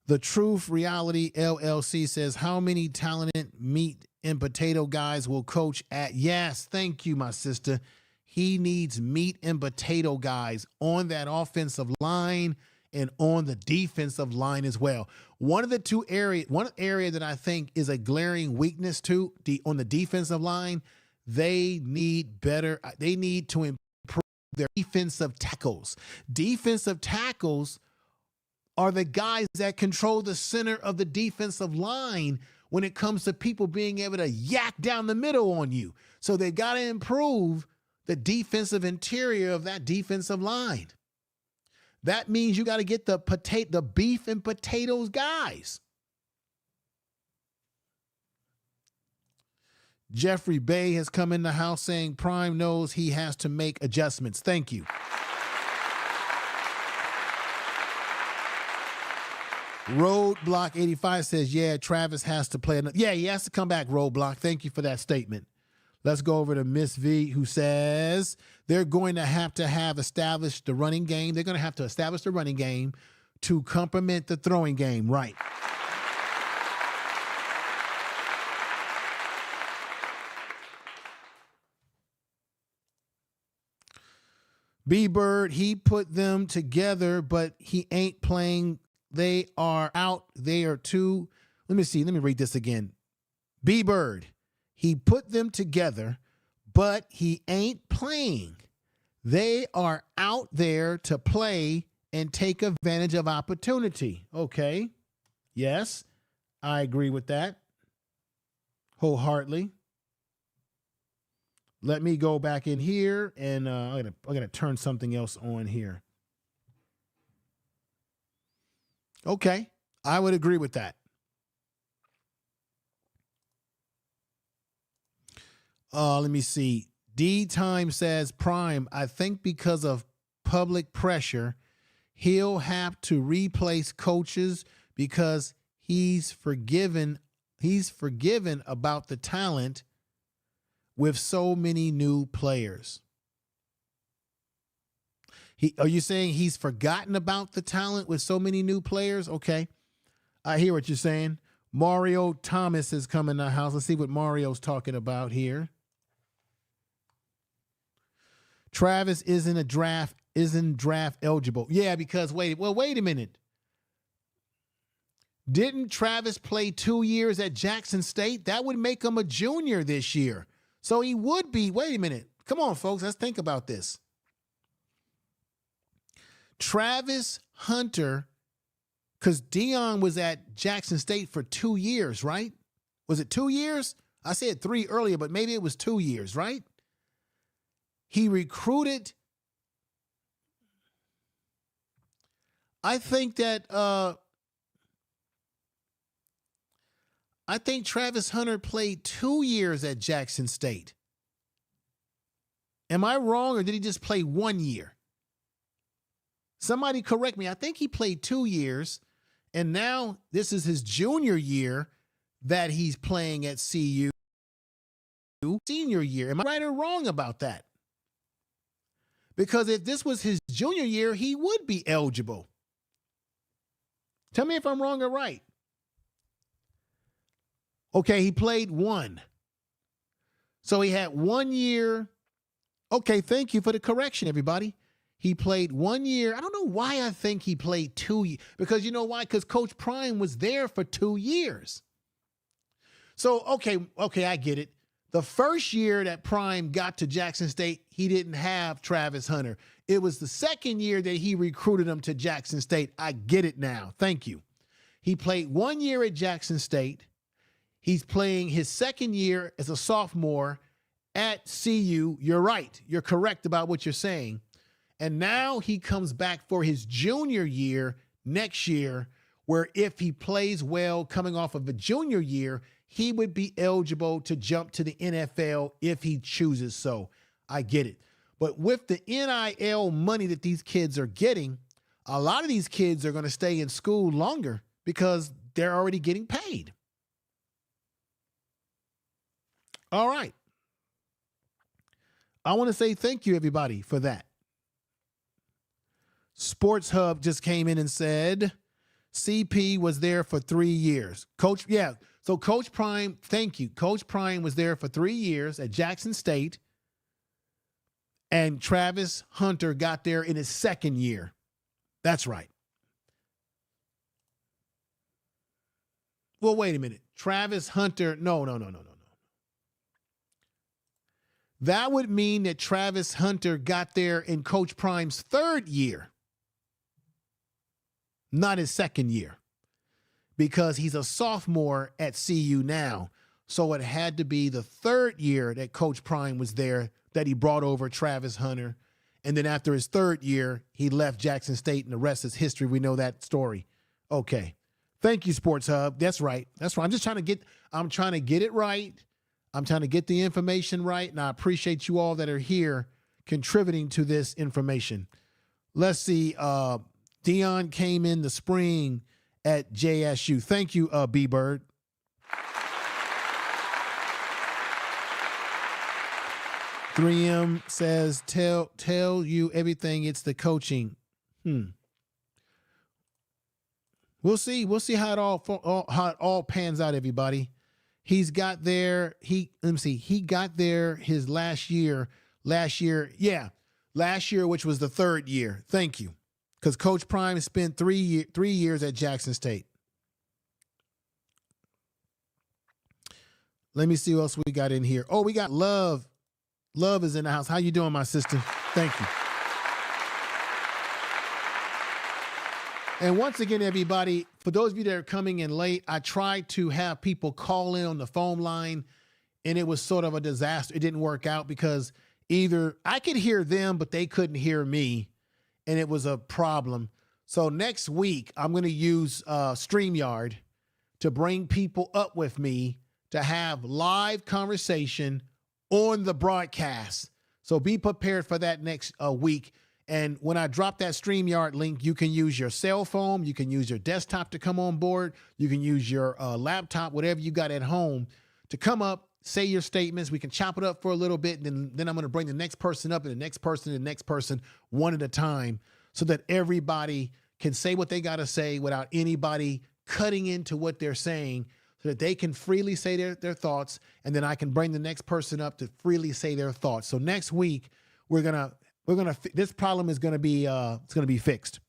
The Truth Reality LLC says, how many talented meat and potato guys will coach at? Yes, thank you, my sister. He needs meat and potato guys on that offensive line and on the defensive line as well. One area that I think is a glaring weakness on the defensive line, they need to improve their defensive tackles. Defensive tackles are the guys that control the center of the defensive line when it comes to people being able to yak down the middle on you. So they got to improve the defensive interior of that defensive line. That means you got to get the beef and potatoes guys. Jeffrey Bay has come in the house saying Prime knows he has to make adjustments. Thank you. Roadblock 85 says, yeah, Travis has to play another. Yeah, he has to come back, Roadblock. Thank you for that statement. Let's go over to Miss V, who says they're going to have established the running game. They're going to have to establish the running game to complement the throwing game. Right. B-Bird, he put them together, but he ain't playing. They are out. They are too. Let me see. Let me read this again. B-Bird, he put them together, but he ain't playing. They are out there to play and take advantage of opportunity. Okay. Yes, I agree with that wholeheartedly. Let me go back in here and I gotta turn something else on here. Okay, I would agree with that. Let me see. D-Time says, Prime, I think because of public pressure, he'll have to replace coaches because he's forgiven about the talent with so many new players. Are you saying he's forgotten about the talent with so many new players? Okay. I hear what you're saying. Mario Thomas has come in the house. Let's see what Mario's talking about here. Travis isn't draft eligible. Yeah, because wait a minute. Didn't Travis play 2 years at Jackson State? That would make him a junior this year. So he would be, wait a minute. Come on, folks, let's think about this. Travis Hunter, because Deion was at Jackson State for 2 years, right? Was it 2 years? I said 3 earlier, but maybe it was 2 years, right? He recruited. I think Travis Hunter played 2 years at Jackson State. Am I wrong, or did he just play 1 year? Somebody correct me. I think he played 2 years, and now this is his junior year that he's playing at CU. Senior year. Am I right or wrong about that? Because if this was his junior year, he would be eligible. Tell me if I'm wrong or right. Okay, he played 1. So he had 1 year. Okay, thank you for the correction, everybody. He played 1 year. I don't know why I think he played 2 years. Because you know why? Because Coach Prime was there for 2 years. So, okay, I get it. The first year that Prime got to Jackson State, he didn't have Travis Hunter. It was the second year that he recruited him to Jackson State. I get it now. Thank you. He played 1 year at Jackson State. He's playing his second year as a sophomore at CU. You're right. You're correct about what you're saying. And now he comes back for his junior year next year, where if he plays well coming off of a junior year, he would be eligible to jump to the NFL if he chooses so. I get it. But with the NIL money that these kids are getting, a lot of these kids are going to stay in school longer because they're already getting paid. All right. I want to say thank you, everybody, for that. Sports Hub just came in and said CP was there for 3 years. Coach, yeah. So Coach Prime, thank you. Coach Prime was there for 3 years at Jackson State. And Travis Hunter got there in his second year. That's right. Well, wait a minute. Travis Hunter, no. That would mean that Travis Hunter got there in Coach Prime's third year, not his second year, because he's a sophomore at CU now. So it had to be the third year that Coach Prime was there that he brought over Travis Hunter. And then after his third year, he left Jackson State, and the rest is history. We know that story. Okay. Thank you, Sports Hub. That's right. That's right. I'm trying to get it right. I'm trying to get the information right, and I appreciate you all that are here contributing to this information. Let's see. Deion came in the spring at JSU. Thank you, B-Bird. "3M says, tell you everything. It's the coaching." We'll see. We'll see how it all pans out, everybody. He's got there. He got there his last year, which was the third year. Thank you. Because Coach Prime spent 3 years at Jackson State. Let me see what else we got in here. Oh, we got Love. Love is in the house. How you doing, my sister? Thank you. And once again, everybody, for those of you that are coming in late, I tried to have people call in on the phone line, and it was sort of a disaster. It didn't work out because either I could hear them, but they couldn't hear me, and it was a problem. So next week, I'm going to use StreamYard to bring people up with me to have live conversation on the broadcast. So be prepared for that next week. And when I drop that StreamYard link, you can use your cell phone, you can use your desktop to come on board, you can use your laptop, whatever you got at home to come up, say your statements. We can chop it up for a little bit, and then I'm going to bring the next person up and the next person and the next person one at a time so that everybody can say what they got to say without anybody cutting into what they're saying, so that they can freely say their thoughts, and then I can bring the next person up to freely say their thoughts. So next week, this problem is going to be it's going to be fixed.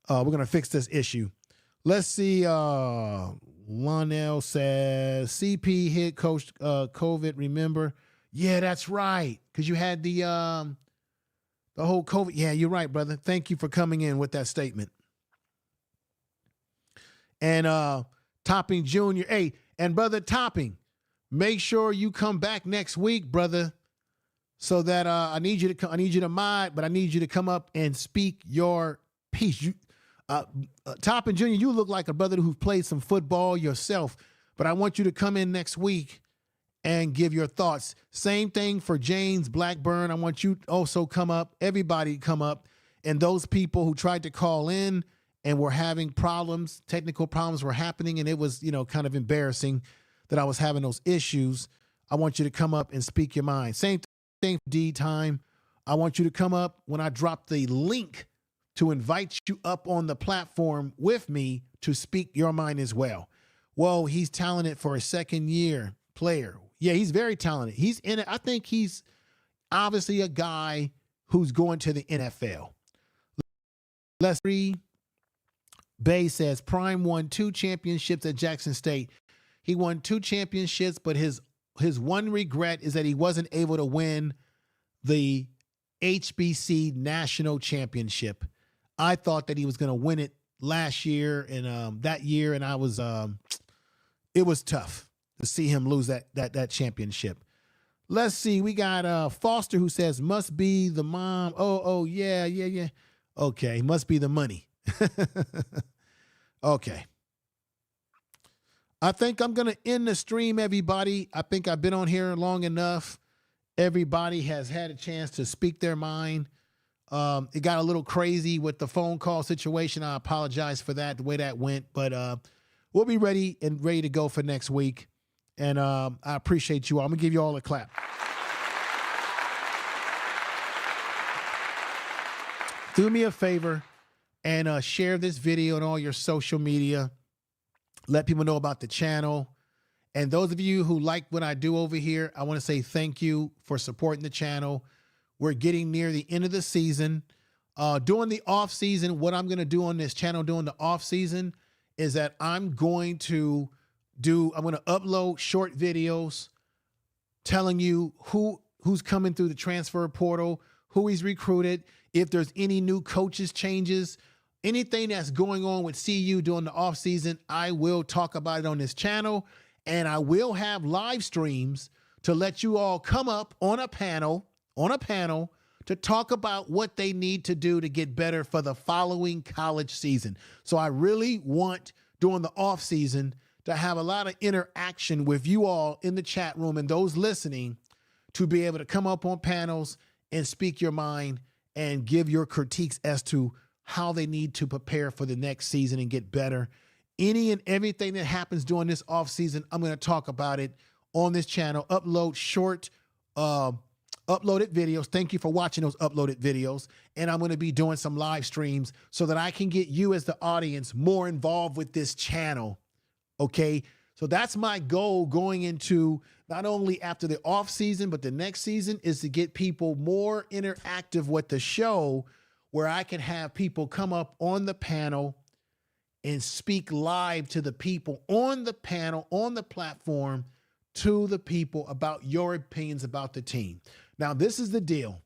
We're going to fix this issue. Let's see. Lonell says CP hit Coach COVID. Remember? Yeah, that's right. Because you had the whole COVID. Yeah, you're right, brother. Thank you for coming in with that statement. And Topping Jr. Hey, and brother Topping, make sure you come back next week, brother. So that I need you to mod, but I need you to come up and speak your piece. Toppin Jr., you look like a brother who's played some football yourself, but I want you to come in next week and give your thoughts. Same thing for James Blackburn. I want you also come up. Everybody come up. And those people who tried to call in and were having problems, technical problems were happening, and it was, kind of embarrassing that I was having those issues. I want you to come up and speak your mind. Same thing for D time. I want you to come up when I drop the link to invite you up on the platform with me to speak your mind as well. Whoa, he's talented for a second-year player. Yeah, he's very talented. He's in it. I think he's obviously a guy who's going to the NFL. Let's read. Bay says Prime won 2 championships at Jackson State. He won 2 championships, but his one regret is that he wasn't able to win the HBC National Championship. I thought that he was going to win it last year and that year, and I was, it was tough to see him lose that championship. Let's see. We got Foster who says, must be the mom. Oh, yeah. Okay, must be the money. Okay. I think I'm going to end the stream, everybody. I think I've been on here long enough. Everybody has had a chance to speak their mind. It got a little crazy with the phone call situation. I apologize for that, the way that went. But we'll be ready to go for next week. And I appreciate you all. I'm going to give you all a clap. Do me a favor and share this video on all your social media. Let people know about the channel. And those of you who like what I do over here, I want to say thank you for supporting the channel. We're getting near the end of the season. During the off season, what I'm going to do on this channel during the off season is that I'm going to upload short videos telling you who's coming through the transfer portal, who he's recruited, if there's any new coaches changes, anything that's going on with CU during the off season. I will talk about it on this channel, and I will have live streams to let you all come up on a panel to talk about what they need to do to get better for the following college season. So I really want during the off season to have a lot of interaction with you all in the chat room and those listening to be able to come up on panels and speak your mind and give your critiques as to how they need to prepare for the next season and get better. Any and everything that happens during this off season, I'm going to talk about it on this channel, upload short, uploaded videos. Thank you for watching those uploaded videos. And I'm going to be doing some live streams so that I can get you as the audience more involved with this channel. Okay. So that's my goal going into not only after the off season, but the next season is to get people more interactive with the show where I can have people come up on the panel and speak live to the people on the panel, on the platform, to the people about your opinions about the team. Now, this is the deal.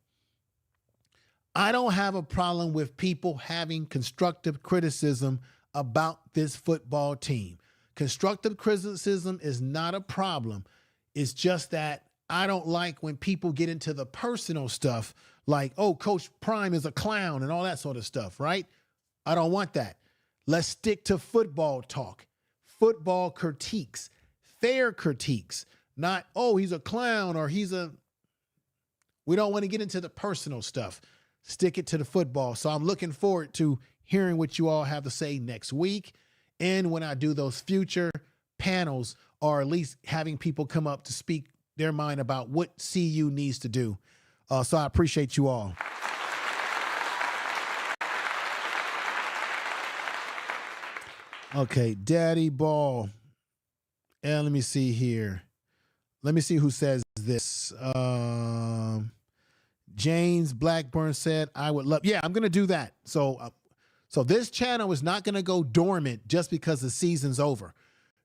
I don't have a problem with people having constructive criticism about this football team. Constructive criticism is not a problem. It's just that I don't like when people get into the personal stuff like, oh, Coach Prime is a clown and all that sort of stuff, right? I don't want that. Let's stick to football talk, football critiques, fair critiques, not, oh, he's a clown or we don't want to get into the personal stuff. Stick it to the football. So I'm looking forward to hearing what you all have to say next week. And when I do those future panels, or at least having people come up to speak their mind about what CU needs to do. So I appreciate you all. Okay, Daddy Ball. And let me see here. Let me see who says this. James Blackburn said, I would love. Yeah, I'm going to do that. So this channel is not going to go dormant just because the season's over.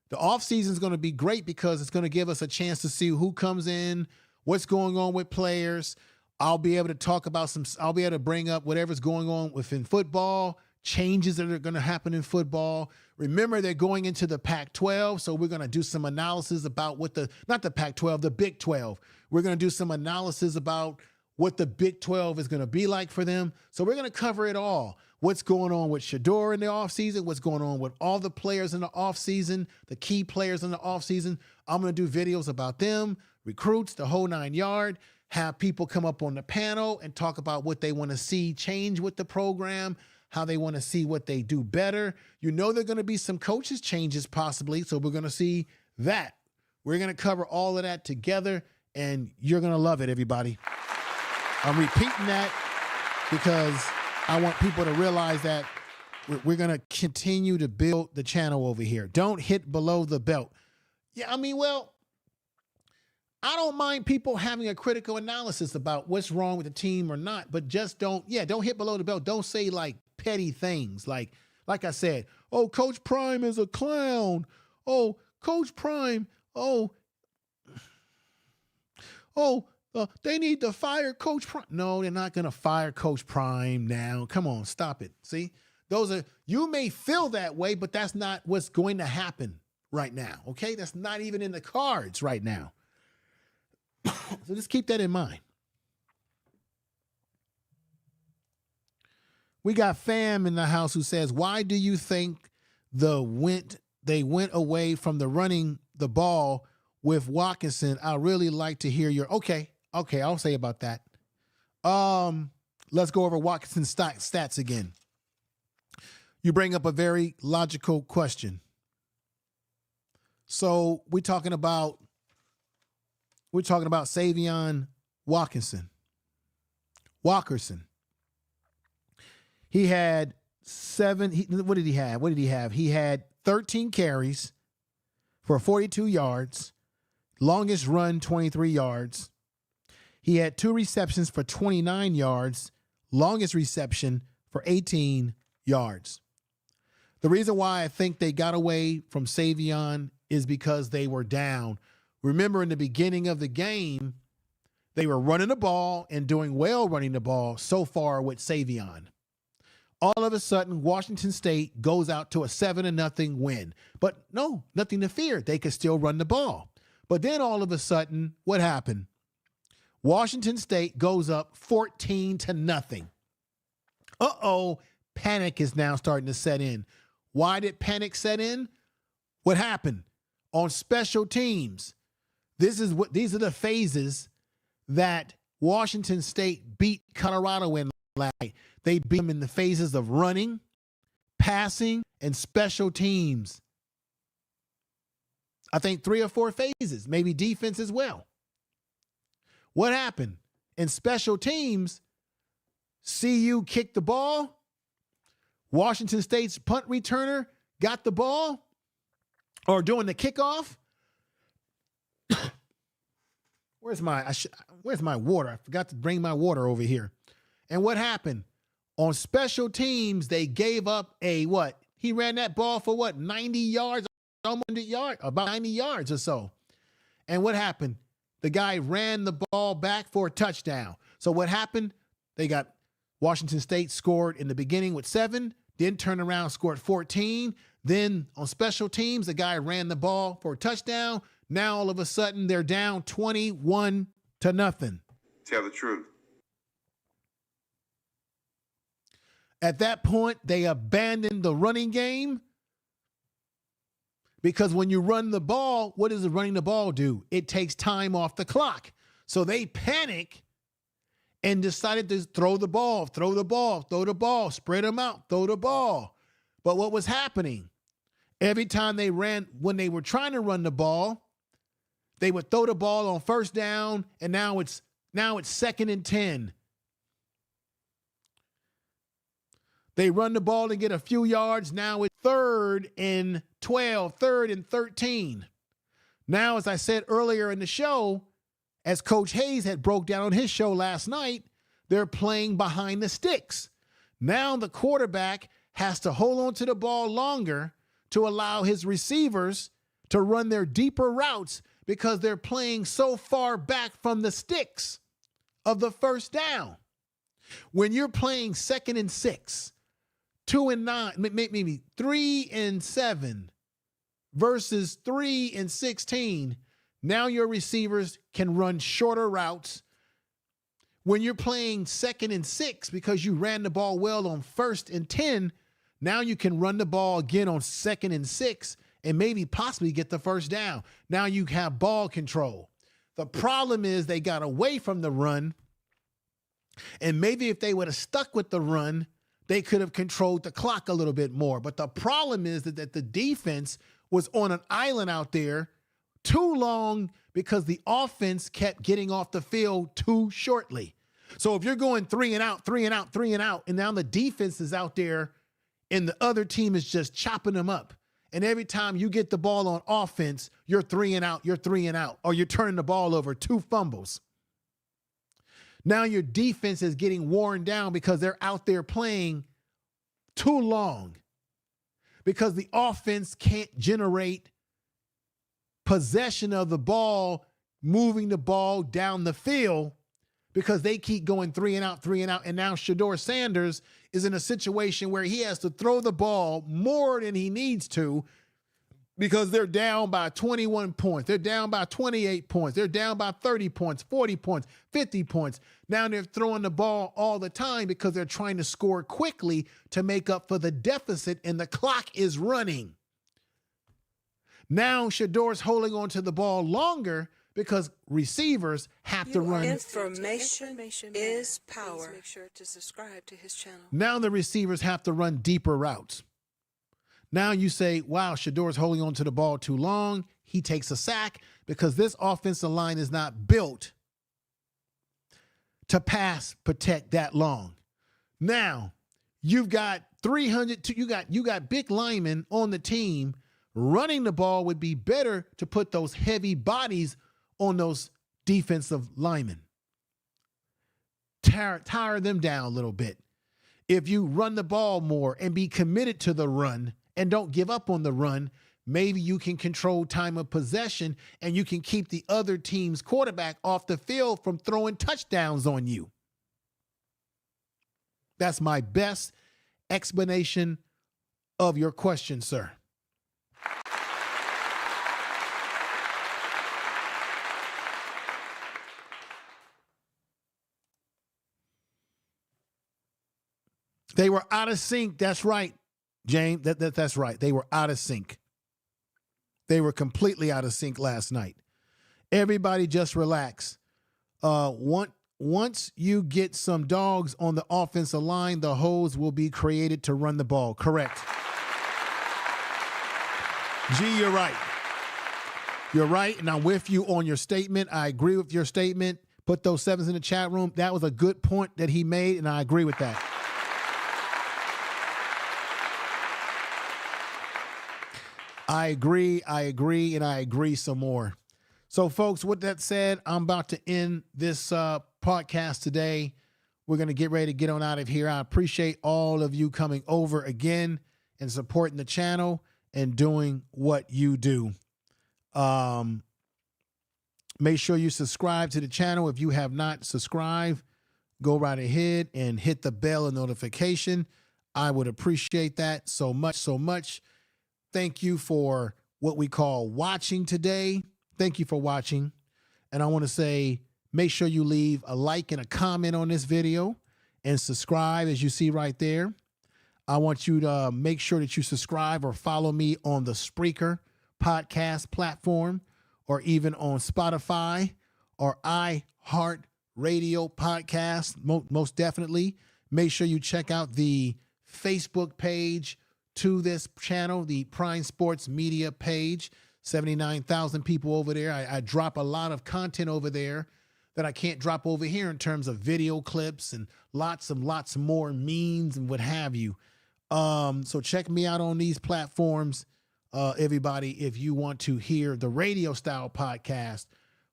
The off season is going to be great because it's going to give us a chance to see who comes in, what's going on with players. I'll be able to talk about I'll be able to bring up whatever's going on within football, changes that are going to happen in football. Remember, they're going into the Pac-12, so we're going to do some analysis about not the Pac-12, the Big 12. We're going to do some analysis about what the Big 12 is going to be like for them. So we're going to cover it all. What's going on with Shador in the offseason, what's going on with all the players in the offseason, the key players in the offseason. I'm going to do videos about them, recruits, the whole 9 yard, have people come up on the panel and talk about what they want to see change with the program, how they want to see what they do better. You know, there are going to be some coaches changes possibly, so we're going to see that. We're going to cover all of that together, and you're going to love it, everybody. I'm repeating that because I want people to realize that we're going to continue to build the channel over here. Don't hit below the belt. Yeah, I mean, well, I don't mind people having a critical analysis about what's wrong with the team or not, but just don't hit below the belt. Don't say like petty things. Like I said, oh, Coach Prime is a clown. Oh, Coach Prime. They need to fire Coach Prime. No, they're not going to fire Coach Prime now. Come on, stop it. See, you may feel that way, but that's not what's going to happen, right now, okay? That's not even in the cards right now. So just keep that in mind. We got Fam in the house who says, why do you think they went away from the running the ball with Watkinson? I really like to hear your, okay, I'll say about that. Let's go over Watkinson's stats again. You bring up a very logical question. So we're talking about Savion Walkerson. He had what did he have? He had 13 carries for 42 yards, longest run 23 yards. He had 2 receptions for 29 yards, longest reception for 18 yards. The reason why I think they got away from Savion is because they were down. Remember, in the beginning of the game, they were running the ball and doing well running the ball so far with Savion. All of a sudden, Washington State goes out to a 7-0 win. But no, nothing to fear. They could still run the ball. But then all of a sudden, what happened? Washington State goes up 14-0. Uh-oh, panic is now starting to set in. Why did panic set in? What happened? On special teams, these are the phases that Washington State beat Colorado in last night. They beat them in the phases of running, passing, and special teams. I think 3 or 4 phases, maybe defense as well. What happened? In special teams, CU kicked the ball. Washington State's punt returner got the ball or doing the kickoff. Where's my water? I forgot to bring my water over here. And what happened? On special teams, they gave up he ran that ball for 90 yards, almost 100 yards, about 90 yards or so. And what happened? The guy ran the ball back for a touchdown. So what happened? They got Washington State scored in the beginning with 7, then turned around, scored 14. Then on special teams, the guy ran the ball for a touchdown. Now all of a sudden they're down 21-0. Tell the truth. At that point, they abandoned the running game because when you run the ball, what does running the ball do? It takes time off the clock. So they panic and decided to throw the ball, spread them out, throw the ball. But what was happening? Every time they ran, when they were trying to run the ball, they would throw the ball on first down, and now it's 2nd and 10. They run the ball and get a few yards. Now it's 3rd and 12, 3rd and 13. Now, as I said earlier in the show, as Coach Hayes had broke down on his show last night, they're playing behind the sticks. Now the quarterback has to hold on to the ball longer to allow his receivers to run their deeper routes because they're playing so far back from the sticks of the first down. When you're playing 2nd and 6, 2 and 9, maybe 3 and 7 versus 3 and 16, now your receivers can run shorter routes. When you're playing 2nd and 6 because you ran the ball well on 1st and 10, now you can run the ball again on 2nd and 6 and maybe possibly get the first down. Now you have ball control. The problem is they got away from the run, and maybe if they would have stuck with the run, they could have controlled the clock a little bit more. But the problem is that the defense was on an island out there too long because the offense kept getting off the field too shortly. So if you're going 3 and out, 3 and out, 3 and out, and now the defense is out there and the other team is just chopping them up, and every time you get the ball on offense, you're 3 and out, or you're turning the ball over, 2 fumbles. Now your defense is getting worn down because they're out there playing too long because the offense can't generate possession of the ball, moving the ball down the field because they keep going 3 and out, 3 and out. And now Deion Sanders is in a situation where he has to throw the ball more than he needs to because they're down by 21 points. They're down by 28 points. They're down by 30 points, 40 points, 50 points. Now they're throwing the ball all the time because they're trying to score quickly to make up for the deficit, and the clock is running. Now Shador's holding on to the ball longer because receivers have to run. Information is power. Make sure to subscribe to his channel. Now the receivers have to run deeper routes. Now you say, wow, Shador's holding on to the ball too long. He takes a sack because this offensive line is not built to pass protect that long. Now you've got 300, you got big linemen on the team. Running the ball would be better to put those heavy bodies on those defensive linemen. Tire them down a little bit. If you run the ball more and be committed to the run and don't give up on the run, maybe you can control time of possession and you can keep the other team's quarterback off the field from throwing touchdowns on you. That's my best explanation of your question, sir. They were out of sync. That's right, James. That's right. They were out of sync. They were completely out of sync last night. Everybody just relax. Once you get some dogs on the offensive line, the holes will be created to run the ball. Correct. G, you're right. You're right, and I'm with you on your statement. I agree with your statement. Put those sevens in the chat room. That was a good point that he made, and I agree with that. I agree, and I agree some more. So, folks, with that said, I'm about to end this podcast today. We're going to get ready to get on out of here. I appreciate all of you coming over again and supporting the channel and doing what you do. Make sure you subscribe to the channel. If you have not subscribed, go right ahead and hit the bell and notification. I would appreciate that so much, so much. Thank you for what we call watching today. Thank you for watching. And I want to say, make sure you leave a like and a comment on this video and subscribe, as you see right there. I want you to make sure that you subscribe or follow me on the Spreaker podcast platform, or even on Spotify or iHeart Radio podcast. Most definitely. Make sure you check out the Facebook page to this channel, the Prime Sports Media page. 79,000 people over there. I drop a lot of content over there that I can't drop over here in terms of video clips and lots more memes and what have you. So check me out on these platforms, everybody, if you want to hear the radio style podcast,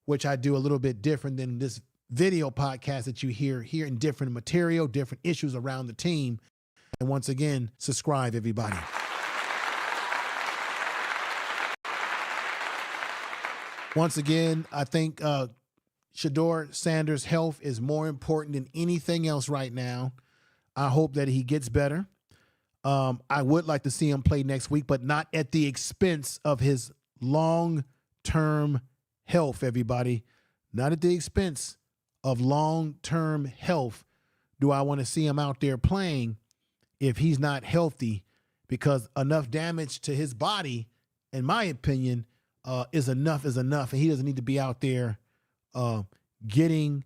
which I do a little bit different than this video podcast that you hear here, in different material, different issues around the team. And once again, subscribe, everybody. Once again, I think Shador Sanders' health is more important than anything else right now. I hope that he gets better. I would like to see him play next week, but not at the expense of his long-term health, everybody. Not at the expense of long-term health do I want to see him out there playing if he's not healthy, because enough damage to his body, in my opinion, is enough, and he doesn't need to be out there getting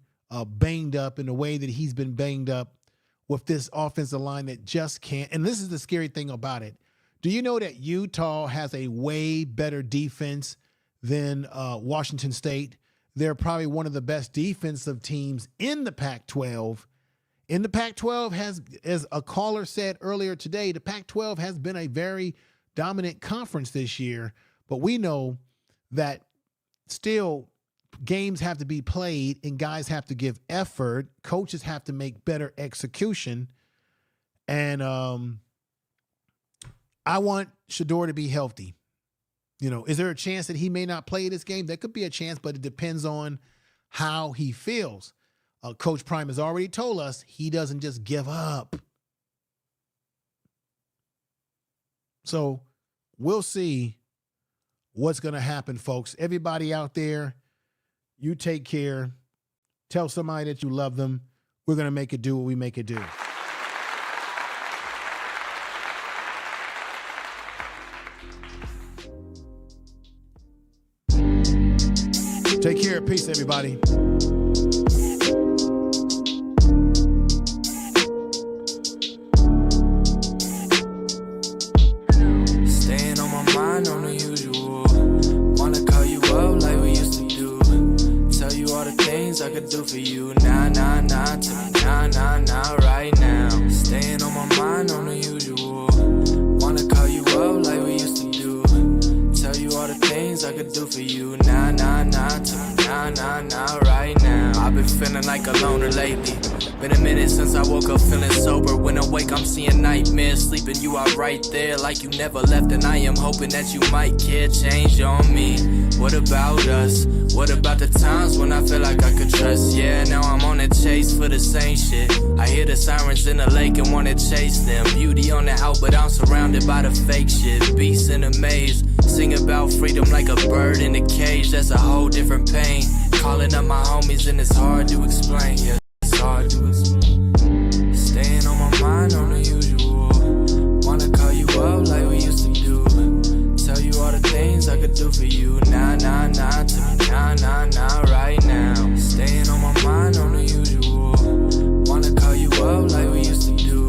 banged up in the way that he's been banged up with this offensive line that just can't. And this is the scary thing about it. Do you know that Utah has a way better defense than Washington State? They're probably one of the best defensive teams in the Pac-12. In the Pac-12 has, as a caller said earlier today, the Pac-12 has been a very dominant conference this year, but we know that still games have to be played and guys have to give effort. Coaches have to make better execution. And I want Shador to be healthy. You know, is there a chance that he may not play this game? There could be a chance, but it depends on how he feels. Coach Prime has already told us he doesn't just give up. So we'll see what's going to happen, folks. Everybody out there, you take care. Tell somebody that you love them. We're going to make it do what we make it do. Take care. Peace, everybody. Staying on my mind on the usual. Wanna call you up like we used to do. Tell you all the things I could do for you. Nah, nah, nah, to me, nah, nah, nah, right now. Staying on my mind on the usual. Wanna call you up like we used to do. Tell you all the things I could do for you. Nah, nah, nah, to me, nah, nah, nah, right now. I've been feeling like a loner lately. Been a minute since I woke up feeling sober. When awake, I'm seeing nightmares. Sleeping, you are right there like you never left. And I am hoping that you might care. Change on me. What about us? What about the times when I feel like I could trust? Yeah, now I'm on a chase for the same shit. I hear the sirens in the lake and wanna chase them. Beauty on the out, but I'm surrounded by the fake shit. Beasts in a maze. Sing about freedom like a bird in a cage. That's a whole different pain. Calling up my homies and it's hard to explain. Yeah, it's hard to explain. Staying on my mind on the usual. Wanna call you up like we used to do. Tell you all the things I could do for you. Nah, nah, nah, to me, nah, nah, nah, right now. Staying on my mind on the usual. Wanna call you up like we used to do.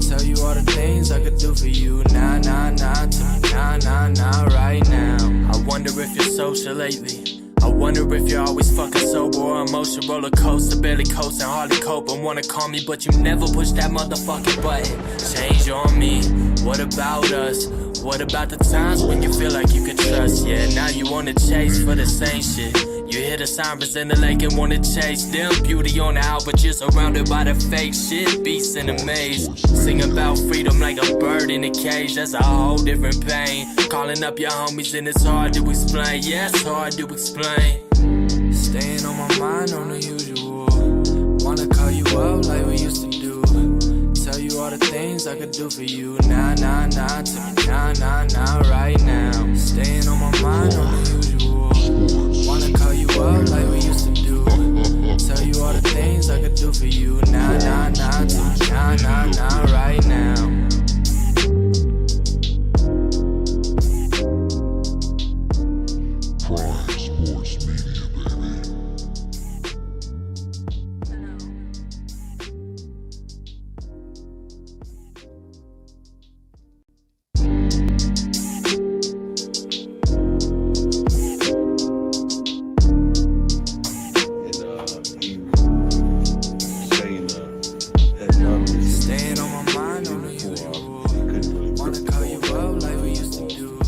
Tell you all the things I could do for you. Nah, nah, nah, to me, nah, nah, nah, right now. I wonder if you're social lately. I wonder if you're always fucking sober or emotional roller coaster, barely coasting, hardly cope. And wanna call me, but you never push that motherfucking button. Change on me. What about us? What about the times when you feel like you could trust? Yeah, now you wanna chase for the same shit. You hear the sirens in the lake and wanna chase them. Beauty on the out, but you're surrounded by the fake shit. Beasts in a maze. Sing about freedom like a bird in a cage. That's a whole different pain. Calling up your homies and it's hard to explain. Yeah, it's hard to explain. Staying on my mind on the usual. Wanna call you up like we used to do. Tell you all the things I could do for you. Nah, nah, nah, to me, nah, nah, nah, right now. Staying on my mind on the usual. Wanna call you up like we used to do. Tell you all the things I could do for you. Nah, nah, nah, to me, nah, nah, nah, right now. Prime Sports Media, baby. Staying on my mind on the usual. Wanna call you up like we used to do.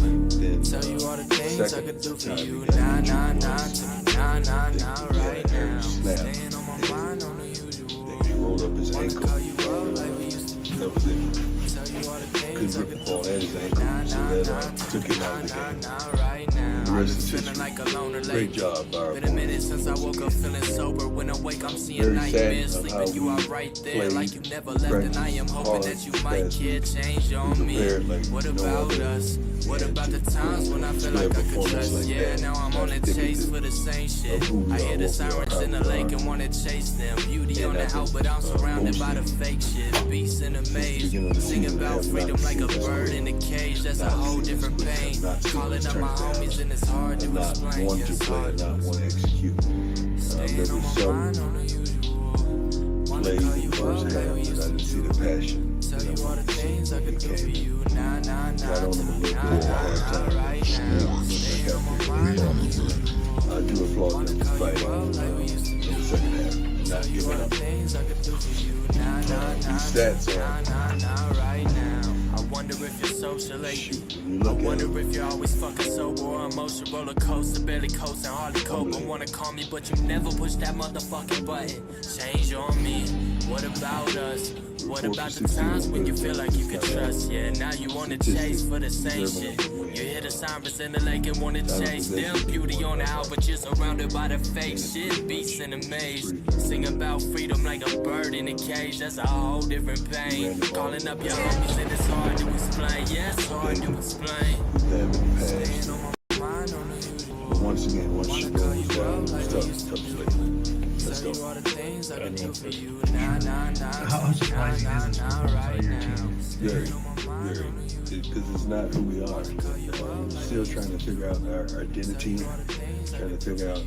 Tell you all the things I could do for you. Nah, nah, nah, to me, nah, nah, nah, right now. Staying on my mind on the usual. He rolled up his Wanna ankle. call you up like we used to do. That was it. Tell you all the Couldn't things I grip could the do ball for at you. his ankle, Nah, so nah, that nah, took him out of the nah, game. nah, right now. The I've rest been is feeling history. like a loner lately. Great job, Barry. Been a minute since I woke up feeling sober. When awake, I'm seeing Very nightmares. sad of how Sleeping, you are we right there played, like you never left. And I am hoping hard, that you might fast. care. Change on me. prepared like What no about other. us? What And about the times when I feel display like I could performance trust? like Yeah, that. now I'm Not on a indicative chase for the same shit. of who we I are, hear the what we are, sirens how in the we lake are. and wanna chase them. Beauty on And the I out, think, but I'm surrounded by the mostly, fake shit. Beasts in a maze. beginning of the Sing season, I about have freedom not like a seen this bird play. in a cage. That's a Not whole seen this different play. pain. Not seen Calling this up turn my down. homies and it's hard to And not explain. want Yeah, to it's play, hard to not want to explain. execute. Staying There on was my some mind on the usual. Wanna plays call in you the up first like half we that used I to didn't see do. the passion. Tell that I you all wanted the to see things I when could he do for came in. you. Nah, nah, nah, Got on him a little bit of a hard time. right now. Staying on my mind on the usual. I do applaud them for fighting in the second half, not Tell you giving all up. the things I could do for you. Nah, nah, These nah, stats are nah, nah, right now. I wonder if you're social lately. I wonder if you're always fucking sober or emotional roller coaster, barely coasting, hardly cope. I wanna call me, but you never push that motherfucking button. Change on me. What about us? What about the times when you feel like you could trust? Yeah, now you wanna chase for the same shit. You hear the sirens in the lake and wanna chase them. Beauty on the out, but you're surrounded by the fake shit. Beasts in a maze. Sing about freedom like a bird in a cage. That's a whole different pain. Calling up your homies and it's hard to explain. Yeah, it's hard to explain. Staying on my But once again, once Shador was down, it was tough slate. Let's go. How surprising is this performance out of your team? Very. Because it's not who we are. Still trying to figure out our identity, trying to figure out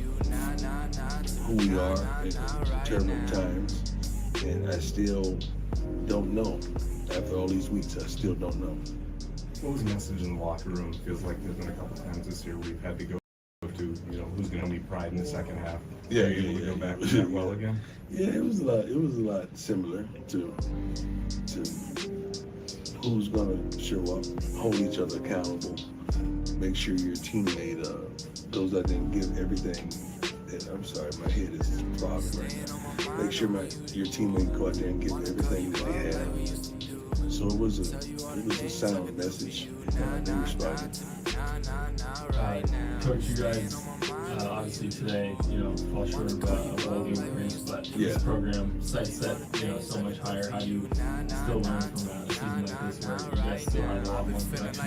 who we are in turbulent times. And I still don't know. After all these weeks, I still don't know. What was the message in the locker room? Feels like there's been a couple times this year we've had to go to, who's going to be Pride in the second half. Yeah. Go back to that well again. Yeah, it was a lot similar to who's gonna show up, hold each other accountable, make sure your teammate goes out there and give everything. And I'm sorry, my head is throbbing right now. Make sure your teammate go out there and give everything that they have. So it was a sound message. They responded. Coach, you guys obviously today, fall short of a bowl game appearance, but this program set, so much higher. How do you still learn from a season like this where you guys still have a lot more production?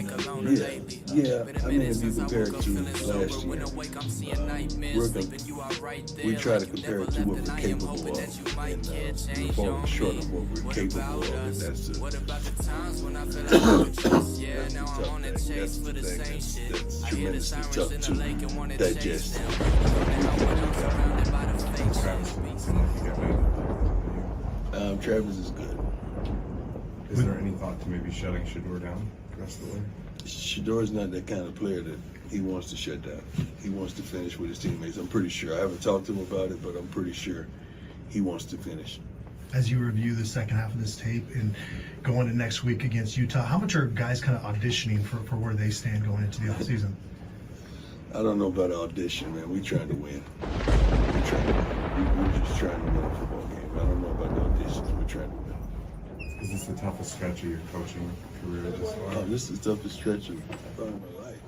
Yeah. I mean, if you compare it to last year, we try to compare it to what we're capable of, and we're falling short of what we're capable of, and that's the tough thing. That's tremendously tough to digest. Travis is good. Is there any thought to maybe shutting Shador down the rest of the way? Shador's not that kind of player that he wants to shut down. He wants to finish with his teammates. I'm pretty sure. I haven't talked to him about it, but I'm pretty sure he wants to finish. As you review the second half of this tape and go into next week against Utah, how much are guys kind of auditioning for where they stand going into the offseason? I don't know about audition, man. We trying to win. We're just trying to win a football game. I don't know about the auditions. We're trying to win. Is this the toughest stretch of your coaching career this far? Oh, this is the toughest stretch of my life.